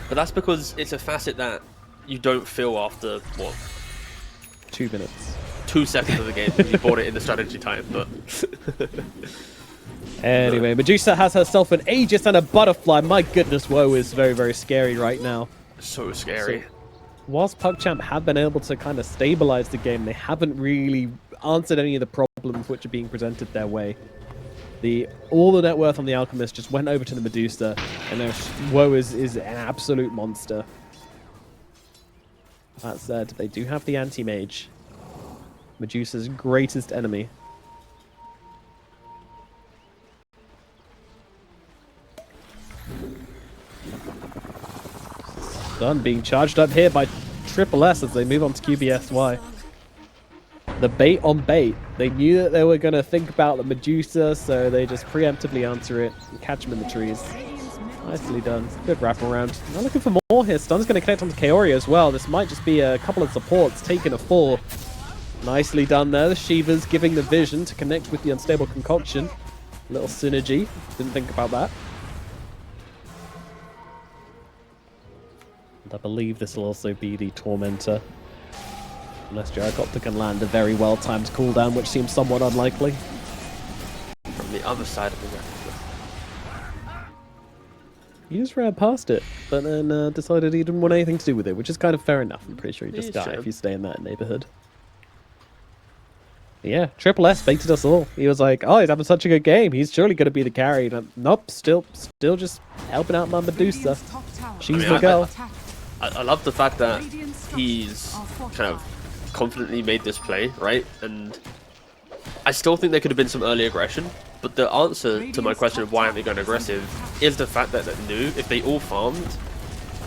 Speaker 2: But that's because it's a facet that you don't feel after, what?
Speaker 1: 2 minutes.
Speaker 2: 2 seconds of the game. You bought it in the strategy time, but...
Speaker 1: Anyway, Medusa has herself an Aegis and a Butterfly. My goodness, woe is very, very scary right now.
Speaker 2: So scary.
Speaker 1: So, whilst PuckChamp have been able to kind of stabilize the game, they haven't really answered any of the problems which are being presented their way. All the net worth on the Alchemist just went over to the Medusa, and now woe is an absolute monster. That said, they do have the Anti-Mage. Medusa's greatest enemy. Stun being charged up here by Triple S as they move on to QBSY. The bait on bait. They knew that they were going to think about the Medusa, so they just preemptively answer it and catch him in the trees. Nicely done. Good wraparound. Now looking for more here. Stun's going to connect onto Kaori as well. This might just be a couple of supports taking a fall. Nicely done there. The Shiva's giving the vision to connect with the Unstable Concoction. Little synergy. Didn't think about that. And I believe this will also be the Tormentor. Unless Gyrocopter can land a very well-timed cooldown, which seems somewhat unlikely.
Speaker 2: From the other side of the map.
Speaker 1: He just ran past it, but then decided he didn't want anything to do with it, which is kind of fair enough. I'm pretty sure you just die if you stay in that neighborhood. Yeah, Triple S baited us all. He was like, oh, he's having such a good game. He's surely going to be the carry. And nope, still just helping out my Medusa. She's the girl.
Speaker 2: I love the fact that he's kind of confidently made this play, right? And I still think there could have been some early aggression, but the answer to my question of why aren't they going aggressive is the fact that they knew if they all farmed,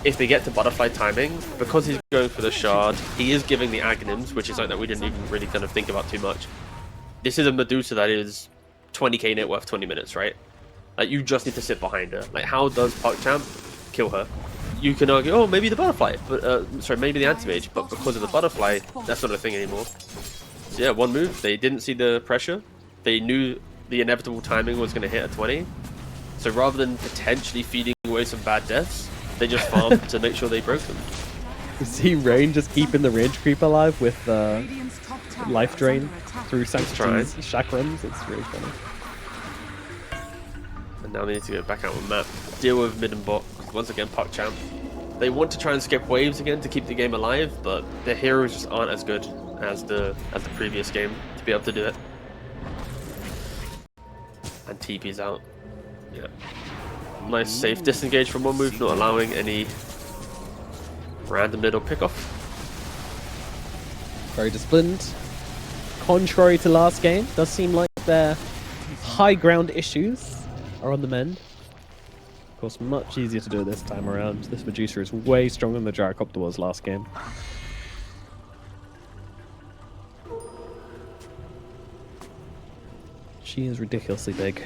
Speaker 2: if they get to butterfly timing, because he's going for the shard, he is giving the Aghanims, which is something that we didn't even really kind of think about too much. This is a Medusa that is 20k net worth 20 minutes, right? Like, you just need to sit behind her. Like, how does PuckChamp kill her? You can argue, oh, maybe the butterfly, but sorry, maybe the anti-mage, but because of the butterfly, that's not a thing anymore. So yeah, one move, they didn't see the pressure, they knew the inevitable timing was going to hit at 20, so rather than potentially feeding away some bad deaths, they just farmed to make sure they broke them.
Speaker 1: You see Rain just keeping the range creep alive with life drain through Sanctity's chakrams. It's really funny.
Speaker 2: And now they need to go back out on map, deal with mid and bot. Once again, PuckChamp. They want to try and skip waves again to keep the game alive, but their heroes just aren't as good as the previous game to be able to do it. And TP's out. Yeah. Nice safe disengage from one move, not allowing any random middle pickoff.
Speaker 1: Very disciplined. Contrary to last game, does seem like their high ground issues are on the mend. Of course, much easier to do this time around. This Medusa is way stronger than the Gyrocopter was last game. She is ridiculously big.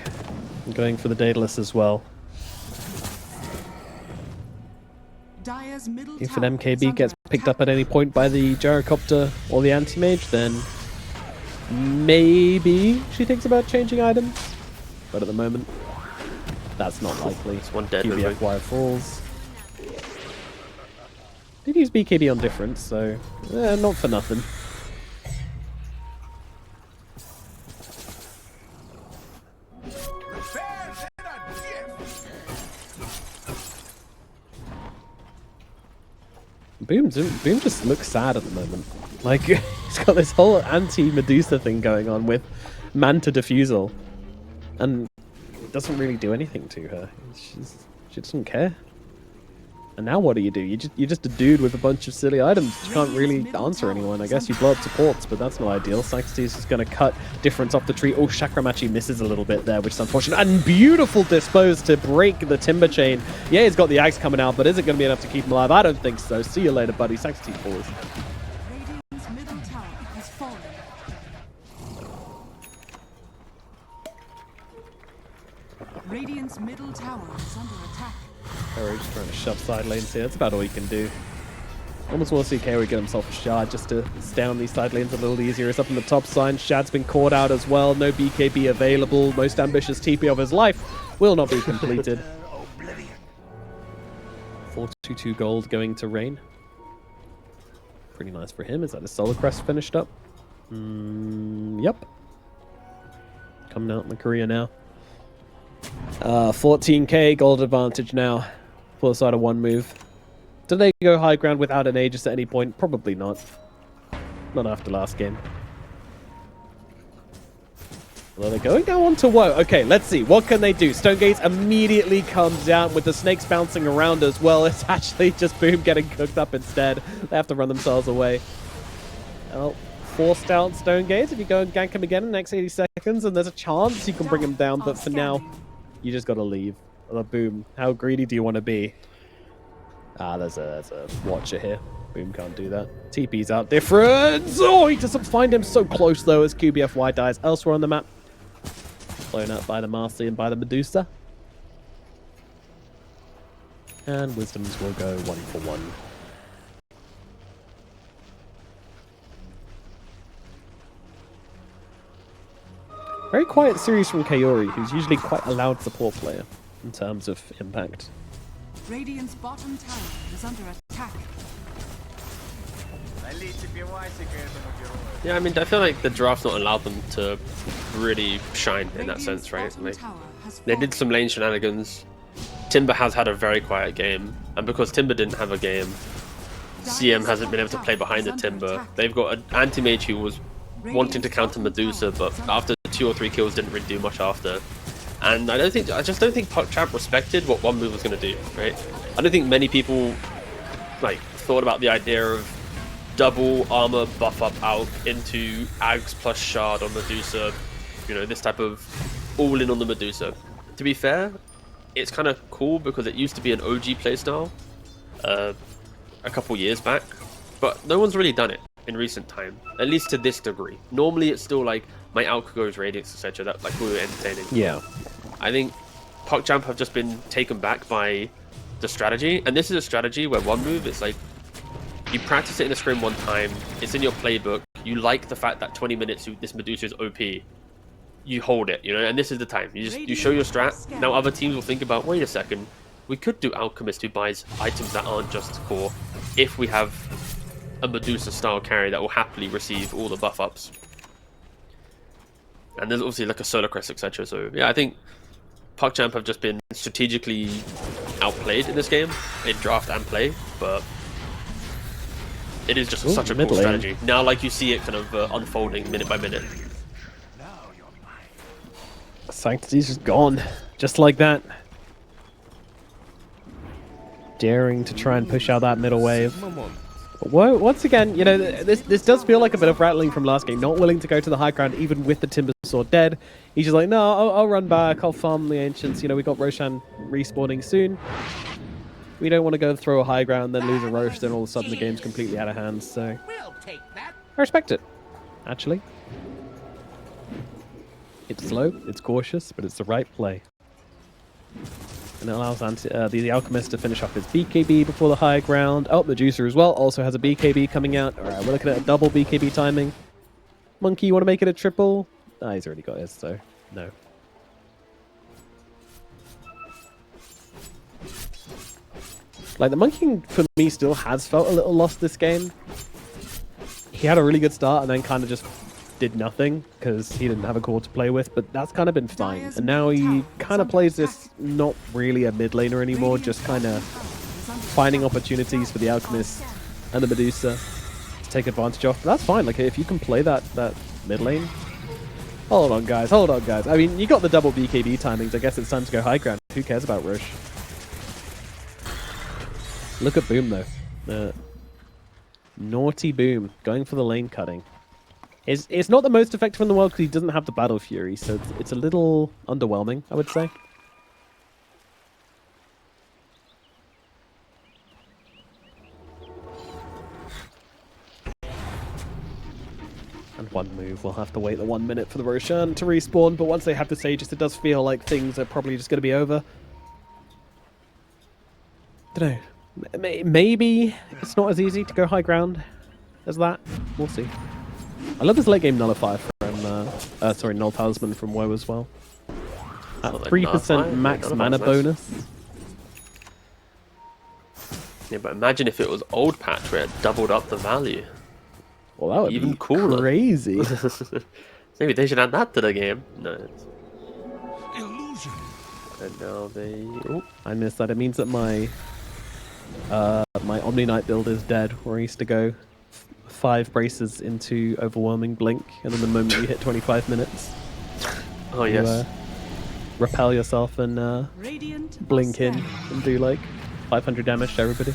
Speaker 1: I'm going for the Daedalus as well. If an MKB gets picked up at any point by the Gyrocopter or the Anti-Mage, then maybe she thinks about changing items. But at the moment, that's not likely.
Speaker 2: It's one dead
Speaker 1: QBFY falls. Did use BKB on difference, so not for nothing. Boom just looks sad at the moment. Like, he's got this whole anti-Medusa thing going on with Manta Diffusal. And it doesn't really do anything to her. She doesn't care. And now what do? You're just a dude with a bunch of silly items. You can't really answer anyone. I guess you blow up supports, but that's not ideal. Sanctity is just going to cut difference off the tree. Oh, Chakramachi misses a little bit there, which is unfortunate. And beautiful dispose to break the timber chain. Yeah, he's got the axe coming out, but is it going to be enough to keep him alive? I don't think so. See you later, buddy. Sanctity falls.
Speaker 6: Radiant's middle tower has fallen. Radiant's middle tower is under attack.
Speaker 1: Kaori just trying to shove side lanes here. That's about all he can do. Almost want to see Kaori get himself a shard just to stay on these side lanes a little easier. He's up in the top side. Shad's been caught out as well. No BKB available. Most ambitious TP of his life will not be completed. 422 gold going to Rain. Pretty nice for him. Is that his Solar Crest finished up? Yep. Coming out in the career now. 14k gold advantage now for the side of one move. Did they go high ground without an Aegis at any point? Probably not. Not after last game. Well, they're going now on to Woe. Okay, let's see. What can they do? Stonegates immediately comes down with the snakes bouncing around as well. It's actually just Boom getting cooked up instead. They have to run themselves away. Well, forced out Stonegates. If you go and gank him again in the next 80 seconds, and there's a chance you can bring him down, but for now, you just got to leave. Boom. How greedy do you want to be? There's a watcher here. Boom can't do that. TP's out different. Oh, he doesn't find him so close though as QBFY dies elsewhere on the map. Blown up by the Marcy and by the Medusa. And Wisdoms will go 1 for 1. Very quiet series from Kaori, who's usually quite a loud support player in terms of impact.
Speaker 6: Radiant's bottom tower is under attack.
Speaker 2: Yeah, I mean, I feel like the draft's not allowed them to really shine in that sense, right?
Speaker 6: Bottom
Speaker 2: Like,
Speaker 6: tower has
Speaker 2: they did some lane shenanigans. Timber has had a very quiet game, and because Timber didn't have a game, CM hasn't been able to play behind the Timber. They've got an anti-mage who was wanting to counter Medusa, but after 2 or 3 kills didn't really do much after. And I just don't think PuckChamp respected what one move was going to do, right? I don't think many people like thought about the idea of double armor buff up out into Ags plus Shard on Medusa, you know, this type of all in on the Medusa. To be fair, it's kind of cool because it used to be an OG playstyle a couple years back, but no one's really done it in recent time, at least to this degree. Normally it's still like my Alka goes Radiance, etc. That like we were entertaining. Yeah. I think PuckChamp have just been taken back by the strategy, and this is a strategy where one move is like you practice it in a scrim one time, it's in your playbook, you like the fact that 20 minutes this Medusa is OP, you hold it, you know, and this is the time. You show your strat. Now other teams will think about, wait a second, we could do Alchemist who buys items that aren't just core if we have a Medusa style carry that will happily receive all the buff ups. And there's obviously like a Solar Crest, etc. So yeah, I think PuckChamp have just been strategically outplayed in this game, in draft and play, but it is just such a cool strategy. Now like you see it kind of unfolding minute by minute.
Speaker 1: Sanctity's just gone, just like that. Daring to try and push out that middle wave. Whoa, once again, you know, this does feel like a bit of rattling from last game. Not willing to go to the high ground even with the Timber Sword dead. He's just like, no, I'll run back, I'll farm the Ancients. You know, we got Roshan respawning soon. We don't want to go throw a high ground, then lose a Rosh, then all of a sudden the game's completely out of hand, so... I respect it, actually. It's slow, it's cautious, but it's the right play. And it allows the Alchemist to finish off his BKB before the high ground. Oh, Medusa as well also has a BKB coming out. Alright, we're looking at a double BKB timing. Monkey, you want to make it a triple? Ah, he's already got his, so no. Like, the Monkey, for me, still has felt a little lost this game. He had a really good start and then kind of just did nothing because he didn't have a core to play with, but that's kind of been fine. And now he kind of plays this not really a mid laner anymore, just kind of finding opportunities for the Alchemist and the Medusa to take advantage of. But that's fine. Like, if you can play that mid lane. Hold on, guys. Hold on, guys. I mean, you got the double BKB timings. I guess it's time to go high ground. Who cares about Rosh? Look at Boom, though. Naughty Boom, going for the lane cutting. It's not the most effective in the world because he doesn't have the Battle Fury, so it's a little underwhelming, I would say. And one move, we'll have to wait the 1 minute for the Roshan to respawn, but once they have the Sages, it does feel like things are probably just going to be over. Don't know. Maybe it's not as easy to go high ground as that. We'll see. I love this late game Nullifier from, sorry, Null Talisman from WoW as well. At 3% max mana bonus.
Speaker 2: Yeah, but imagine if it was old patch where it doubled up the value.
Speaker 1: Well, that would
Speaker 2: Even
Speaker 1: be
Speaker 2: cooler.
Speaker 1: crazy.
Speaker 2: Maybe they should add that to the game. No.
Speaker 3: Illusion.
Speaker 2: And now they... Oh,
Speaker 1: I missed that. It means that my Omni Knight build is dead, where I used to go 5 braces into Overwhelming Blink, and then the moment you hit 25 minutes,
Speaker 2: oh yes.
Speaker 1: you repel yourself and blink in and do like 500 damage to everybody.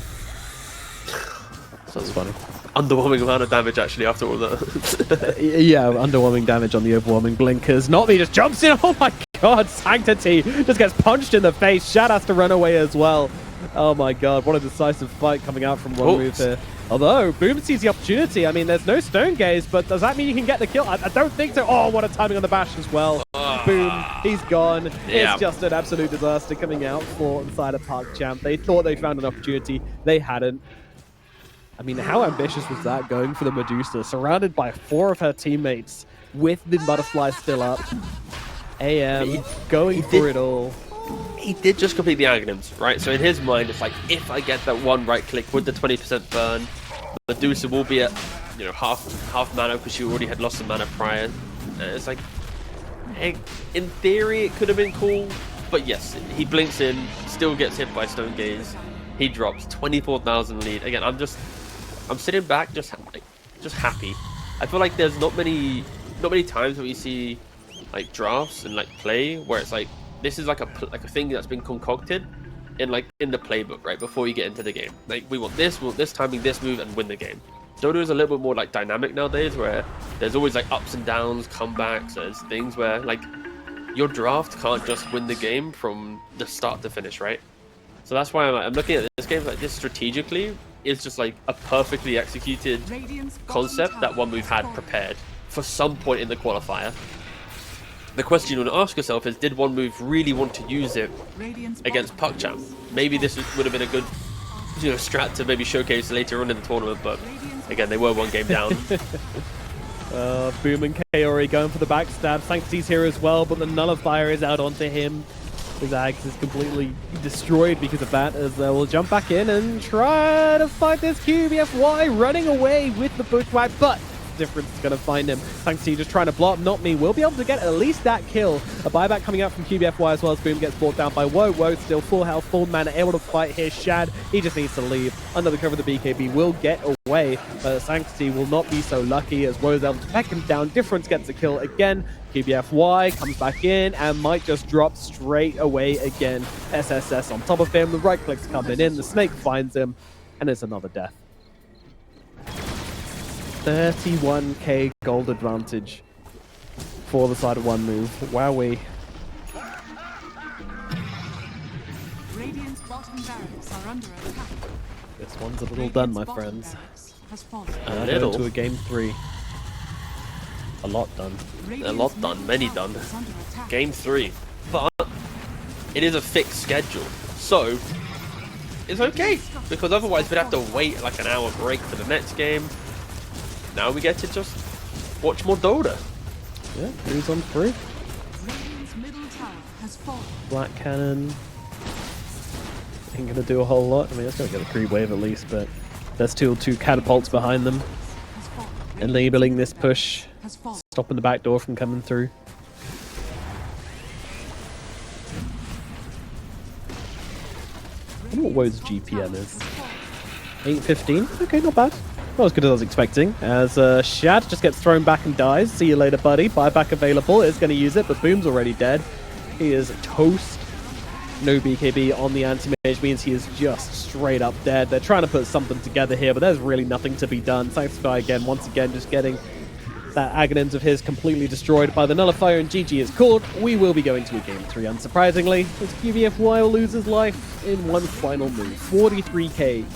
Speaker 1: Sounds funny.
Speaker 2: Underwhelming amount of damage actually after all that.
Speaker 1: Yeah, underwhelming damage on the Overwhelming Blinkers. Not me, just jumps in. Oh my god, Sanctity just gets punched in the face. Shad has to run away as well. Oh my god, what a decisive fight coming out from one move here. Although, Boom sees the opportunity. I mean, there's no Stone Gaze, but does that mean you can get the kill? I don't think so. Oh, what a timing on the bash as well. Boom, he's gone.
Speaker 2: Yeah.
Speaker 1: It's just an absolute disaster coming out for inside of PuckChamp. They thought they found an opportunity. They hadn't. I mean, how ambitious was that, going for the Medusa, surrounded by 4 of her teammates with the butterfly still up. AM going for it all.
Speaker 2: He did just complete the Aghanims, right? So in his mind, it's like, if I get that one right click with the 20% burn, Medusa will be at, you know, half mana because she already had lost some mana prior. And it's like, hey, in theory, it could have been cool, but yes, he blinks in, still gets hit by Stone Gaze. He drops 24,000 lead. Again, I'm sitting back just happy. I feel like there's not many times where you see like drafts and like play where it's like, this is like a thing that's been concocted in the playbook, right, before you get into the game. Like, we want this timing, this move, and win the game. Dota is a little bit more like dynamic nowadays, where there's always like ups and downs, comebacks. There's things where like your draft can't just win the game from the start to finish, right? So that's why I'm looking at this game like this strategically. Is just like a perfectly executed concept that one move had prepared for some point in the qualifier. The question you want to ask yourself is, did one move really want to use it against PuckChamp? Maybe this would have been a good, you know, strat to maybe showcase later on in the tournament, but again, they were 1 game down.
Speaker 1: Boom and Kaori going for the backstab. Sanctity's here as well, but the Nullifier is out onto him. His Axe is completely destroyed because of that, as they will jump back in and try to fight this QBFY, running away with the Bushwhack, but difference is going to find him. Sanctity just trying to block, not me. We'll be able to get at least that kill. A buyback coming out from QBFY as well as Boom gets brought down by Woe. Still full health, full mana, able to fight here. Shad, he just needs to leave. Under the cover of the BKB will get away, but Sanctity will not be so lucky as Woe's able to peck him down. Difference gets a kill again. QBFY comes back in and might just drop straight away again. SSS on top of him, the right click's coming in, the snake finds him, and it's another death. 31k gold advantage for the side of one move. Wowee.
Speaker 6: Radiant's bottom barracks are under attack.
Speaker 1: This one's a little done, my friends.
Speaker 2: A little.
Speaker 1: To a game 3. A lot done.
Speaker 2: A lot done, many done. Game 3. But it is a fixed schedule, so it's okay, because otherwise we'd have to wait like an hour break for the next game. Now we get to just watch more Dota.
Speaker 1: Yeah, 3's on 3.
Speaker 6: Radiant's middle tower has fallen.
Speaker 1: Black Cannon ain't gonna do a whole lot. I mean, it's gonna get a creep wave at least, but there's still 2 catapults behind them, enabling this push, stopping the back door from coming through. I wonder what Woe's GPM is. 815? Okay, not bad. Not as good as I was expecting, as Shad just gets thrown back and dies. See you later, buddy. Buyback available. Is going to use it, but Boom's already dead. He is toast. no BKB on the anti-mage means he is just straight up dead. They're trying to put something together here, but there's really nothing to be done. Sanctify again, once again, just getting that Aghanim's of his completely destroyed by the Nullifier, and GG is called. We will be going to a game 3, unsurprisingly, as QBFY will lose his life in one final move. 43k,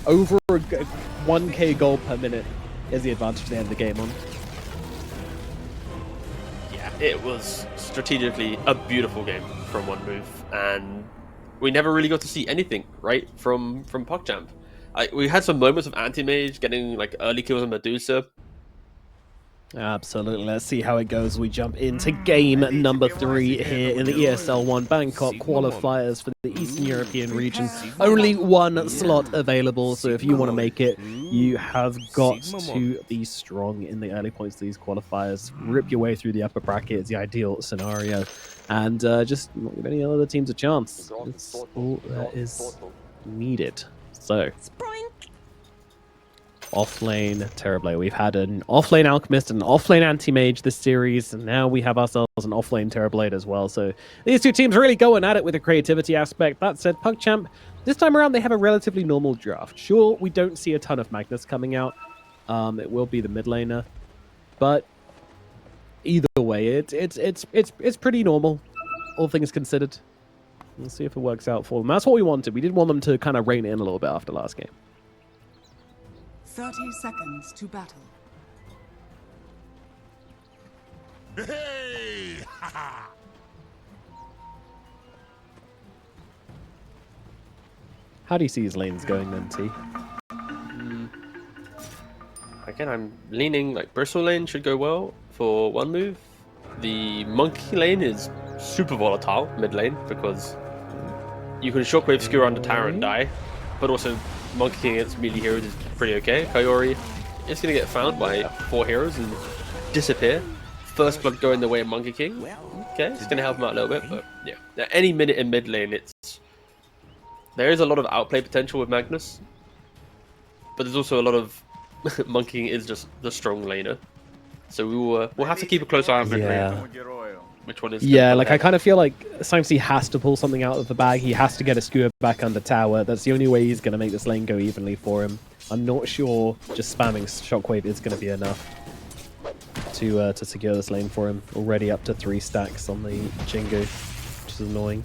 Speaker 1: over 1k gold per minute is the advantage to the end of the game on.
Speaker 2: Yeah, it was strategically a beautiful game from one move, and we never really got to see anything, right, from PuckChamp. We had some moments of anti-mage getting like early kills on Medusa.
Speaker 1: Absolutely. Let's see how it goes. We jump into game number 3 here in the ESL One Bangkok qualifiers for the Eastern European region. Only one slot available, so if you want to make it, you have got to be strong in the early points of these qualifiers. Rip your way through the upper bracket is the ideal scenario, and just not give any other teams a chance. It's all that is needed. So, offlane Terrorblade. We've had an offlane Alchemist and an offlane Anti-Mage this series, and now we have ourselves an offlane Terrorblade as well. So these two teams really going at it with the creativity aspect. That said, PuckChamp, this time around they have a relatively normal draft. Sure, we don't see a ton of Magnus coming out. It will be the mid laner, but either way, it's pretty normal, all things considered. We'll see if it works out for them. That's what we wanted. We did want them to kind of rein in a little bit after last game.
Speaker 6: 30 seconds to battle.
Speaker 3: Hey!
Speaker 1: How do you see his lanes going then, T?
Speaker 2: Again, I'm leaning like Bristle lane should go well for one move. The Monkey lane is super volatile mid lane because you can shockwave skewer under tower and die, but also Monkey King against melee heroes is pretty okay. Coyote is going to get found by 4 heroes and disappear. First blood going the way of Monkey King. Okay, it's going to help him out a little bit, but yeah. At any minute in mid lane, there is a lot of outplay potential with Magnus, but there's also a lot of Monkey King is just the strong laner. So we'll have to keep a close eye on mid lane. Which one is?
Speaker 1: Yeah, like I kind of feel like Sanctify has to pull something out of the bag. He has to get a skewer back under tower. That's the only way he's going to make this lane go evenly for him. I'm not sure just spamming Shockwave is going to be enough to secure this lane for him. Already up to 3 stacks on the Jingu, which is annoying.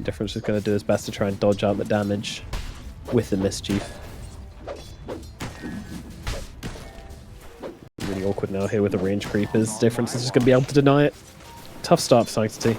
Speaker 1: Difference is going to do his best to try and dodge out the damage with the Mischief. Really awkward now here with the range creepers. Difference is just going to be able to deny it. Tough start for Sanctity.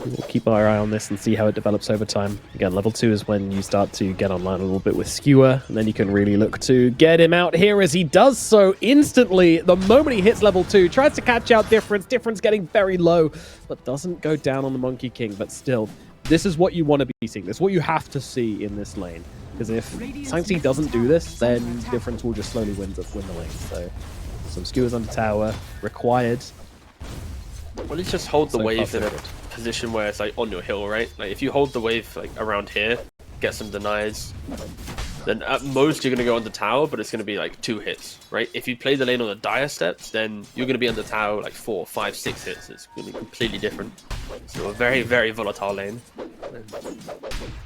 Speaker 1: We'll keep our eye on this and see how it develops over time. Again, level 2 is when you start to get online a little bit with Skewer, and then you can really look to get him out here as he does so instantly. The moment he hits level 2, tries to catch out Difference. Difference getting very low, but doesn't go down on the Monkey King. But still, this is what you want to be seeing. This is what you have to see in this lane. Because if Sanctity doesn't do this, then Difference will just slowly win the lane. So, some Skewers under tower required.
Speaker 2: Well, let's just hold the wave in a position where it's like on your hill, right? Like if you hold the wave like around here, get some denies, then at most you're gonna go under tower, but it's gonna be like 2 hits, right? If you play the lane on the dire steps, then you're gonna be under tower like 4, 5, 6 hits. It's gonna be completely different. So a very, very volatile lane.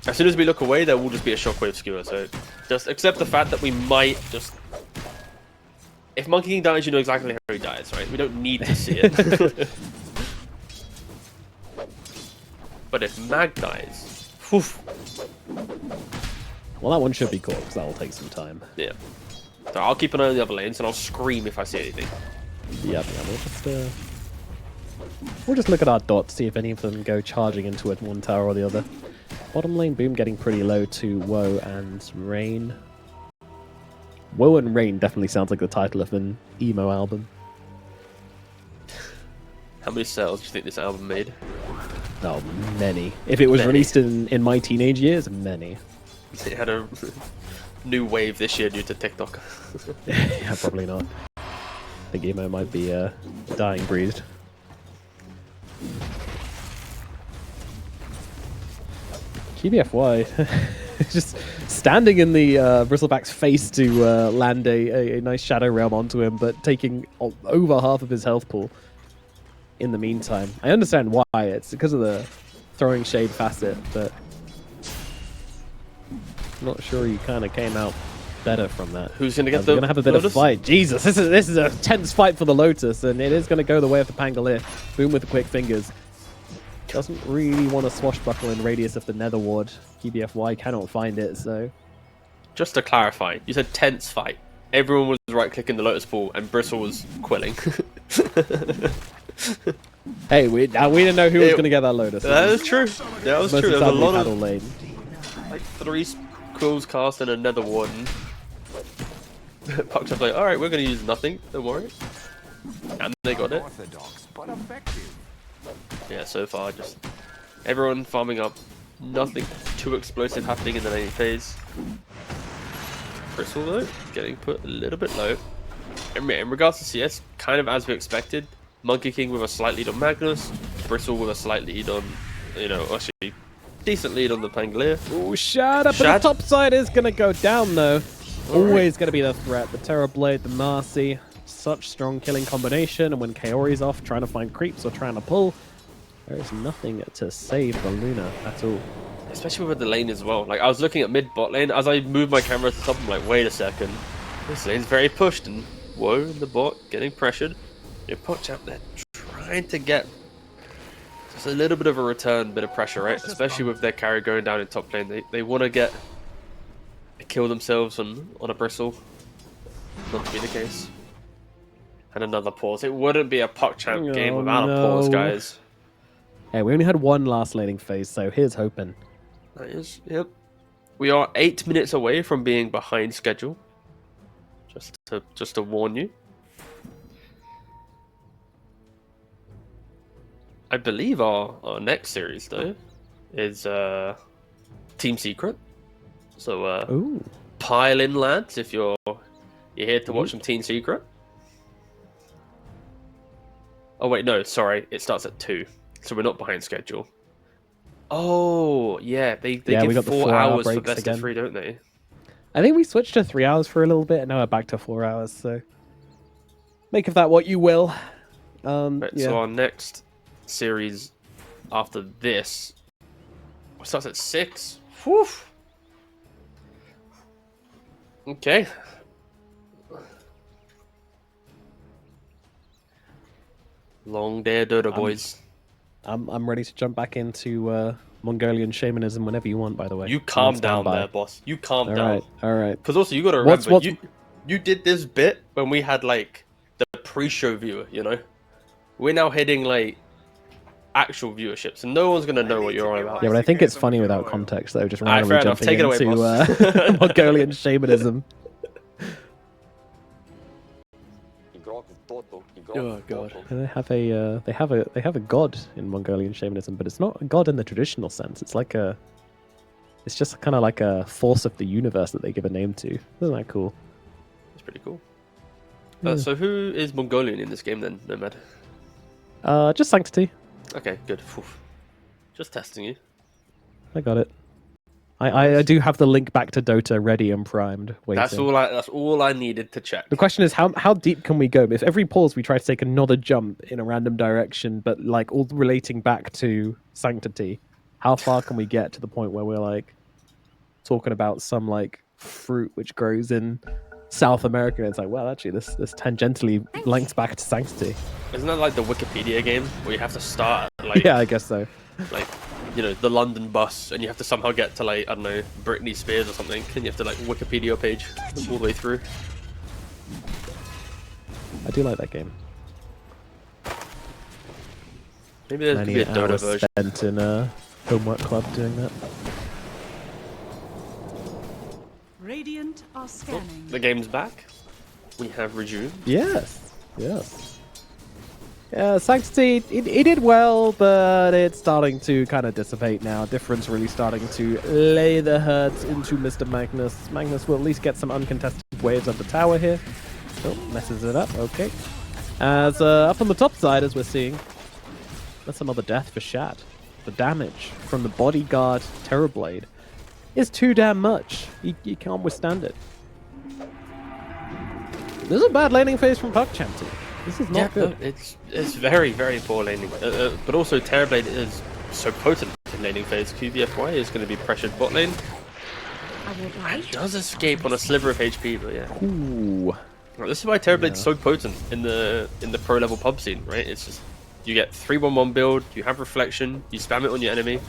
Speaker 2: As soon as we look away, there will just be a shockwave skewer. So just accept the fact that we might just. If Monkey King dies, you know exactly how he dies, right? We don't need to see it. But if Mag dies, whew.
Speaker 1: Well, that one should be cool, because that will take some time.
Speaker 2: Yeah. So I'll keep an eye on the other lanes, and I'll scream if I see anything.
Speaker 1: Yeah, we'll just look at our dots, see if any of them go charging into it, one tower or the other. Bottom lane boom getting pretty low to Woe and Rain. Woe and Rain definitely sounds like the title of an emo album.
Speaker 2: How many sales do you think this album made?
Speaker 1: Oh, many. If it was released in my teenage years, many.
Speaker 2: It had a new wave this year due to TikTok.
Speaker 1: Yeah, probably not. I think emo might be a dying breed. QBFY just standing in the Bristleback's face to land a nice Shadow Realm onto him, but taking over half of his health pool in the meantime. I understand why. It's because of the throwing shade facet, but not sure he kind of came out better from that.
Speaker 2: Who's gonna get
Speaker 1: We're
Speaker 2: the
Speaker 1: gonna have a bit
Speaker 2: Lotus?
Speaker 1: of fight. Jesus, this is a tense fight for the Lotus, and it is gonna go the way of the Pangolier. Boom with the quick fingers. Doesn't really want to swashbuckle in radius of the Nether Ward. PBFY cannot find it, so
Speaker 2: Just to clarify, you said tense fight. Everyone was right-clicking the Lotus Pool, and Bristle was quilling.
Speaker 1: hey, we didn't know who was gonna get that Lotus.
Speaker 2: That is true. That was
Speaker 1: Most
Speaker 2: true.
Speaker 1: of
Speaker 2: There
Speaker 1: the
Speaker 2: was a
Speaker 1: time we
Speaker 2: lot
Speaker 1: paddle
Speaker 2: of
Speaker 1: lane.
Speaker 2: like 3 quills cast and another one. PuckChamp's like, alright, we're gonna use nothing, don't worry. And they got it.
Speaker 3: Orthodox, but effective.
Speaker 2: Yeah, so far just everyone farming up. Nothing too explosive happening in the laning phase. Bristle though, getting put a little bit low. In regards to CS, kind of as we expected. Monkey King with a slight lead on Magnus. Bristle with a slight lead on, you know, actually decent lead on the Pangolier.
Speaker 1: Ooh, Shad up
Speaker 2: Shad?
Speaker 1: at the top side is gonna go down though. Always gonna be the threat. The Terrorblade, the Marcy, such strong killing combination, and when Kaori's off trying to find creeps or trying to pull, there is nothing to save the Luna at all.
Speaker 2: Especially with the lane as well. Like I was looking at mid bot lane as I moved my camera to the top. I'm like, wait a second, this lane's very pushed, and whoa, the bot getting pressured. You know, PuckChamp, they're trying to get just a little bit of a return, bit of pressure, right? Especially with their carry going down in top lane. They want to get kill themselves on a Bristle. Not to be the case. And another pause. It wouldn't be a PuckChamp game without a pause, guys.
Speaker 1: Hey, we only had one last laning phase, so here's hoping.
Speaker 2: That is, yep. We are 8 minutes away from being behind schedule. Just to warn you. I believe our next series though is Team Secret. So
Speaker 1: Ooh.
Speaker 2: pile in, lads, if you're here to watch some Team Secret. Oh wait, no, sorry, it starts at 2, so we're not behind schedule. Oh yeah, they
Speaker 1: Yeah, we
Speaker 2: give
Speaker 1: got the
Speaker 2: 4
Speaker 1: 4-hour
Speaker 2: hours for
Speaker 1: breaks
Speaker 2: best
Speaker 1: again.
Speaker 2: of 3, don't they?
Speaker 1: I think we switched to 3 hours for a little bit, and now we're back to 4 hours, so make of that what you will.
Speaker 2: Right,
Speaker 1: Yeah.
Speaker 2: so our next series after this starts at 6. Whew. Okay. Long day, Dota boys.
Speaker 1: I'm ready to jump back into Mongolian shamanism whenever you want, by the way.
Speaker 2: You
Speaker 1: I'm
Speaker 2: calm
Speaker 1: on
Speaker 2: down
Speaker 1: standby.
Speaker 2: there, boss. You calm
Speaker 1: All
Speaker 2: down.
Speaker 1: right, all right.
Speaker 2: Because also you got to remember,
Speaker 1: What's-
Speaker 2: you did this bit when we had like the pre-show viewer. You know, we're now hitting like actual viewership, so no one's gonna know what you're on about.
Speaker 1: Yeah, but I think it's funny without context, though, just
Speaker 2: Alright,
Speaker 1: randomly
Speaker 2: fair enough.
Speaker 1: jumping
Speaker 2: Take it away,
Speaker 1: into
Speaker 2: boss.
Speaker 1: Mongolian shamanism.
Speaker 2: Oh god.
Speaker 1: And they have a god in Mongolian shamanism, but it's not a god in the traditional sense. It's just kind of like a force of the universe that they give a name to. Isn't that cool?
Speaker 2: That's pretty cool.
Speaker 1: Yeah.
Speaker 2: So who is Mongolian in this game then, Nomad?
Speaker 1: Just Sanctity.
Speaker 2: Okay, good. Phew. Just testing you.
Speaker 1: I got it. I do have the link back to Dota ready and primed. Waiting.
Speaker 2: That's all I needed to check.
Speaker 1: The question is, how deep can we go? If every pause we try to take another jump in a random direction, but like all relating back to Sanctity, how far can we get to the point where we're like talking about some like fruit which grows in South America? And it's like, well, actually, this tangentially links back to Sanctity.
Speaker 2: Isn't that like the Wikipedia game where you have to start at, like
Speaker 1: Yeah, I guess so.
Speaker 2: like you know the London bus and you have to somehow get to like I don't know Britney Spears or something and you have to like Wikipedia page all the way through.
Speaker 1: I do like that game.
Speaker 2: Maybe there could
Speaker 1: Many
Speaker 2: be a Dota
Speaker 1: hours
Speaker 2: version.
Speaker 1: spent in a homework club doing that.
Speaker 6: Radiant are scanning.
Speaker 2: The game's back. We have resumed.
Speaker 1: Yes, yes. Yeah, Sanctity, it did well, but it's starting to kind of dissipate now. Difference really starting to lay the hurt into Mr. Magnus. Magnus will at least get some uncontested waves up the tower here. Oh, messes it up, okay. As up on the top side, as we're seeing, that's another death for Shad. The damage from the bodyguard Terrorblade is too damn much. You can't withstand it. This is a bad laning phase from PuckChamp team. This is not good.
Speaker 2: No, it's very very poor laning, but also Terrorblade is so potent. in laning phase. QBFY is going to be pressured bot lane. And does escape on a sliver of HP, but yeah.
Speaker 1: Ooh.
Speaker 2: Well, this is why Terrorblade's so potent in the pro level pub scene, right? It's just you get 3-1-1 build, you have reflection, you spam it on your enemy.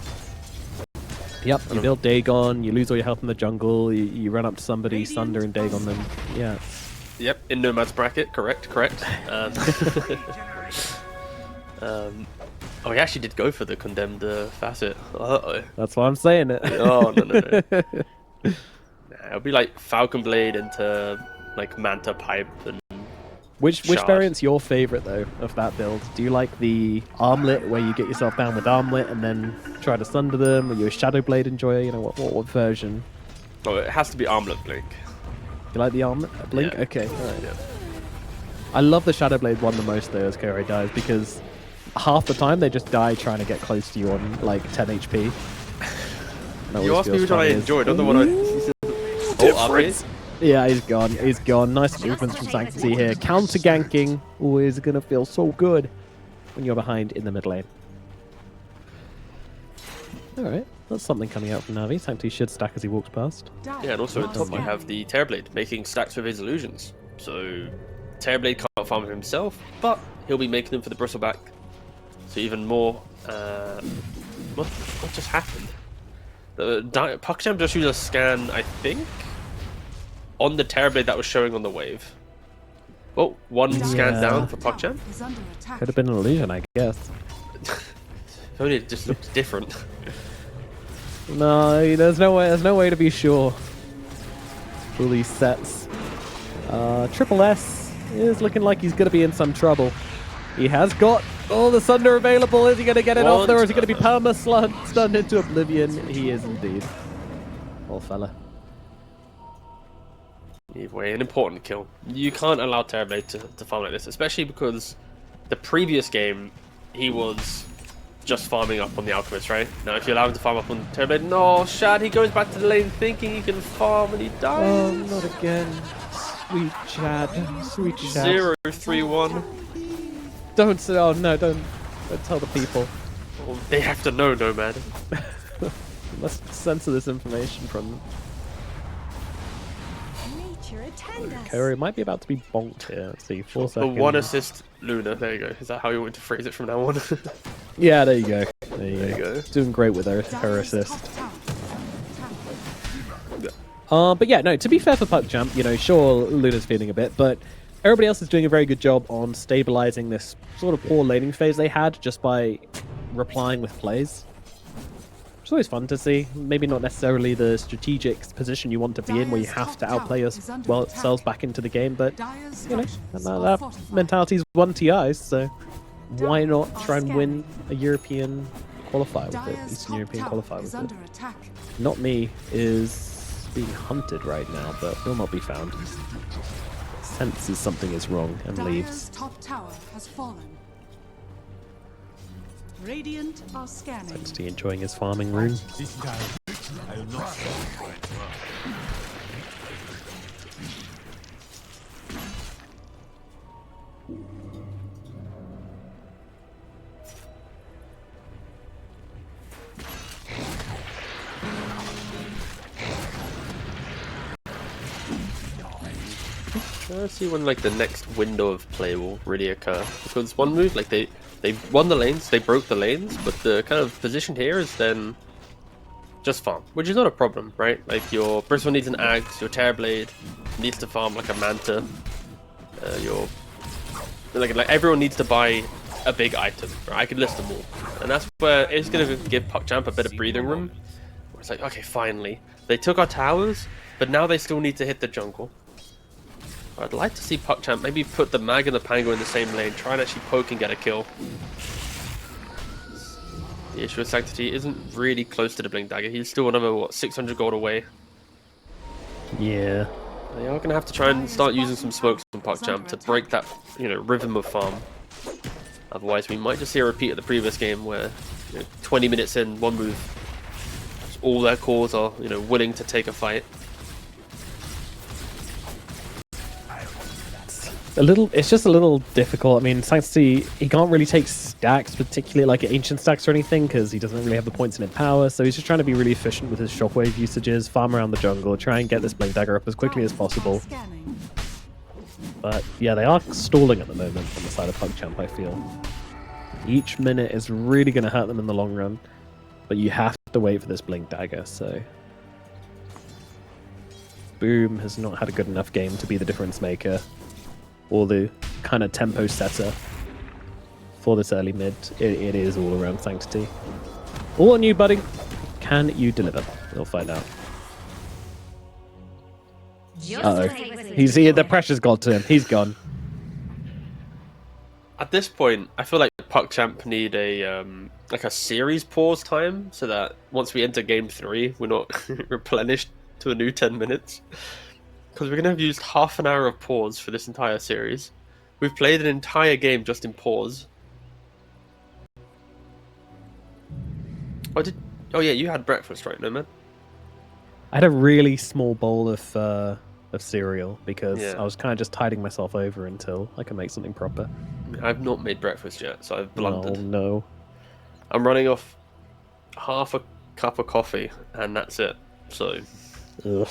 Speaker 1: Yep, you build Dagon, you lose all your health in the jungle, you run up to somebody, Sunder and Dagon them. Yeah.
Speaker 2: Yep, in Nomad's bracket, correct. Oh, he actually did go for the condemned facet. Uh-oh.
Speaker 1: That's why I'm saying it.
Speaker 2: Oh, no. Nah, it'll be like Falcon Blade into like Manta Pipe and
Speaker 1: Which
Speaker 2: Shard.
Speaker 1: variant's your favorite though of that build? Do you like the Armlet where you get yourself down with Armlet and then try to sunder them? Are you a Shadow Blade enjoyer? You know what version?
Speaker 2: Oh, it has to be Armlet Blink.
Speaker 1: You like the Armlet Blink?
Speaker 2: Yeah.
Speaker 1: Okay. All right.
Speaker 2: Yeah.
Speaker 1: I love the Shadow Blade one the most though as Kore dies because half the time they just die trying to get close to you on like 10 HP.
Speaker 2: You asked me which one I enjoyed, not the one I...
Speaker 1: Difference. Yeah, he's gone. He's gone. Nice movements from Sanctity here. Counter ganking always gonna feel so good when you're behind in the mid lane. Alright, that's something coming out from Navi. Sanctity should stack as he walks past.
Speaker 2: Yeah, and also at top you have the Terrorblade making stacks with his illusions. So Terrorblade can't farm himself, but he'll be making them for the Bristleback. So even more... what just happened? PuckChamp just used a scan, I think, on the Terrorblade that was showing on the wave. Oh, one scan down for PuckChamp.
Speaker 1: Could have been an illusion, I guess.
Speaker 2: If only it just looked different.
Speaker 1: No, there's no way to be sure. All these sets. Triple S is looking like he's gonna be in some trouble. He has got all the Sunder available. Is he gonna get it off there, or is he gonna be stunned into oblivion? He is indeed. Poor fella.
Speaker 2: Either way, an important kill. You can't allow Terrorblade to farm like this, especially because the previous game he was just farming up on the Alchemist, right? Now if you allow him to farm up on Terrorblade, no, Shad, he goes back to the lane thinking he can farm and he dies.
Speaker 1: Oh, not again. Sweet Chad. Sweet Chad.
Speaker 2: 0-3-1.
Speaker 1: Don't say, oh no, don't tell the people.
Speaker 2: Well, they have to know, Nomad.
Speaker 1: You must censor this information from them. Kore might be about to be bonked here. Let's see, 4
Speaker 2: The
Speaker 1: seconds.
Speaker 2: one assist Luna, there you go. Is that how you want to phrase it from now on?
Speaker 1: Yeah, there you go. There
Speaker 2: you go.
Speaker 1: Doing great with her assist. But yeah, no, to be fair for PuckChamp, you know, sure, Luna's feeling a bit, but everybody else is doing a very good job on stabilizing this sort of poor laning phase they had just by replying with plays. It's always fun to see. Maybe not necessarily the strategic position you want to be in where you have to outplay yourselves back into the game, but, you know, that mentality's won TIs, so why not try and win a European qualifier with it, Eastern European qualifier with it. Not Me is being hunted right now, but will not be found. Senses something is wrong and leaves.
Speaker 6: Top tower has fallen. Radiant are scanning.
Speaker 1: Sanctity enjoying his farming rune.
Speaker 2: Let's see when like the next window of play will really occur. Because one move, like they won the lanes, they broke the lanes, but the kind of position here is then just farm, which is not a problem, right? Like your Bristle needs an Axe, your Terrorblade needs to farm like a Manta, your like everyone needs to buy a big item. Right? I could list them all, and that's where it's gonna give PuckChamp a bit of breathing room. Where it's like, okay, finally they took our towers, but now they still need to hit the jungle. I'd like to see PuckChamp maybe put the Mag and the Pango in the same lane, try and actually poke and get a kill. The issue with Sanctity isn't really close to the Blink Dagger. He's still another, what, 600 gold away.
Speaker 1: Yeah.
Speaker 2: They are going to have to try and start using some smokes on PuckChamp to break that, you know, rhythm of farm. Otherwise, we might just see a repeat of the previous game where, you know, 20 minutes in, one move, all their cores are, you know, willing to take a fight.
Speaker 1: It's just a little difficult. I mean, Sanctity, he can't really take stacks, particularly like ancient stacks or anything, because he doesn't really have the points in his power. So he's just trying to be really efficient with his shockwave usages, farm around the jungle, try and get this Blink Dagger up as quickly as possible. But yeah, they are stalling at the moment on the side of PuckChamp, I feel. Each minute is really going to hurt them in the long run, but you have to wait for this Blink Dagger, so... Boom has not had a good enough game to be the difference maker, or the kind of tempo setter for this early mid. It is all around Sanctity. All on you, buddy. Can you deliver? We'll find out. Uh-oh. He's here. The pressure's got to him. He's gone.
Speaker 2: At this point, I feel like PuckChamp need a like a series pause time, so that once we enter game 3, we're not replenished to a new 10 minutes. Because we're going to have used half an hour of pause for this entire series. We've played an entire game just in pause. Oh yeah, you had breakfast, right, no man?
Speaker 1: I had a really small bowl of cereal because I was kind of just tiding myself over until I can make something proper.
Speaker 2: I've not made breakfast yet, so I've blundered.
Speaker 1: Oh no.
Speaker 2: I'm running off half a cup of coffee, and that's it. So...
Speaker 1: Ugh.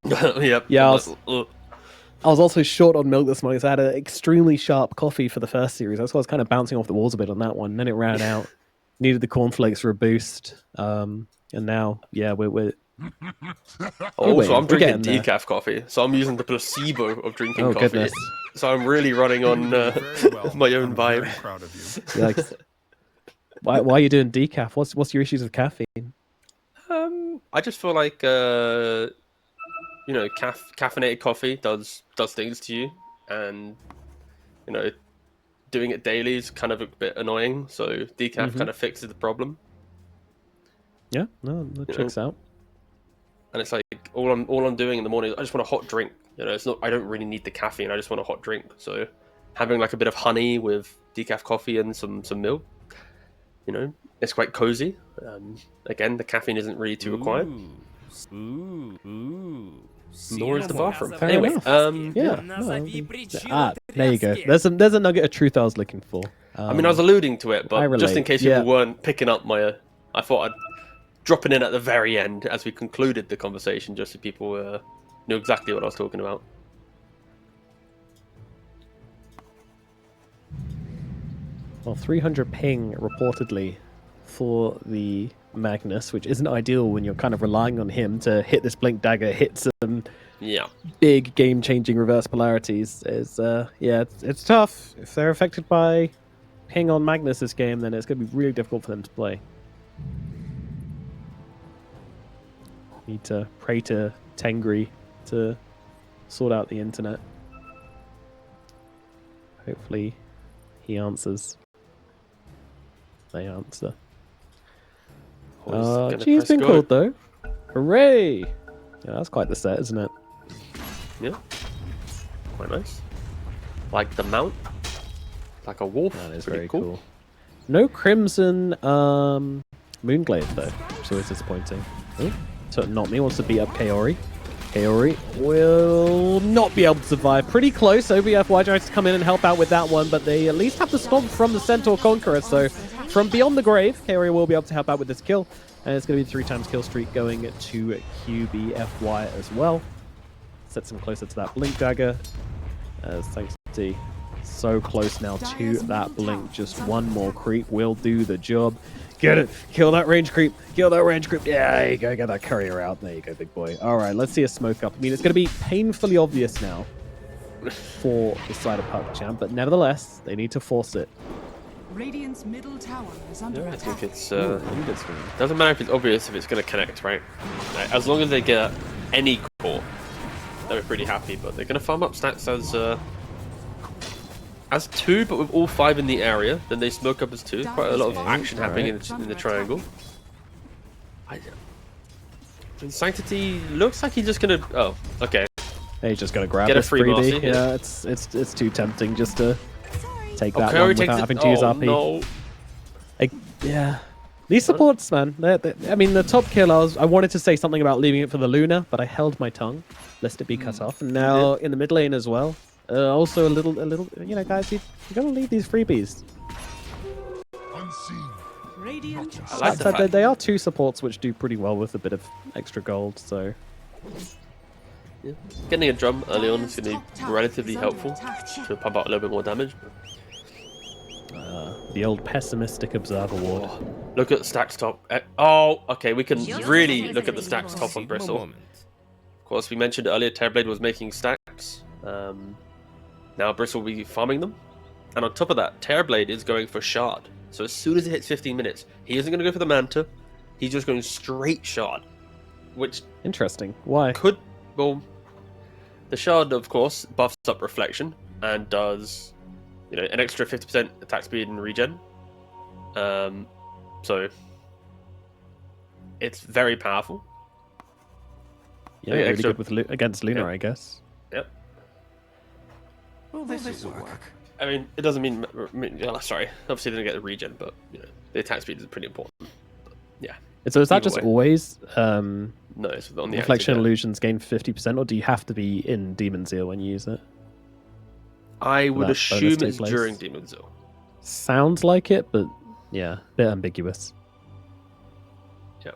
Speaker 2: Yep.
Speaker 1: Yeah, I was also short on milk this morning, so I had an extremely sharp coffee for the first series. That's why I was kind of bouncing off the walls a bit on that one. And then it ran out. Needed the cornflakes for a boost. And now, yeah, we're
Speaker 2: also, I'm drinking decaf coffee, so I'm using the placebo of drinking coffee.
Speaker 1: Goodness.
Speaker 2: So I'm really running on my own vibe.
Speaker 3: Proud of you.
Speaker 1: Like, why are you doing decaf? What's your issues with caffeine?
Speaker 2: I just feel like you know, caffeinated coffee does things to you, and you know, doing it daily is kind of a bit annoying. So decaf kind of fixes the problem.
Speaker 1: Yeah, no, that checks out.
Speaker 2: And it's like all I'm doing in the morning is I just want a hot drink. You know, it's not. I don't really need the caffeine. I just want a hot drink. So having like a bit of honey with decaf coffee and some milk, you know, it's quite cozy. Again, the caffeine isn't really too required. Nor is the bathroom.
Speaker 1: Fair
Speaker 2: Anyway,
Speaker 1: enough. There you go. There's a nugget of truth I was looking for.
Speaker 2: I mean, I was alluding to it, but just in case people weren't picking up I thought I'd drop it in at the very end as we concluded the conversation, just so people knew exactly what I was talking about.
Speaker 1: Well, 300 ping reportedly for the Magnus, which isn't ideal when you're kind of relying on him to hit this Blink Dagger, hit some big game-changing reverse polarities. It's tough. If they're affected by ping on Magnus this game, then it's going to be really difficult for them to play. Need to pray to Tengri to sort out the internet. Hopefully he answers. They answer. G's been called though. Hooray! Yeah, that's quite the set, isn't it?
Speaker 2: Yeah. Quite nice. Like the mount. Like a wolf.
Speaker 1: That is
Speaker 2: Pretty
Speaker 1: very cool. No Crimson Moonglade though, which is always disappointing. Oh, so not me wants to beat up Kaori. Kaori will not be able to survive. Pretty close. OBFY tries to come in and help out with that one, but they at least have the stomp from the Centaur Conqueror, so from beyond the grave, Kaori will be able to help out with this kill. And it's going to be 3 times kill streak going to QBFY as well. Sets him closer to that Blink Dagger. As Sanctity so close now to that Blink. Just one more creep will do the job. Get it! Kill that range creep! Kill that range creep! Yeah, there you go. Get that courier out. There you go, big boy. Alright, let's see a smoke up. I mean, it's going to be painfully obvious now for the side of PuckChamp, but nevertheless, they need to force it.
Speaker 6: Radiant's middle tower is under
Speaker 2: I
Speaker 6: attack.
Speaker 2: think it's doesn't matter if it's obvious if it's going to connect, right? Like, as long as they get any core, they're pretty happy. But they're going to farm up stats as 2, but with all 5 in the area. Then they smoke up as 2. Quite a lot of action happening in the triangle. And Sanctity looks like he's just going to. Oh, okay.
Speaker 1: He's just going to grab
Speaker 2: Get a
Speaker 1: this
Speaker 2: free
Speaker 1: freebie.
Speaker 2: Marcy,
Speaker 1: Yeah, it's too tempting just to take that one without having to use RP.
Speaker 2: No.
Speaker 1: Yeah. These supports, man. I mean, the top kill, I wanted to say something about leaving it for the Luna, but I held my tongue, lest it be cut off. And now in the mid lane as well, Also a little, you know, guys, you gotta leave these freebies.
Speaker 6: Radiant
Speaker 2: I like the
Speaker 1: So
Speaker 2: fact
Speaker 1: they are two supports which do pretty well with a bit of extra gold, so...
Speaker 2: getting a drum early on is going to be relatively helpful to pump out a little bit more damage.
Speaker 1: The old pessimistic observer ward.
Speaker 2: Oh, look at stacks top. Oh, okay, we can really look at the stacks top on
Speaker 7: Sigma
Speaker 2: Bristle.
Speaker 7: moment.
Speaker 2: Of course, we mentioned earlier Terrorblade was making stacks. Now Bristle will be farming them. And on top of that, Terrorblade is going for Shard. So as soon as it hits 15 minutes, he isn't going to go for the Manta. He's just going straight Shard. Which
Speaker 1: Interesting. Why?
Speaker 2: could, well, the Shard, of course, buffs up Reflection and does, you know, an extra 50% attack speed and regen. So it's very powerful.
Speaker 1: Yeah,
Speaker 2: Okay,
Speaker 1: really
Speaker 2: extra-
Speaker 1: good with against Luna,
Speaker 2: Yeah.
Speaker 1: I guess.
Speaker 2: Yep.
Speaker 3: Well, this will work.
Speaker 2: I mean, it doesn't mean. Sorry, obviously they don't get the regen, but you know, the attack speed is pretty important. Yeah.
Speaker 1: So is that
Speaker 2: Either
Speaker 1: just
Speaker 2: way.
Speaker 1: always
Speaker 2: No, it's on the
Speaker 1: Reflection
Speaker 2: active, yeah.
Speaker 1: Illusions gain 50%, or do you have to be in Demon Zeal when you use it?
Speaker 2: I would
Speaker 1: that
Speaker 2: assume
Speaker 1: bonus take
Speaker 2: it's
Speaker 1: place?
Speaker 2: during Demon Zeal.
Speaker 1: Sounds like it, but yeah, a bit ambiguous.
Speaker 2: Yeah.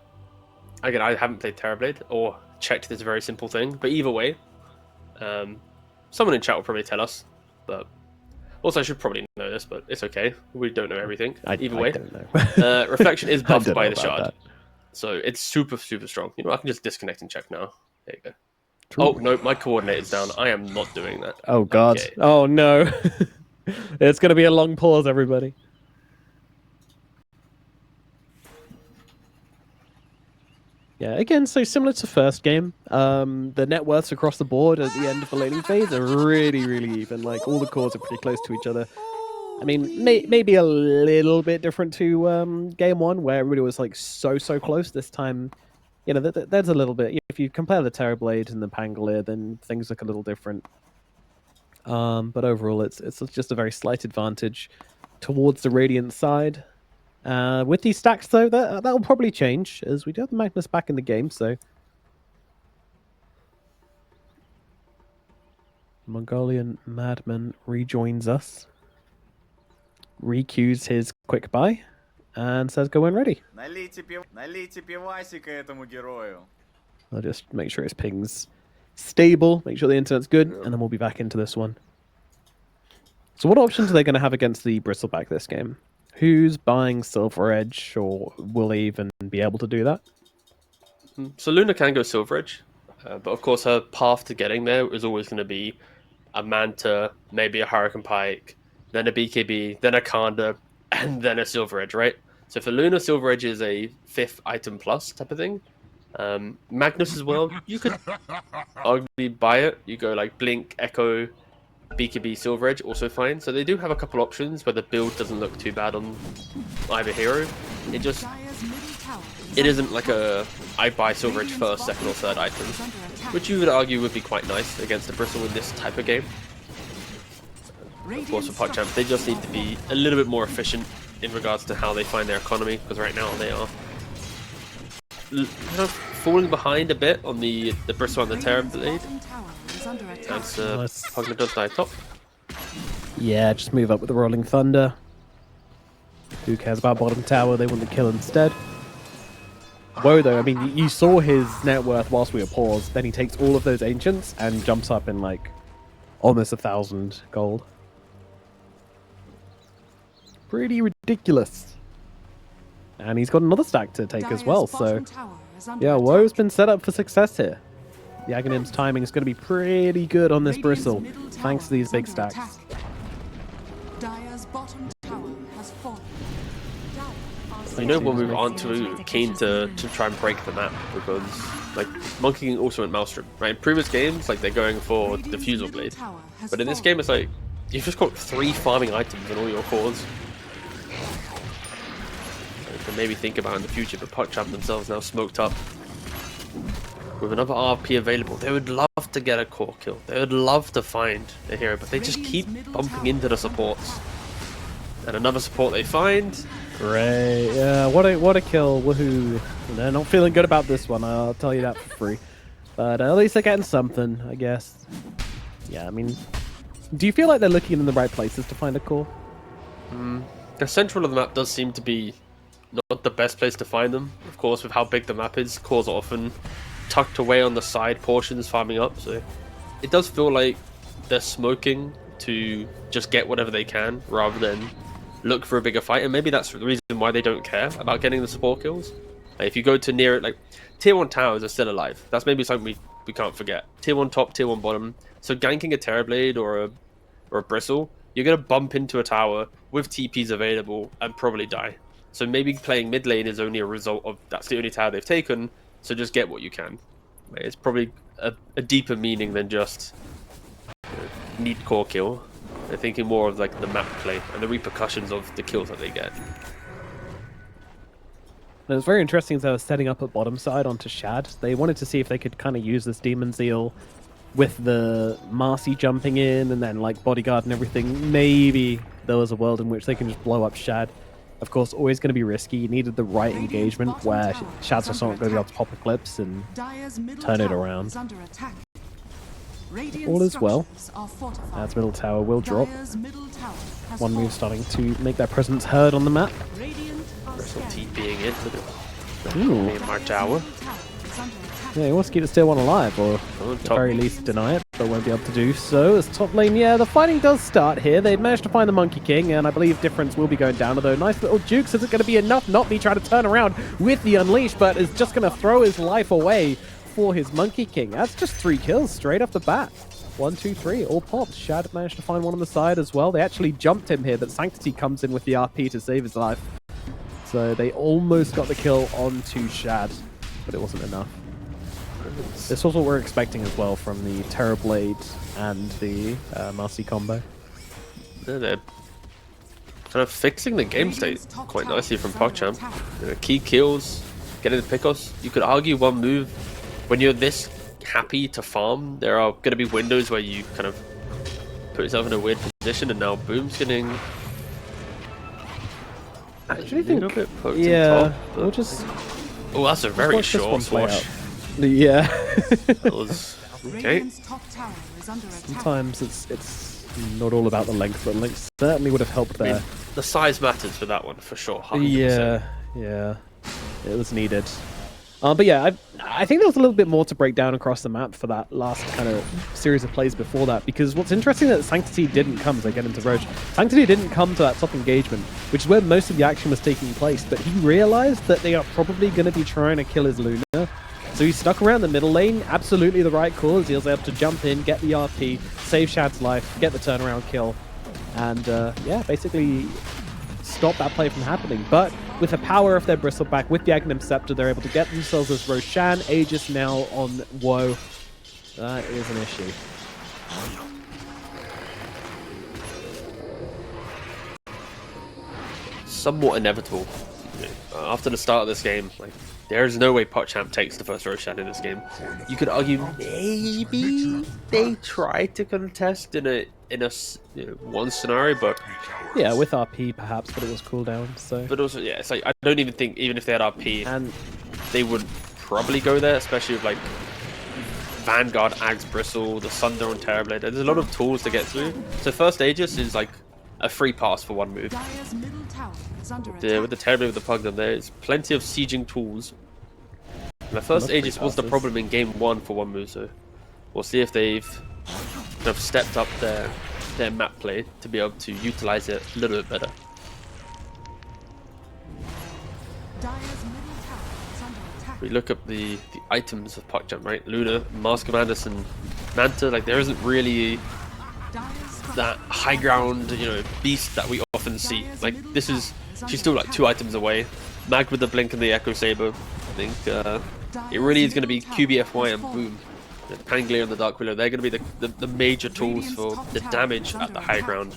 Speaker 2: Again, I haven't played Terrorblade or checked this very simple thing, but either way, someone in chat will probably tell us. But also, I should probably know this, but it's okay. We don't know everything. Either way,
Speaker 1: don't know.
Speaker 2: Reflection is
Speaker 1: I
Speaker 2: buffed
Speaker 1: don't
Speaker 2: by
Speaker 1: know
Speaker 2: the
Speaker 1: about
Speaker 2: Shard,
Speaker 1: that.
Speaker 2: so it's super strong. You know, I can just disconnect and check now. There you go.
Speaker 1: True.
Speaker 2: Oh no, my coordinate's down. I am not doing that.
Speaker 1: Oh god.
Speaker 2: Okay.
Speaker 1: Oh no. It's gonna be a long pause, everybody. Yeah, again, so similar to first game, the net worths across the board at the end of the laning phase are really even. Like, all the cores are pretty close to each other. I mean, maybe a little bit different to game one, where everybody was like so close. This time, you know, there's a little bit. If you compare the Terrorblade and the Pangolier, then things look a little different. But overall, it's just a very slight advantage towards the Radiant side. With these stacks, though, that'll probably change, as we do have the Magnus back in the game, so... Mongolian Madman rejoins us. Recues his quick buy, and says go when ready.
Speaker 4: Налейте пивасика этому герою.
Speaker 1: I'll just make sure his ping's stable, make sure the internet's good, and then we'll be back into this one. So what options are they going to have against the Bristleback this game? Who's buying Silver Edge, or will they even be able to do that?
Speaker 2: So Luna can go Silver Edge, but of course her path to getting there is always going to be a Manta, maybe a Hurricane Pike, then a BKB, then a Kanda, and then a Silver Edge, right? So for Luna, Silver Edge is a 5th item plus type of thing. Magnus as well, you could arguably buy it. You go like Blink, Echo, BKB, Silver Edge, also fine. So they do have a couple options where the build doesn't look too bad on either hero. It just,
Speaker 6: Dire's middle tower is
Speaker 2: it isn't like a I buy Silver Edge first, second or third item,
Speaker 6: under attack.
Speaker 2: which you would argue would be quite nice against the Bristle in this type of game. Of course, for PuckChamp, they just need to be a little bit more efficient in regards to how they find their economy, because right now they are kind of falling behind a bit on the Bristle and the Terrorblade. That's
Speaker 1: Nice.
Speaker 2: Pugna does die top.
Speaker 1: Yeah, just move up with the Rolling Thunder. Who cares about bottom tower? They want the kill instead. Whoa, though, I mean, you saw his net worth whilst we were paused. Then he takes all of those ancients and jumps up in like almost 1,000 gold. Pretty ridiculous. And he's got another stack to take as well, so yeah, Woe's been set up for success here. The Aghanim's timing is going to be pretty good on this Bristle, thanks to these big stacks.
Speaker 6: Dire's bottom tower has fallen.
Speaker 2: You know when we aren't too keen to try and break the map, because like Monkey King also went Maelstrom, right? In previous games, like they're going for Diffusal Blade, but in this game it's like you've just got 3 farming items in all your cores. You can maybe think about in the future, but PuckChamp themselves now smoked up with another RP available. They would love to get a core kill. They would love to find a hero, but they just keep bumping into the supports. And another support they find.
Speaker 1: Great, yeah, what a kill, woohoo. They're not feeling good about this one, I'll tell you that for free. But at least they're getting something, I guess. Yeah, I mean, Do you feel like they're looking in the right places to find a core?
Speaker 2: The central of the map does seem to be not the best place to find them. Of course, with how big the map is, cores are often tucked away on the side portions, farming up. So it does feel like they're smoking to just get whatever they can, rather than look for a bigger fight. And maybe that's the reason why they don't care about getting the support kills. Like, if you go to near it, like tier 1 towers are still alive. That's maybe something we can't forget. Tier 1 top, tier 1 bottom. So ganking a Terrorblade or a Bristle, you're going to bump into a tower with TPs available and probably die. So maybe playing mid lane is only a result of that's the only tower they've taken, so just get what you can. It's probably a deeper meaning than just need core kill. They're thinking more of like the map play and the repercussions of the kills that they get.
Speaker 1: And it was very interesting as they were setting up at bottom side onto Shad. They wanted to see if they could kind of use this Demon Zeal with the Marcy jumping in and then like bodyguard and everything. Maybe there was a world in which they can just blow up Shad. Of course, always going to be risky. You needed the right engagement where Shad's just not going to be able to pop Eclipse and turn it around. All is well. That's middle tower will drop. One move starting to make their presence heard on the map.
Speaker 2: Bristle TPing into the
Speaker 1: Ooh.
Speaker 2: Myanmar tower.
Speaker 1: Yeah, he wants to keep the tier 1 alive, or at the very least deny it, but won't be able to do so. As top lane, yeah, the fighting does start here. They've managed to find the Monkey King, and I believe Difference will be going down, although nice little jukes. Is it going to be enough? Not me trying to turn around with the Unleash, but is just going to throw his life away for his Monkey King. That's just 3 kills straight off the bat. 1, 2, 3, all popped. Shad managed to find one on the side as well. They actually jumped him here, but Sanctity comes in with the RP to save his life. So they almost got the kill onto Shad, but it wasn't enough. This was what we're expecting as well from the Terrorblade and the Marcy combo.
Speaker 2: They're kind of fixing the game state quite nicely from PuckChamp. Key kills, getting the pickoffs. You could argue one move, when you're this happy to farm, there are going to be windows where you kind of put yourself in a weird position, and now Boom's getting
Speaker 1: Actually, think,
Speaker 2: a bit poked
Speaker 1: yeah,
Speaker 2: top,
Speaker 1: we'll just...
Speaker 2: Oh, that's a very short swash.
Speaker 1: Yeah.
Speaker 2: That was okay.
Speaker 1: Sometimes it's not all about the length, but length certainly would have helped
Speaker 2: I
Speaker 1: there.
Speaker 2: mean, the size matters for that one for sure.
Speaker 1: 100%. Yeah, it was needed. But yeah, I think there was a little bit more to break down across the map for that last kind of series of plays before that, because what's interesting that Sanctity didn't come, as I get into Roach, Sanctity didn't come to that top engagement, which is where most of the action was taking place, but he realized that they are probably going to be trying to kill his Luna. So he stuck around the middle lane, absolutely the right call, as he was able to jump in, get the RP, save Shad's life, get the turnaround kill, and yeah, basically stop that play from happening. But with the power of their Bristleback, with the Aghanim Scepter, they're able to get themselves this Roshan. Aegis now on Woe. That is an issue.
Speaker 2: Somewhat inevitable. After the start of this game, like, there is no way PuckChamp takes the first Roshan in this game. You could argue maybe they tried to contest in a one scenario, but
Speaker 1: Yeah, with RP perhaps, but it was cooldown, so...
Speaker 2: But also, yeah, it's like, I don't even think, even if they had RP,
Speaker 1: And
Speaker 2: they would probably go there, especially with, like, Vanguard, Axe, Bristle, the Sunder on Terrorblade. There's a lot of tools to get through. So first Aegis is, like, a free pass for one move. With the Terrorblade with the Pugnum, there's plenty of sieging tools. And the first Aegis was the problem in game 1 for one move, so we'll see if they've kind of stepped up their map play to be able to utilize it a little bit better. We look up the items of PuckChamp, right? Luna, Mask of Mandus, and Manta. Like, there isn't really that high ground, beast that we often see. Like, she's still like 2 items away. Mag with the Blink and the Echo Saber. I think it really is going to be QBFY and Boom. Pangolier and the Dark Willow, they're going to be the major tools for the damage at the high ground,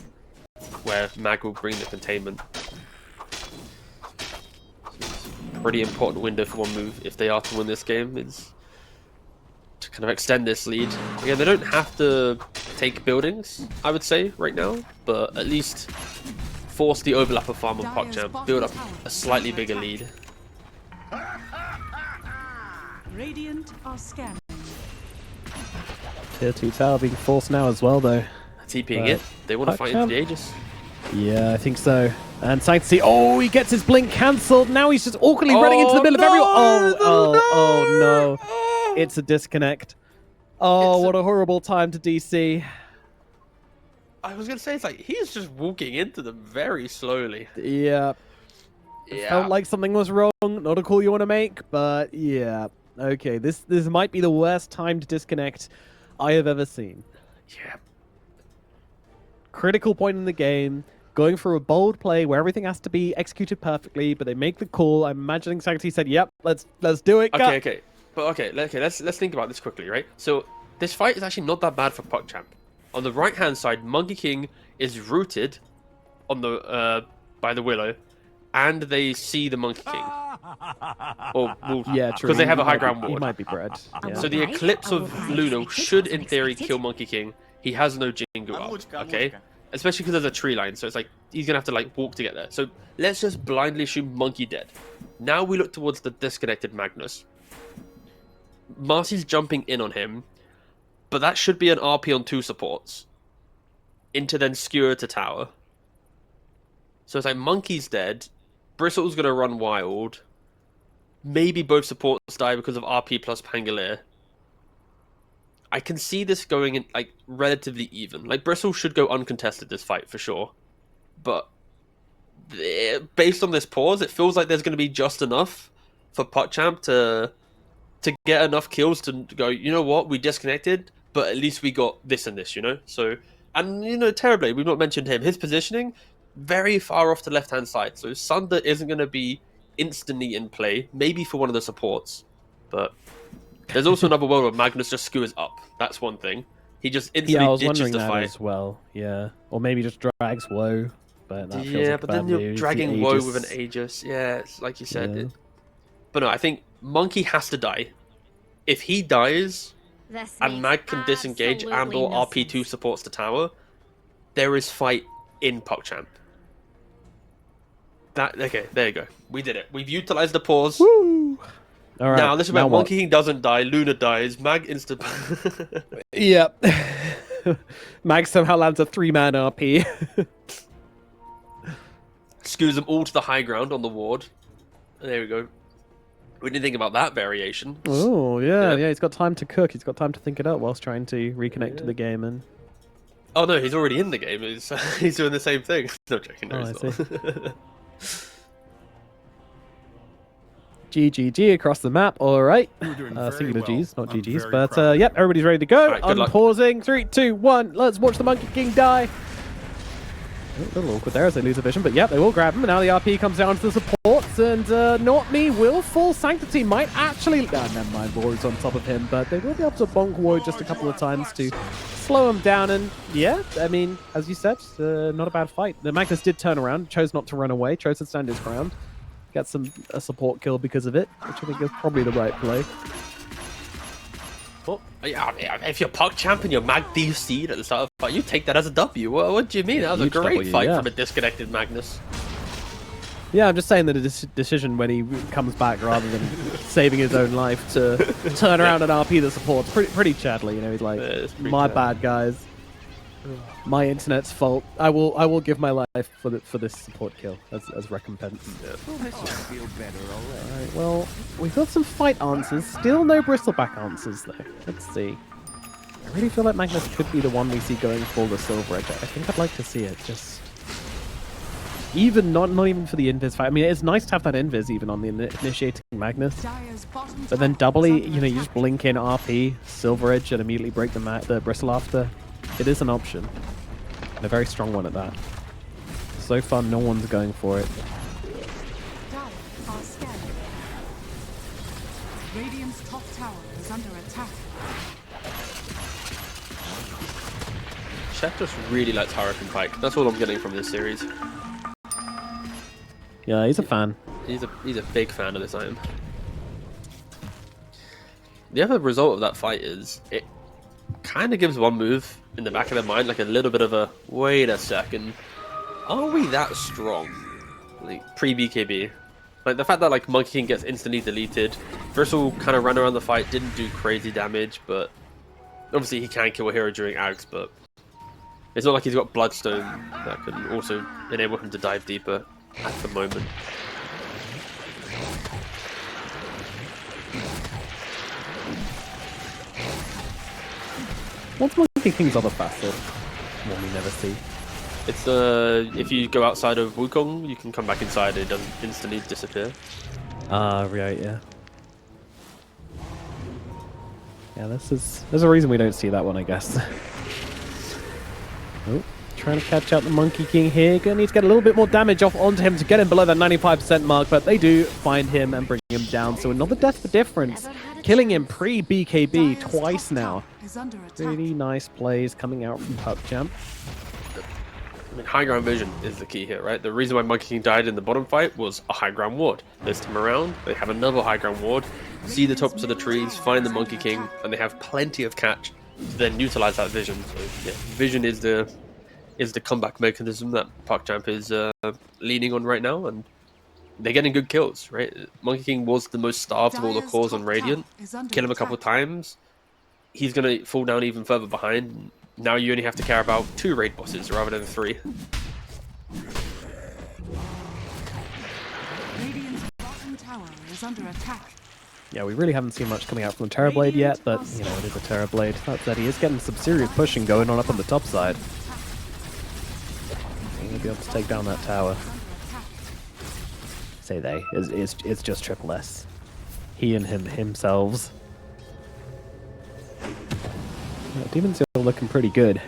Speaker 2: where Mag will bring the containment. Pretty important window for one move if they are to win this game, is to kind of extend this lead. Again, they don't have to take buildings, I would say, right now, but at least force the overlap of farm on PuckChamp, build up a slightly bigger lead.
Speaker 6: Radiant are scanning.
Speaker 1: Tier 2 tower being forced now as well, though.
Speaker 2: TPing it. They want to fight into the Aegis.
Speaker 1: Yeah, I think so. And Sanctity, oh, he gets his blink cancelled. Now he's just awkwardly running into the middle of everyone. Oh, no. It's a disconnect. Oh, what a horrible time to DC.
Speaker 2: I was going to say, it's like, he's just walking into them very slowly.
Speaker 1: Yeah. It felt like something was wrong. Not a call you want to make, but yeah. Okay, this might be the worst time to disconnect I have ever seen.
Speaker 2: Yeah.
Speaker 1: Critical point in the game. Going for a bold play where everything has to be executed perfectly, but they make the call. I'm imagining Sanctity said, "Yep, let's do it."
Speaker 2: Okay. Let's think about this quickly, right? So this fight is actually not that bad for PuckChamp. On the right hand side, Monkey King is rooted on the by the Willow, and they see the Monkey King. Or
Speaker 1: yeah, true.
Speaker 2: Because they have a high ground ward.
Speaker 1: He might be bred. Yeah.
Speaker 2: So the Eclipse of Luna should, in theory, kill Monkey King. He has no Jingu up, okay? Especially because there's a tree line, so it's like he's gonna have to like walk to get there. So let's just blindly assume Monkey dead. Now we look towards the disconnected Magnus. Marcy's jumping in on him, but that should be an RP on 2 supports. Into then skewer to tower. So it's like Monkey's dead, Bristle's gonna run wild. Maybe both supports die because of RP plus Pangolier. I can see this going in like relatively even. Like Bristle should go uncontested this fight for sure, but based on this pause, it feels like there's going to be just enough for PuckChamp to get enough kills to go. You know what? We disconnected, but at least we got this and this. You know. So and you know Terribly, we've not mentioned him. His positioning very far off the left hand side. So Sunder isn't going to be instantly in play. Maybe for one of the supports, but. There's also another world where Magnus just skewers up. That's one thing. He just instantly ditches the fight
Speaker 1: as well. Yeah, or maybe just drags Woe. But that feels like
Speaker 2: but then you're dragging Woe with an Aegis. Yeah, it's like you said.
Speaker 1: Yeah.
Speaker 2: But no, I think Monkey has to die. If he dies and Mag can disengage and or RP2 supports the tower, there is fight in PuckChamp. Okay, there you go. We did it. We've utilized the pause.
Speaker 1: Woo! All right,
Speaker 2: now, this is where Monkey King doesn't die, Luna dies, Mag insta...
Speaker 1: Yep. Mag somehow lands a 3-man RP.
Speaker 2: Skews them all to the high ground on the ward. And there we go. We didn't think about that variation.
Speaker 1: Oh, yeah, he's got time to cook. He's got time to think it up whilst trying to reconnect to the game. And
Speaker 2: oh, no, he's already in the game. He's doing the same thing. No joking, no, he's not.
Speaker 1: GGG across the map. All right. Singular G's, not GG's. But yep, everybody's ready to go.
Speaker 2: Right,
Speaker 1: unpausing. 3, 2, 1. Let's watch the Monkey King die. A little awkward there as they lose a vision, but yep, they will grab him. And now the RP comes down to the supports, and Not Me will fall. Sanctity might actually... never mind, War's on top of him, but they will be able to bonk War just a couple of times to slow him down. And yeah, I mean, as you said, not a bad fight. The Magnus did turn around, chose not to run away, chose to stand his ground. Get a support kill because of it, which I think is probably the right play.
Speaker 2: Well, yeah, if you're PuckChamp and you're Mag DC'd at the start of the fight, you take that as a W. What do you mean? That was a great fight from a disconnected Magnus.
Speaker 1: Yeah, I'm just saying that a decision when he comes back rather than saving his own life to turn around and RP the support's pretty Chadley. You know, he's like, my bad, guys. My internet's fault. I will give my life for this support kill as recompense. Alright, well, we've got some fight answers. Still no Bristleback answers though. Let's see. I really feel like Magnus could be the one we see going for the Silver Edge. I think I'd like to see it. Just even not even for the invis fight. I mean, it's nice to have that invis even on the initiating Magnus. But then doubly, you know, you just blink in RP, Silver Edge, and immediately break the Bristle after. It is an option, and a very strong one at that. So far, no one's going for it.
Speaker 6: Radiant's top tower is under attack.
Speaker 2: Chef just really likes Hurricane Pike. That's all I'm getting from this series.
Speaker 1: Yeah, he's a fan.
Speaker 2: He's a big fan of this item. The other result of that fight is it kind of gives one move in the back of their mind like a little bit of a wait a second, are we that strong? Like pre-BKB. Like the fact that like Monkey King gets instantly deleted, Bristle kind of ran around the fight, didn't do crazy damage, but obviously he can kill a hero during Ags, but It's not like he's got Bloodstone that can also enable him to dive deeper at the moment.
Speaker 1: What's Monkey King's other facet? One we never see.
Speaker 2: It's if you go outside of Wukong, you can come back inside. It doesn't instantly disappear.
Speaker 1: Ah, right, yeah. Yeah, there's a reason we don't see that one, I guess. Oh, trying to catch out the Monkey King here. Gonna need to get a little bit more damage off onto him to get him below that 95% mark, but they do find him and bring him down. So another death for difference, killing him pre-BKB twice now. Really nice plays coming out from PuckChamp.
Speaker 2: I mean, high ground vision is the key here, right? The reason why Monkey King died in the bottom fight was a high ground ward. This time around, they have another high ground ward, see the tops of the trees, find the Monkey King, and they have plenty of catch to then utilize that vision. So yeah, vision is the comeback mechanism that PuckChamp is leaning on right now, and they're getting good kills, right? Monkey King was the most starved of all the cores on Radiant. Kill him a couple times, he's gonna fall down even further behind. Now you only have to care about 2 raid bosses rather than 3.
Speaker 6: Radiant's bottom tower is under attack.
Speaker 1: Yeah, we really haven't seen much coming out from the Terrorblade yet, but, you know, it is a Terrorblade. That said, he is getting some serious pushing going on up on the top side. He's going to be able to take down that tower. Say they. It's just Triple S. He and himselves. Yeah, Demon's still looking pretty good.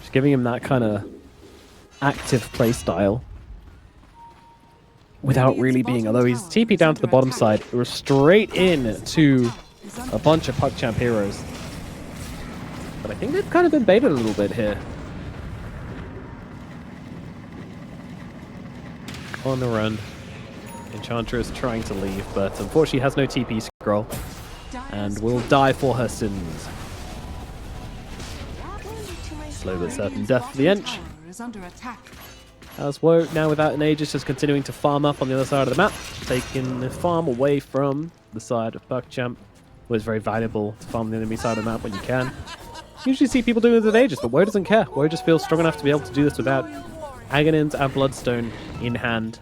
Speaker 1: Just giving him that kind of active playstyle. Without really being, although he's TP down to the bottom side, we're straight in to a bunch of PuckChamp heroes. But I think they've kind of been baited a little bit here. On the run. Enchantress trying to leave, but unfortunately has no TP scroll. And will die for her sins. Slow but certain death for the Ench. As Woe, now without an Aegis, just continuing to farm up on the other side of the map, taking the farm away from the side of PuckChamp. Was very valuable to farm the enemy side of the map when you can. Usually see people doing this with Aegis, but Woe doesn't care. Woe just feels strong enough to be able to do this without Aghanim's and Bloodstone in hand.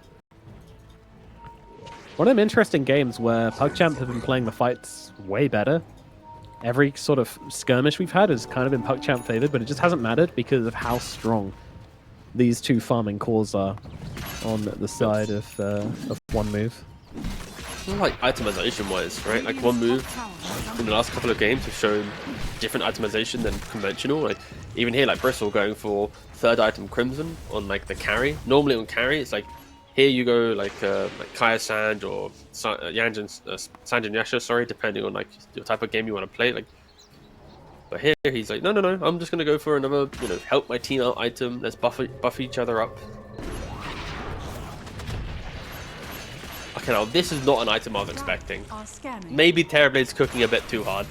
Speaker 1: One of them interesting games where PuckChamp have been playing the fights way better. Every sort of skirmish we've had has kind of been PuckChamp favored, but it just hasn't mattered because of how strong these two farming cores are on the side of one move.
Speaker 2: Like itemization wise, right? Like one move in the last couple of games have shown different itemization than conventional. Like even here, like Bristle going for 3rd item Crimson on like the carry. Normally on carry, it's like here you go like Kaya Sand or Sanj and Yasha, sorry, depending on like the type of game you want to play. Like, but here he's like, no, I'm just gonna go for another, you know, help my team out item. Let's buff each other up. Okay, now this is not an item I was expecting. Maybe Terrorblade's cooking a bit too hard.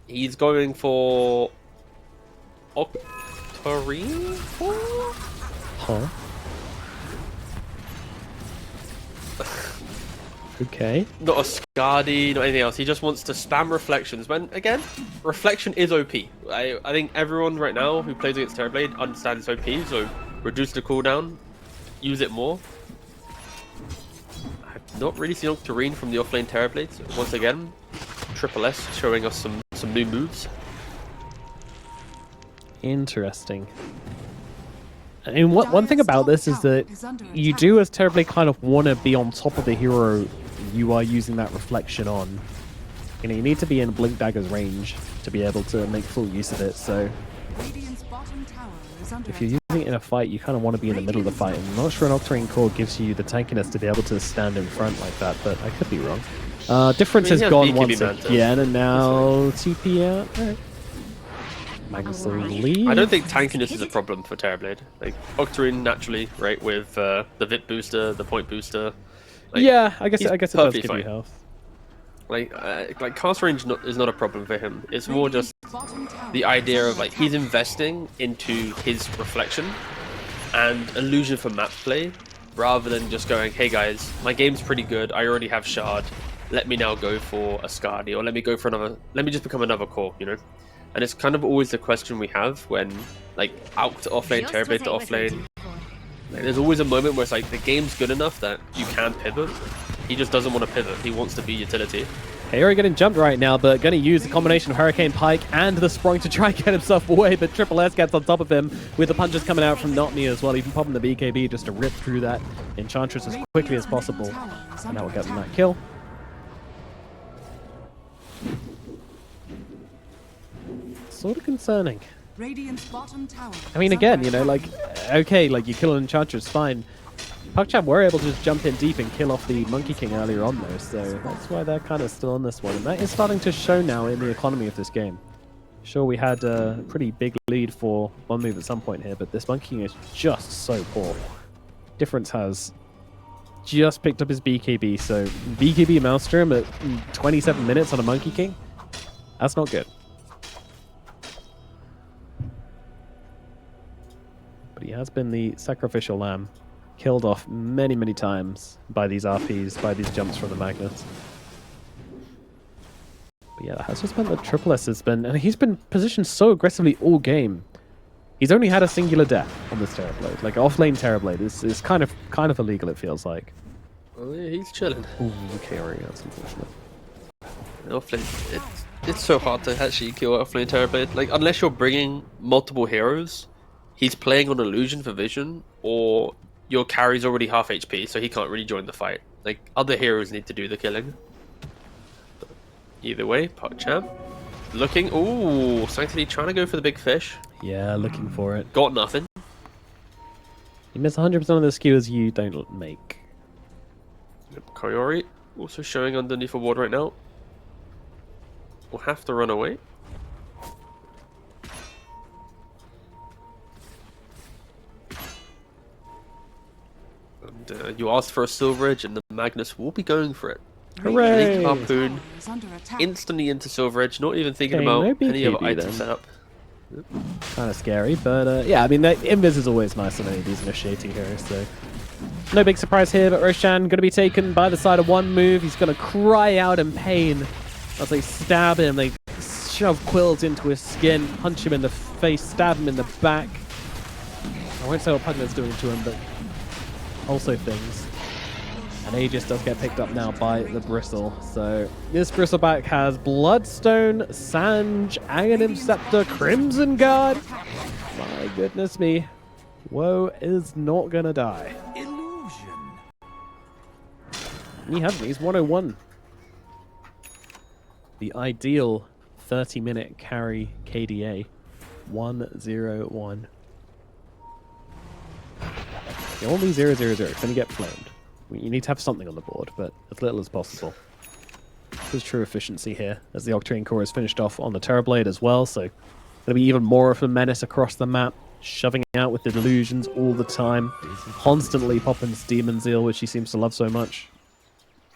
Speaker 2: He's going for Octarine?
Speaker 1: Huh? Okay.
Speaker 2: Not a Skadi, not anything else. He just wants to spam reflections. When, again, reflection is OP. I think everyone right now who plays against Terrorblade understands it's OP, so reduce the cooldown, use it more. I've not really seen Octarine from the offlane Terrorblade. So once again, Triple S showing us some new moves.
Speaker 1: Interesting. I mean, one thing about this is that you do, as Terrorblade, kind of want to be on top of the hero you are using that reflection on. You know, you need to be in Blink Dagger's range to be able to make full use of it, so if you're using it in a fight, you kind of want to be in the middle of the fight. I'm not sure an Octarine core gives you the tankiness to be able to stand in front like that, but I could be wrong. Difference has gone once again, and now TP out. All right. Magnus will leave.
Speaker 2: I don't think tankiness is a problem for Terrorblade. Like Octarine naturally, right, with the VIP booster, the point booster. Like,
Speaker 1: yeah, I guess it does give you health.
Speaker 2: Like cast range is not a problem for him. It's more just the idea of like he's investing into his reflection and illusion for map play, rather than just going, hey guys, my game's pretty good. I already have shard. Let me now go for a Skadi, or let me go for another. Let me just become another core, you know. And it's kind of always the question we have when, like, Alk to offlane, Terrorblade to offlane. Like, there's always a moment where it's like, the game's good enough that you can pivot. He just doesn't want to pivot. He wants to be utility.
Speaker 1: Kaori getting jumped right now, but going to use the combination of Hurricane Pike and the Sprung to try and get himself away, but Triple S gets on top of him with the punches coming out from Not Me as well, even popping the BKB just to rip through that Enchantress as quickly as possible. And now we're getting that kill. Sort of concerning.
Speaker 6: Radiant's bottom tower.
Speaker 1: I mean, again, you know, like, okay, like, you kill an Enchantress, fine. PuckChamp were able to just jump in deep and kill off the Monkey King earlier on, though, so that's why they're kind of still on this one. And that is starting to show now in the economy of this game. Sure, we had a pretty big lead for one move at some point here, but this Monkey King is just so poor. Difference has just picked up his BKB, so BKB Maelstrom at 27 minutes on a Monkey King? That's not good. But he has been the sacrificial lamb. Killed off many, many times by these RPs, by these jumps from the Magnus. But yeah, that has just been the Triple S has been, and he's been positioned so aggressively all game. He's only had a singular death on this Terrorblade. Like offlane Terrorblade is kind of illegal, it feels like.
Speaker 2: Oh yeah, he's chilling.
Speaker 1: Ooh, Kaori, that's unfortunate.
Speaker 2: Offlane, it's so hard to actually kill offlane Terrorblade. Like unless you're bringing multiple heroes, he's playing on illusion for vision, or your carry's already half HP, so he can't really join the fight. Like, other heroes need to do the killing. But either way, PuckChamp looking... Ooh, Sanctity trying to go for the big fish.
Speaker 1: Yeah, looking for it.
Speaker 2: Got nothing.
Speaker 1: You miss 100% of the skewers you don't make.
Speaker 2: Kaori also showing underneath a ward right now. Will have to run away. And you asked for a Silver Edge, and the Magnus will be going for it.
Speaker 1: Hooray!
Speaker 2: Harpoon instantly into Silver Edge, not even thinking about
Speaker 1: no
Speaker 2: any other
Speaker 1: BKB
Speaker 2: item
Speaker 1: then.
Speaker 2: setup.
Speaker 1: Kind of scary, but yeah, I mean, that Invis is always nice on any of these initiating heroes, so no big surprise here, but Roshan going to be taken by the side of one move. He's going to cry out in pain as they stab him. They shove quills into his skin, punch him in the face, stab him in the back. I won't say what Puglet's doing to him, but also things. And Aegis does get picked up now by the Bristle. So this Bristleback has Bloodstone, Sange, Aghanim Scepter, Crimson Guard. My goodness me. Woe is not gonna die.
Speaker 3: Illusion.
Speaker 1: He hasn't, he's 101. The ideal 30-minute carry KDA. 101. The only 000 is gonna get flamed. You need to have something on the board, but as little as possible. This is true efficiency here, as the Octarine Core is finished off on the Terrorblade as well, so going to be even more of a menace across the map, shoving out with the illusions all the time, constantly popping Demon Zeal, which he seems to love so much.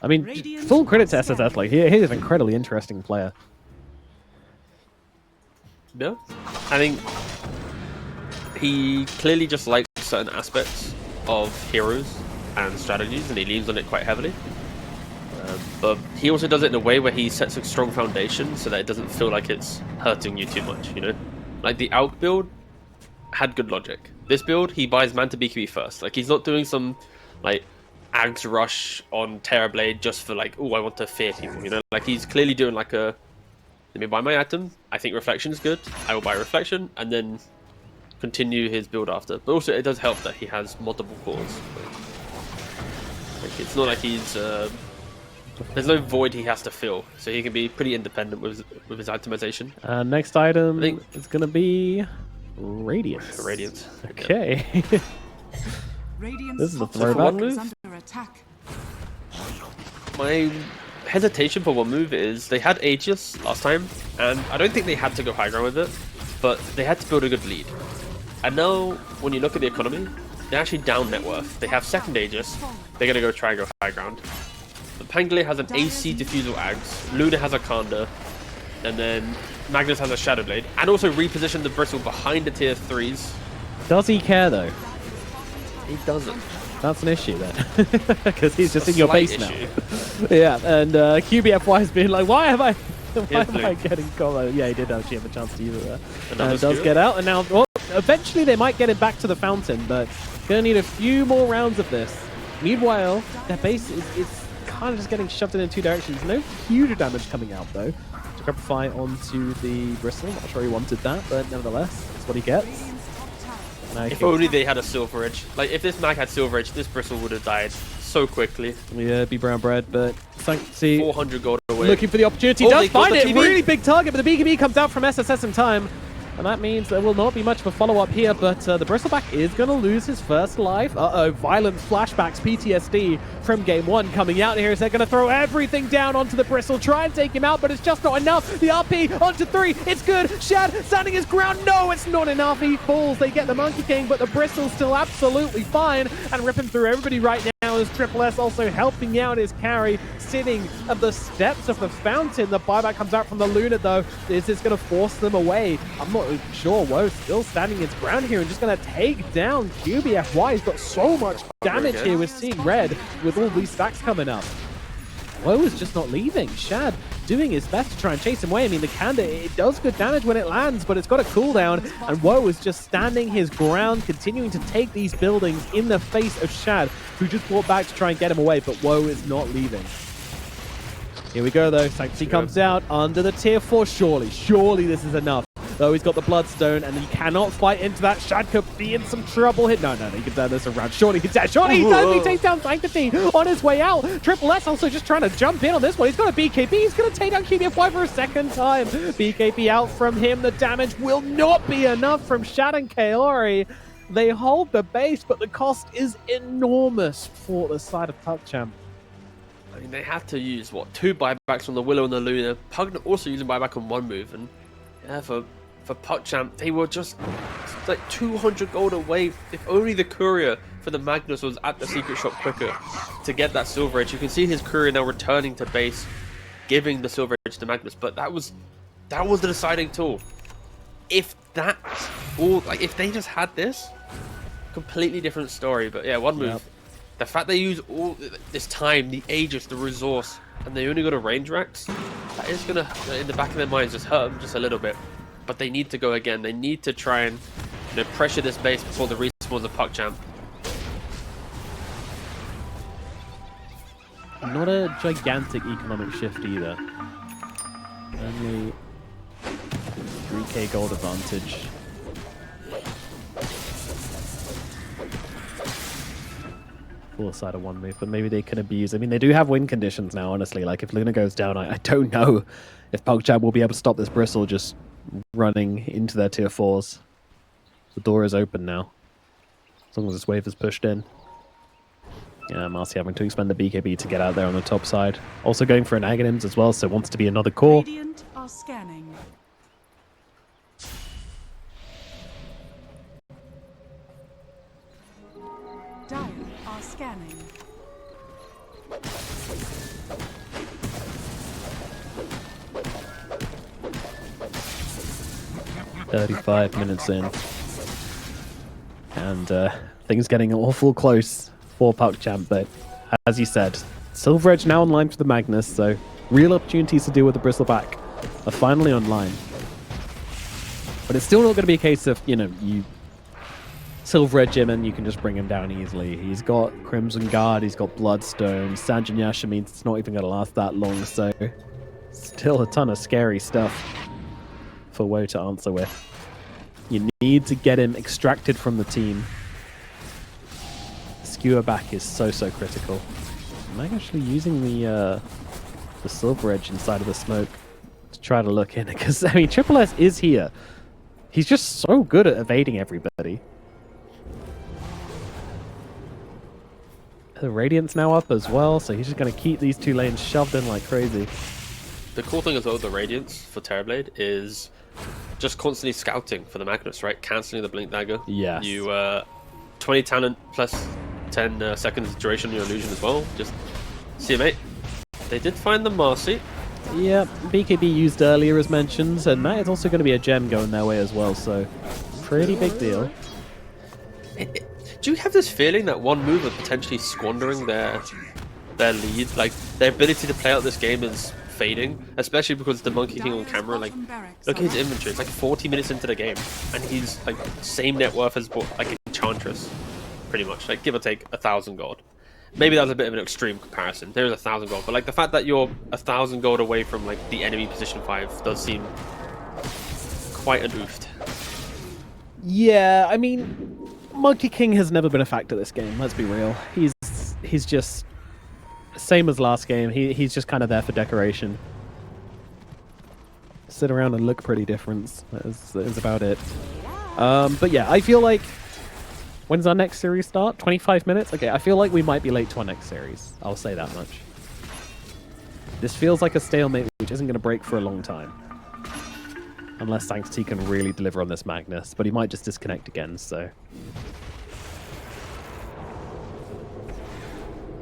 Speaker 1: I mean, full credit to SSS, like, he is an incredibly interesting player.
Speaker 2: Yeah, I think he clearly just likes certain aspects of heroes and strategies, and he leans on it quite heavily. But he also does it in a way where he sets a strong foundation so that it doesn't feel like it's hurting you too much, you know? Like the Alk build had good logic. This build, he buys Manta BKB first. Like he's not doing some like Ags rush on Terrorblade just for like, oh, I want to fear people, you know? Like he's clearly doing like a, let me buy my item, I think Reflection is good, I will buy Reflection, and then continue his build after. But also it does help that he has multiple cores. Like, it's not like he's there's no void he has to fill, so he can be pretty independent with his itemization.
Speaker 1: Next item is going to be Radiance.
Speaker 2: Radiance.
Speaker 1: Okay. This is a
Speaker 2: throwback.
Speaker 6: Under attack.
Speaker 2: My hesitation for one move is they had Aegis last time, and I don't think they had to go high ground with it, but they had to build a good lead. And now, when you look at the economy, they're actually down net worth. They have second Aegis, they're gonna go try and go high ground. But Pangolier has an AC Diffusal Ags, Luna has a Kanda, and then Magnus has a Shadow Blade, and also reposition the Bristle behind the tier 3s.
Speaker 1: Does he care though?
Speaker 2: He doesn't.
Speaker 1: That's an issue then, because he's just in your base now.
Speaker 2: issue.
Speaker 1: Yeah, and QBFY has been like, why have I Why am I getting caught? Yeah, he did actually have a chance to use it there.
Speaker 2: Another
Speaker 1: Does
Speaker 2: skewer.
Speaker 1: get out, and now eventually they might get him back to the fountain, but gonna need a few more rounds of this. Meanwhile, their base is kind of just getting shoved in two directions. No huge damage coming out though. To Qualifier onto the Bristle. Not sure he wanted that, but nevertheless, that's what he gets.
Speaker 2: If only they had a Silver Edge. Like, if this mag had Silver Edge, this Bristle would have died so quickly.
Speaker 1: Yeah, be brown bread, but see,
Speaker 2: 400 gold away.
Speaker 1: looking for the opportunity,
Speaker 2: Oh,
Speaker 1: does
Speaker 2: they got
Speaker 1: find
Speaker 2: the
Speaker 1: it.
Speaker 2: TB.
Speaker 1: Really big target, but the BKB comes out from SSS in time. And that means there will not be much of a follow-up here, but the Bristleback is going to lose his first life. Uh-oh, violent flashbacks, PTSD from game one coming out here. They're going to throw everything down onto the Bristle, try and take him out, but it's just not enough. The RP onto 3, it's good. Shad standing his ground. No, it's not enough. He falls. They get the Monkey King, but the Bristle's still absolutely fine and ripping through everybody right now as Triple S also helping out his carry, sitting at the steps of the fountain. The buyback comes out from the Luna, though. Is this going to force them away? I'm not sure. Woe still standing his ground here and just going to take down QBFY. He's got so much damage here. We're seeing red with all these stacks coming up. Woe is just not leaving. Shad doing his best to try and chase him away. I mean, the Kanda, it does good damage when it lands, but it's got a cooldown, and Woe is just standing his ground, continuing to take these buildings in the face of Shad, who just fought back to try and get him away, but Woe is not leaving. Here we go, though. Sanctity comes out under the tier 4. Surely this is enough. Though he's got the Bloodstone, and he cannot fight into that. Shad could be in some trouble here. No, he can turn this around. Surely he does. Surely he does. He takes down Sanctity on his way out. Triple S also just trying to jump in on this one. He's got a BKB. He's going to take down QBFY for a second time. BKB out from him. The damage will not be enough from Shad and Kaori. They hold the base, but the cost is enormous for the side of PuckChamp.
Speaker 2: I mean, they had to use, what, 2 buybacks from the Willow and the Luna. Pug also using buyback on 1 move, and yeah, for PuckChamp, they were just like 200 gold away. If only the courier for the Magnus was at the secret shop quicker to get that Silver Edge. You can see his courier now returning to base, giving the Silver Edge to Magnus, but that was the deciding tool. If that, or like if they just had this, completely different story. But yeah, 1 move.
Speaker 1: Yep.
Speaker 2: The fact they use all this time, the Aegis, the resource, and they only got a range Rex, that is gonna, in the back of their minds, just hurt them just a little bit. But they need to go again. They need to try and pressure this base before the respawns of PuckChamp.
Speaker 1: Not a gigantic economic shift either. Only 3k gold advantage. Full side of 1 move, but maybe they can abuse. I mean, they do have win conditions now, honestly. Like, if Luna goes down, I don't know if PuckChamp will be able to stop this Bristle just running into their tier 4s. The door is open now, as long as this wave is pushed in. Yeah, Marcy having to expend the BKB to get out there on the top side. Also going for an Aghanims as well, so wants to be another core.
Speaker 6: Radiant are scanning. Dire are scanning.
Speaker 1: "35 minutes in, and things getting awful close for PuckChamp, but as you said, Silver Edge now online for the Magnus, so real opportunities to deal with the Bristleback are finally online. But it's still not going to be a case of, you Silver Edge him and you can just bring him down easily. He's got Crimson Guard, he's got Bloodstone, Sanjin Yasha means it's not even going to last that long, so still a ton of scary stuff for Woe to answer with. You need to get him extracted from the team. Skewer back is so critical. Am I actually using the Silver Edge inside of the smoke to try to look in? Because, I mean, Triple S is here. He's just so good at evading everybody. The Radiant's now up as well, so he's just going to keep these 2 lanes shoved in like crazy.
Speaker 2: The cool thing as well with the Radiance for Terrorblade is just constantly scouting for the Magnus, right? Cancelling the Blink Dagger.
Speaker 1: Yes.
Speaker 2: You 20 talent plus 10 seconds duration on your illusion as well. Just see you, mate. They did find the Marcy.
Speaker 1: Yeah, BKB used earlier as mentioned, and that is also going to be a gem going their way as well, so pretty big deal.
Speaker 2: Do you have this feeling that 1 move are potentially squandering their lead? Like, their ability to play out this game is fading, especially because the Monkey King on camera, like, look at his inventory. It's like 40 minutes into the game, and he's like same net worth as like Enchantress, pretty much, like give or take 1,000 gold. Maybe that was a bit of an extreme comparison. There's 1,000 gold, but like the fact that you're 1,000 gold away from like the enemy position 5 does seem quite an oofed.
Speaker 1: Yeah, I mean, Monkey King has never been a factor this game. Let's be real. He's just same as last game. He's just kind of there for decoration. Sit around and look pretty different. Is about it. But yeah, I feel like when's our next series start? 25 minutes? Okay, I feel like we might be late to our next series. I'll say that much. This feels like a stalemate which isn't going to break for a long time. Unless Sanctity can really deliver on this Magnus, but he might just disconnect again, so...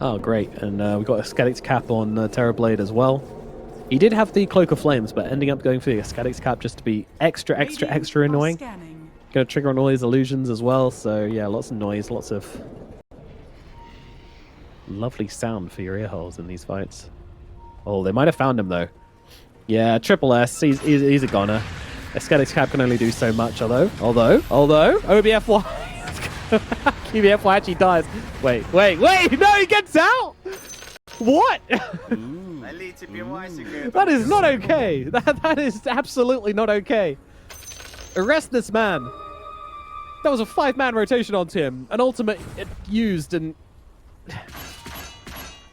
Speaker 1: Oh, great. And we got a Skadix Cap on Terrorblade as well. He did have the Cloak of Flames, but ending up going for the Skadix Cap just to be extra annoying. Gonna trigger on all his illusions as well, so yeah, lots of noise, lots of lovely sound for your ear holes in these fights. Oh, they might have found him though. Yeah, Triple S, he's a goner. A Skadix Cap can only do so much, although, OBFY, QBFY actually dies. Wait, no, he gets out! What? That is not okay. That is absolutely not okay. Arrest this man. That was a 5-man rotation onto him. An ultimate used and...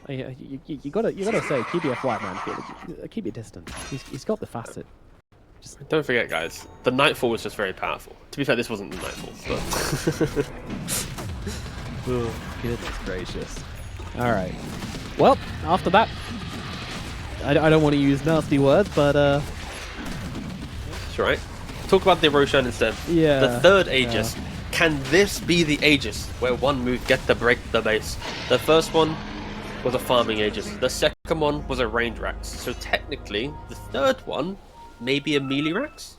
Speaker 1: You gotta say, QBFY, man. Keep your distance. He's got the facet.
Speaker 2: Just... Don't forget, guys, the Nightfall was just very powerful. To be fair, this wasn't the Nightfall, but...
Speaker 1: Oh, goodness gracious. Alright. Well, after that... I don't want to use nasty words, but...
Speaker 2: That's right. Talk about the Roshan instead.
Speaker 1: Yeah.
Speaker 2: The third Aegis. Yeah. Can this be the Aegis where one move get to break the base? The first one was a farming Aegis. The second one was a range Rax. So technically, the third one may be a melee Rax?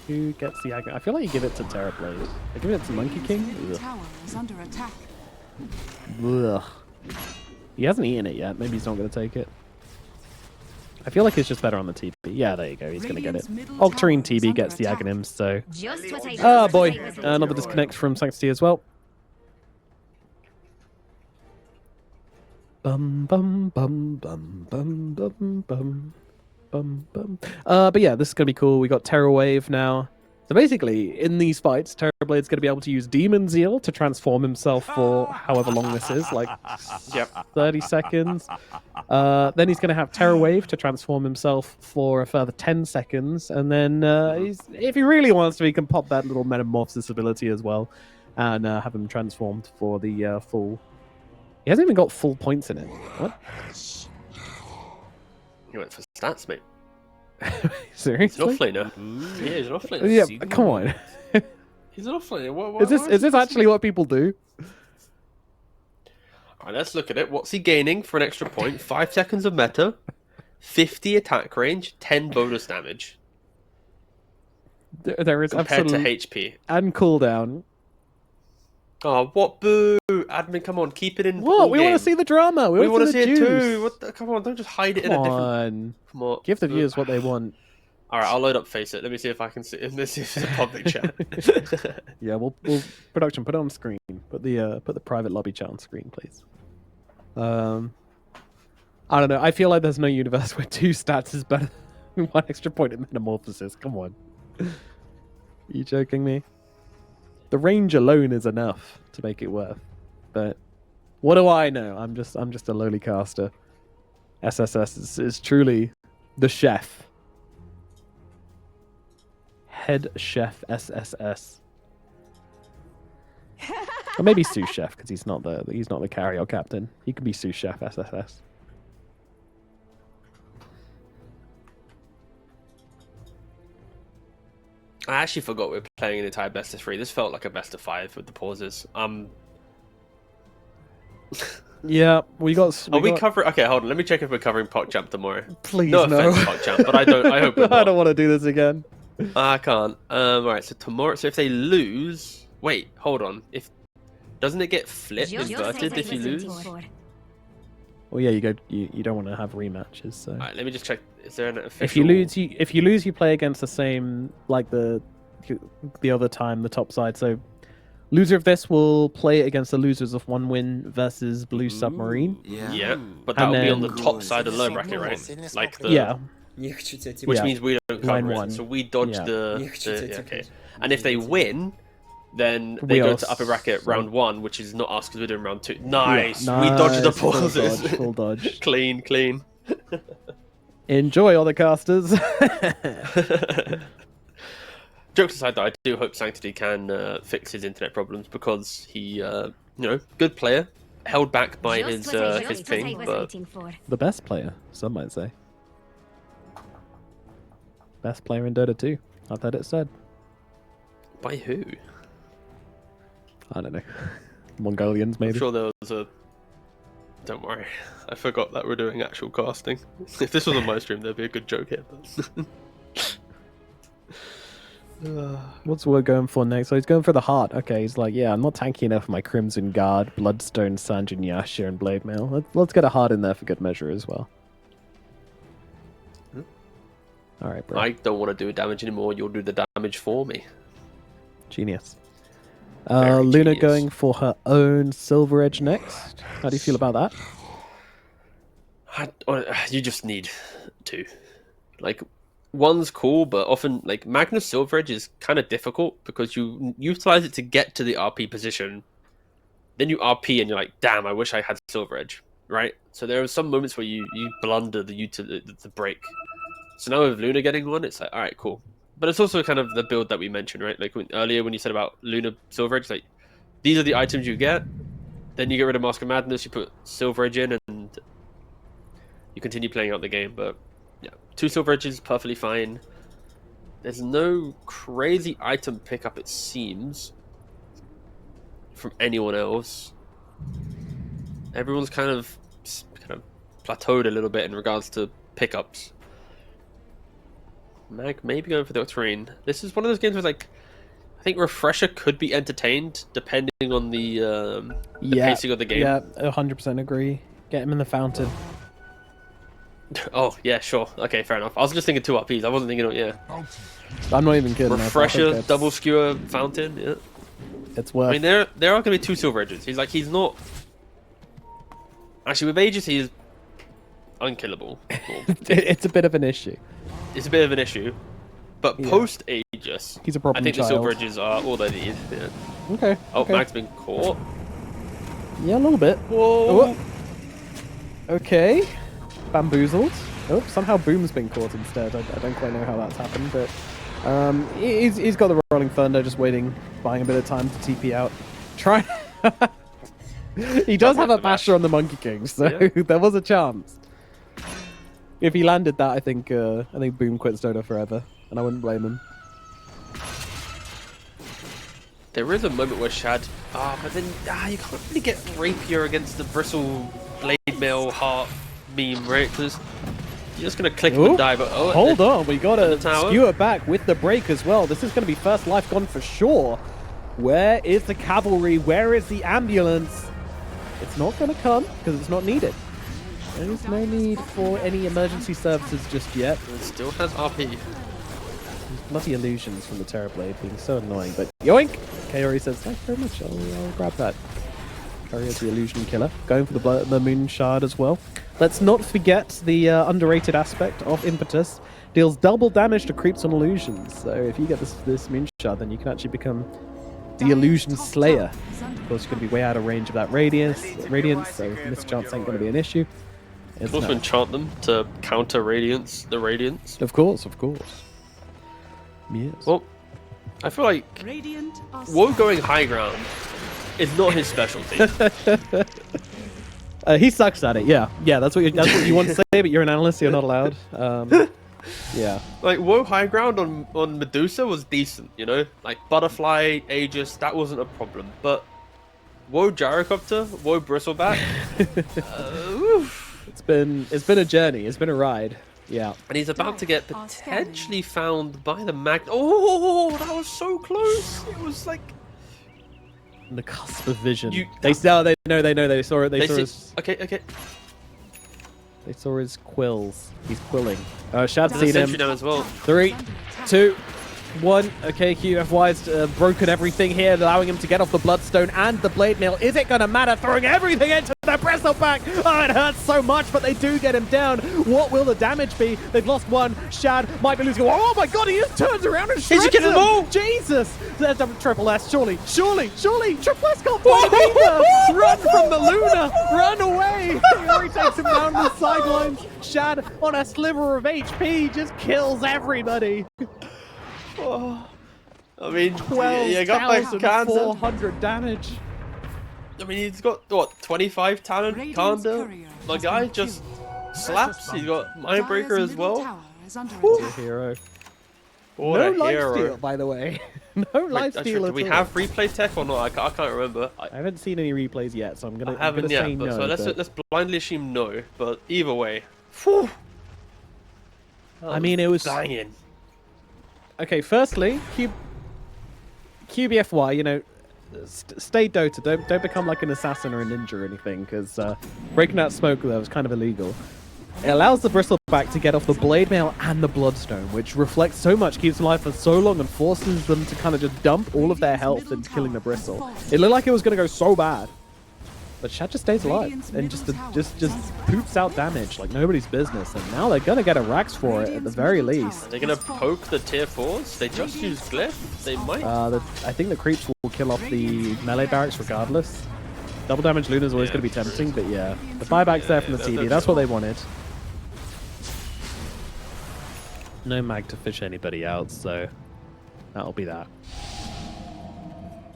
Speaker 1: Who gets the aggro? I feel like you give it to Terrorblade. I give it to Monkey King?
Speaker 6: Tower is under attack.
Speaker 1: Ugh. He hasn't eaten it yet. Maybe he's not going to take it. I feel like it's just better on the TB. Yeah, there you go. He's going to get it. Octarine TB gets the Aghanims, so... Oh, boy. Another disconnect from Sanctity as well. Bum, bum, bum, bum, bum, bum, bum, bum, bum. But yeah, this is going to be cool. We got Terror Wave now. So basically, in these fights, Terrorblade's going to be able to use Demon Zeal to transform himself for however long this is, like 30 seconds. Then he's going to have Terror Wave to transform himself for a further 10 seconds. And then if he really wants to, he can pop that little Metamorphosis ability as well and have him transformed for the full... He hasn't even got full points in it. What?
Speaker 2: He went for stats, mate.
Speaker 1: Seriously?
Speaker 2: He's an offlaner. Yeah, he's an offlaner.
Speaker 1: Yeah, come on.
Speaker 2: He's an offlaner. What,
Speaker 1: is this actually what people do?
Speaker 2: Alright, let's look at it. What's he gaining for an extra point? 5 seconds of meta, 50 attack range, 10 bonus damage.
Speaker 1: There is
Speaker 2: compared to
Speaker 1: absolute...
Speaker 2: HP.
Speaker 1: And cooldown.
Speaker 2: Oh, what boo! Admin, come on, keep it in.
Speaker 1: What? We want to see the drama. We want to see it too.
Speaker 2: What the, come on, don't just hide it in a different. Come on.
Speaker 1: Give the viewers what they want.
Speaker 2: All right, I'll load up Face It. Let me see if I can see. Let's see if it's a public chat.
Speaker 1: Yeah, we'll production put it on screen. Put the private lobby chat on screen, please. I don't know. I feel like there's no universe where 2 stats is better than 1 extra point in Metamorphosis. Come on. Are you joking me? The range alone is enough to make it worth. But what do I know? I'm just a lowly caster. SSS is truly the chef. Head chef SSS. Or maybe sous chef, because he's not the carry or captain. He could be sous chef SSS.
Speaker 2: I actually forgot we were playing an entire best of 3. This felt like a best of 5 with the pauses.
Speaker 1: Yeah, we got.
Speaker 2: Are we covering? Okay, hold on. Let me check if we're covering PuckChamp tomorrow.
Speaker 1: Please
Speaker 2: no.
Speaker 1: No
Speaker 2: offense, PuckChamp, but I don't. I hope.
Speaker 1: I don't want to do this again.
Speaker 2: I can't. Alright, so tomorrow. So if they lose, wait, hold on. If doesn't it get flipped, inverted if you lose?
Speaker 1: Well, yeah, you don't want to have rematches. So
Speaker 2: All right, let me just check. Is there an official?
Speaker 1: if you lose, you play against the same like the other time the top side. So loser of this will play against the losers of One Win versus Blue Submarine.
Speaker 2: Yeah, but
Speaker 1: And
Speaker 2: that'll be on the
Speaker 1: then-
Speaker 2: top side of the low bracket, right? Like the
Speaker 1: Yeah,
Speaker 2: which
Speaker 1: Yeah.
Speaker 2: means we don't
Speaker 1: Line
Speaker 2: cover it.
Speaker 1: one.
Speaker 2: So we dodge
Speaker 1: Yeah.
Speaker 2: the okay. And if they win, then they
Speaker 1: We
Speaker 2: go
Speaker 1: also-
Speaker 2: to upper bracket round 1, which is not us because we're doing round 2. Nice. We
Speaker 1: nice.
Speaker 2: dodged the
Speaker 1: Full
Speaker 2: pauses.
Speaker 1: dodge, full dodge.
Speaker 2: Clean.
Speaker 1: Enjoy, all the casters.
Speaker 2: Jokes aside, though, I do hope Sanctity can fix his internet problems because he, good player, held back by his ping, but
Speaker 1: The best player, some might say. Best player in Dota 2. I've heard it said.
Speaker 2: by who?
Speaker 1: I don't know. Mongolians, maybe.
Speaker 2: I'm sure there was a. Don't worry, I forgot that we're doing actual casting. If this was on my stream, there'd be a good joke here. But...
Speaker 1: What's Wood going for next? So he's going for the heart. Okay, he's like, yeah, I'm not tanky enough for my Crimson Guard, Bloodstone, Sanjin Yasha, and Blade Mail. Let's get a heart in there for good measure as well. All right, bro.
Speaker 2: I don't want to do damage anymore. You'll do the damage for me.
Speaker 1: Genius.
Speaker 2: Very
Speaker 1: Luna
Speaker 2: genius.
Speaker 1: going for her own Silver Edge next. How do you feel about that?
Speaker 2: You just need 2. Like, one's cool, but often, like, Magnus Silver Edge is kind of difficult because you utilize it to get to the RP position. Then you RP and you're like, damn, I wish I had Silver Edge, right? So there are some moments where you blunder the break. So now with Luna getting one, it's like, all right, cool. But it's also kind of the build that we mentioned, right? Like earlier when you said about Luna Silver Edge, like these are the items you get. Then you get rid of Mask of Madness, you put Silver Edge in, and you continue playing out the game. But yeah, 2 Silver Edges perfectly fine. There's no crazy item pickup, it seems, from anyone else. Everyone's kind of plateaued a little bit in regards to pickups. Mag maybe going for the Octarine. This is one of those games where, like, I think Refresher could be entertained depending on the pacing of the game.
Speaker 1: Yeah, 100% agree. Get him in the fountain.
Speaker 2: Oh, yeah, sure. Okay, fair enough. I was just thinking 2 RPs. I wasn't thinking,
Speaker 1: I'm not even kidding. I think
Speaker 2: Refresher,
Speaker 1: that's-
Speaker 2: double skewer, fountain. Yeah.
Speaker 1: It's worth.
Speaker 2: I mean, there are going to be 2 Silver Edges. He's not. Actually, with Aegis, he is unkillable.
Speaker 1: It's a bit of an issue.
Speaker 2: It's a bit of an issue. But
Speaker 1: Yeah.
Speaker 2: post Aegis,
Speaker 1: He's a problem
Speaker 2: I think
Speaker 1: child.
Speaker 2: the Silver Edges are all they need. Yeah.
Speaker 1: Okay.
Speaker 2: Oh,
Speaker 1: okay.
Speaker 2: Mag's been caught.
Speaker 1: Yeah, a little bit.
Speaker 2: Whoa!
Speaker 1: Oh. Okay. Bamboozled. Oh, somehow Boom's been caught instead. I don't quite know how that's happened, but he's got the Rolling Thunder, just waiting, buying a bit of time to TP out. Try. He does have a basher on the Monkey King, so
Speaker 2: Yeah.
Speaker 1: there was a chance. If he landed that, I think Boom quits Dota forever, and I wouldn't blame him.
Speaker 2: There is a moment where Shad, but then you can't really get Rapier against the Bristle Blade Mail Heart meme, right? Because you're just gonna click
Speaker 1: Ooh,
Speaker 2: and die. But
Speaker 1: hold on, we got
Speaker 2: the
Speaker 1: to
Speaker 2: tower.
Speaker 1: skewer back with the break as well. This is going to be first life gone for sure. Where is the cavalry? Where is the ambulance? It's not going to come because it's not needed. There is no need for any emergency services just yet.
Speaker 2: It still has RP.
Speaker 1: These bloody illusions from the Terrorblade being so annoying. But yoink! Kaori says, thanks very much. I'll grab that. Kaori is the illusion killer. Going for the Moon Shard as well. Let's not forget the underrated aspect of Impetus. Deals double damage to creeps on illusions. So if you get this Moon Shard, then you can actually become the Illusion Slayer. Of course, you're going to be way out of range of that radiance, so mischance ain't going to be an issue. It's
Speaker 2: Also
Speaker 1: not.
Speaker 2: enchant them to counter the radiance.
Speaker 1: Of course. Yes.
Speaker 2: Well, I feel like
Speaker 6: Radiant are
Speaker 2: Woe going high ground is not his specialty.
Speaker 1: He sucks at it. Yeah. That's what you want to say, but you're an analyst, so you're not allowed. Yeah.
Speaker 2: Like, Woe high ground on Medusa was decent, you know? Like, Butterfly, Aegis, that wasn't a problem. But Woe Gyrocopter, Woe Bristleback,
Speaker 1: It's been a journey. It's been a ride. Yeah.
Speaker 2: and he's about to get potentially found by the Mag... Oh, that was so close! It was like...
Speaker 1: The cusp of vision.
Speaker 2: You-
Speaker 1: They know. They saw it. They saw
Speaker 2: see-
Speaker 1: us.
Speaker 2: Okay.
Speaker 1: They saw his quills. He's quilling. Shad's
Speaker 2: There's a
Speaker 1: seen him.
Speaker 2: sentry now as well.
Speaker 1: 3, 2, 1. Okay, QFY's broken everything here, allowing him to get off the Bloodstone and the Blade Mail. Is it going to matter? Throwing everything into the bristle back. Oh, it hurts so much, but they do get him down. What will the damage be? They've lost one. Shad might be losing. Oh my god, he just turns around and shreds
Speaker 2: getting them all?
Speaker 1: Jesus! There's a Triple S. Surely. Triple S can't find him either. Run from the Luna. Run away. Kaori takes him down the sidelines. Shad on a sliver of HP just kills everybody.
Speaker 2: Oh, I mean, you got the cancer.
Speaker 1: 12,400 damage.
Speaker 2: I mean, he's got, what, 25 talent, kinda? My guy just slaps. He's got Mindbreaker as well.
Speaker 1: What a hero.
Speaker 2: What
Speaker 1: No
Speaker 2: a hero.
Speaker 1: lifesteal, by the way. No lifesteal
Speaker 2: Do
Speaker 1: at
Speaker 2: we
Speaker 1: all.
Speaker 2: have replay tech or not? I can't remember.
Speaker 1: I haven't seen any replays yet, so I'm gonna
Speaker 2: haven't
Speaker 1: say
Speaker 2: yet, but
Speaker 1: no.
Speaker 2: so let's blindly assume no. But either way, phew.
Speaker 1: I mean, it was
Speaker 2: banging.
Speaker 1: Okay, firstly, QBFY, you know, stay Dota. Don't become like an assassin or a ninja or anything, because breaking out smoke there was kind of illegal. It allows the Bristleback to get off the Blade Mail and the Bloodstone, which reflects so much, keeps them alive for so long, and forces them to kind of just dump all of their health into killing the Bristle. It looked like it was going to go so bad. But Shad just stays alive and just poops out damage like nobody's business. And now they're going to get a Rax for it at the very least.
Speaker 2: They're going to poke the tier 4s? They just use Glyph? They might.
Speaker 1: I think the creeps will kill off the melee barracks regardless. Double damage Luna's always going to be tempting, but yeah. The buyback's there from the TV. That's what they wanted. No mag to fish anybody out, so that'll be that.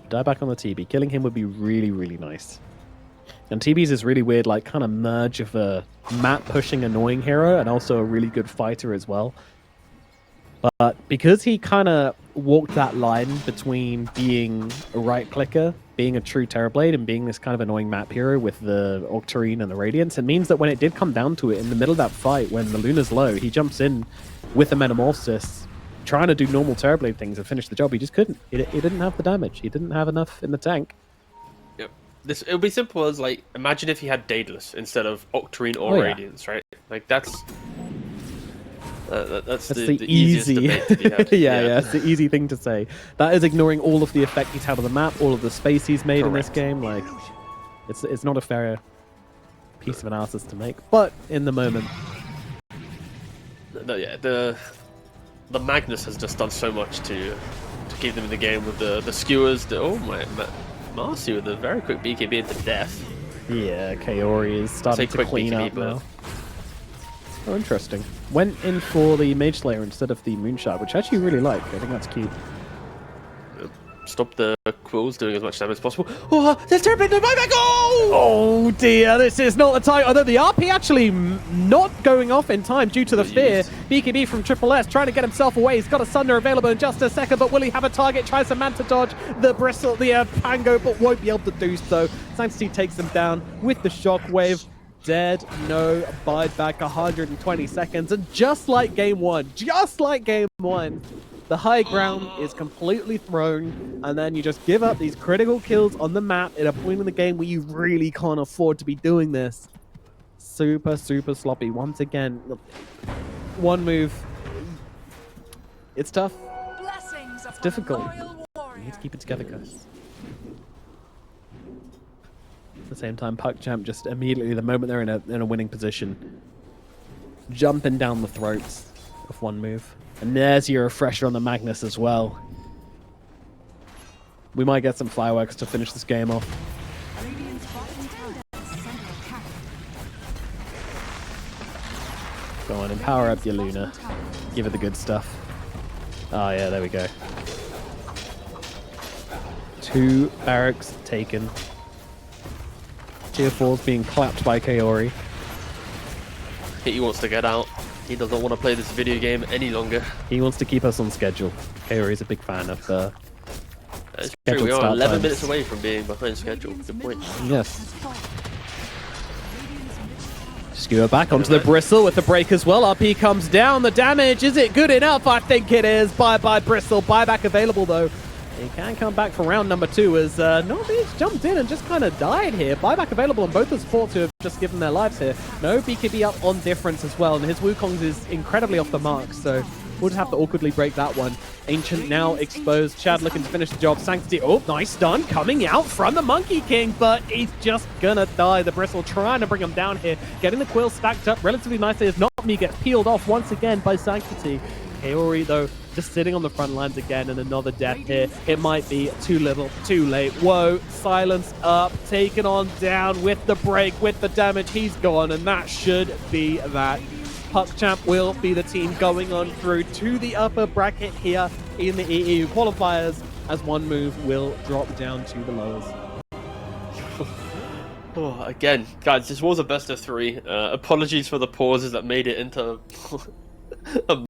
Speaker 1: Die back on the TB. Killing him would be really, really nice. And TB's is really weird, like, kind of merge of a map-pushing annoying hero and also a really good fighter as well. But because he kind of walked that line between being a right-clicker, being a true Terrorblade, and being this kind of annoying map hero with the Octarine and the Radiance, it means that when it did come down to it, in the middle of that fight, when the Luna's low, he jumps in with a Metamorphosis, trying to do normal Terrorblade things and finish the job. He just couldn't. He didn't have the damage. He didn't have enough in the tank.
Speaker 2: It would be simple as, like, imagine if he had Daedalus instead of Octarine or Radiance, right? Like, that's the easiest debate to be had.
Speaker 1: yeah, it's the easy thing to say. That is ignoring all of the effect he's had on the map, all of the space he's made in this game. Like, it's not a fair piece of analysis to make. But in the moment,
Speaker 2: the Magnus has just done so much to keep them in the game with the skewers. Marcy with a very quick BKB into death.
Speaker 1: Yeah, Kaori is starting to clean up now. Oh, interesting. Went in for the Mage Slayer instead of the Moonshot, which I actually really like. I think that's cute.
Speaker 2: Stop the Quills doing as much damage as possible. Oh, there's Terrorblade, no buyback! Oh
Speaker 1: dear, this is not the time. Although the RP actually not going off in time due to the fear. BKB from Triple S trying to get himself away. He's got a Sunder available in just a second, but will he have a target? Tries to Manta dodge the Bristle, the Pango, but won't be able to do so. Sanctity takes him down with the Shockwave. Dead, no buyback, 120 seconds. And just like game one, the high ground is completely thrown, and then you just give up these critical kills on the map at a point in the game where you really can't afford to be doing this. Super, super sloppy. Once again, one move. It's tough. It's difficult. You need to keep it together, guys. At the same time, PuckChamp just immediately, the moment they're in a winning position, jumping down the throats of one move. And there's your refresher on the Magnus as well. We might get some fireworks to finish this game off. Go on and power up your Luna. Give it the good stuff. Oh yeah, there we go. 2 barracks taken. Tier 4's being clapped by Kaori.
Speaker 2: He wants to get out. He doesn't want to play this video game any longer.
Speaker 1: He wants to keep us on schedule. Kaori's a big fan of
Speaker 2: That's true, we are 11 minutes away from being behind schedule. Good point.
Speaker 1: Yes. Skewer back onto the Bristle with the break as well. RP comes down. The damage, is it good enough? I think it is. Bye-bye Bristle. Buyback available though. He can come back for round number 2 as Northeast jumped in and just kind of died here. Buyback available on both the supports who have just given their lives here. No BKB up on difference as well, and his Wukong's is incredibly off the mark, so we'll just have to awkwardly break that one. Ancient now exposed. Chad looking to finish the job. Sanctity, oh, nice stun coming out from the Monkey King, but he's just gonna die. The Bristle trying to bring him down here. Getting the Quill stacked up relatively nicely as Not Me gets peeled off once again by Sanctity. Kaori, though, just sitting on the front lines again, and another death here. It might be too little, too late. Whoa, silence up, taken on down with the break, with the damage. He's gone, and that should be that. PuckChamp will be the team going on through to the upper bracket here in the EU qualifiers, as one move will drop down to the lowers.
Speaker 2: Oh, again, guys, this was a best of 3. Apologies for the pauses that made it into a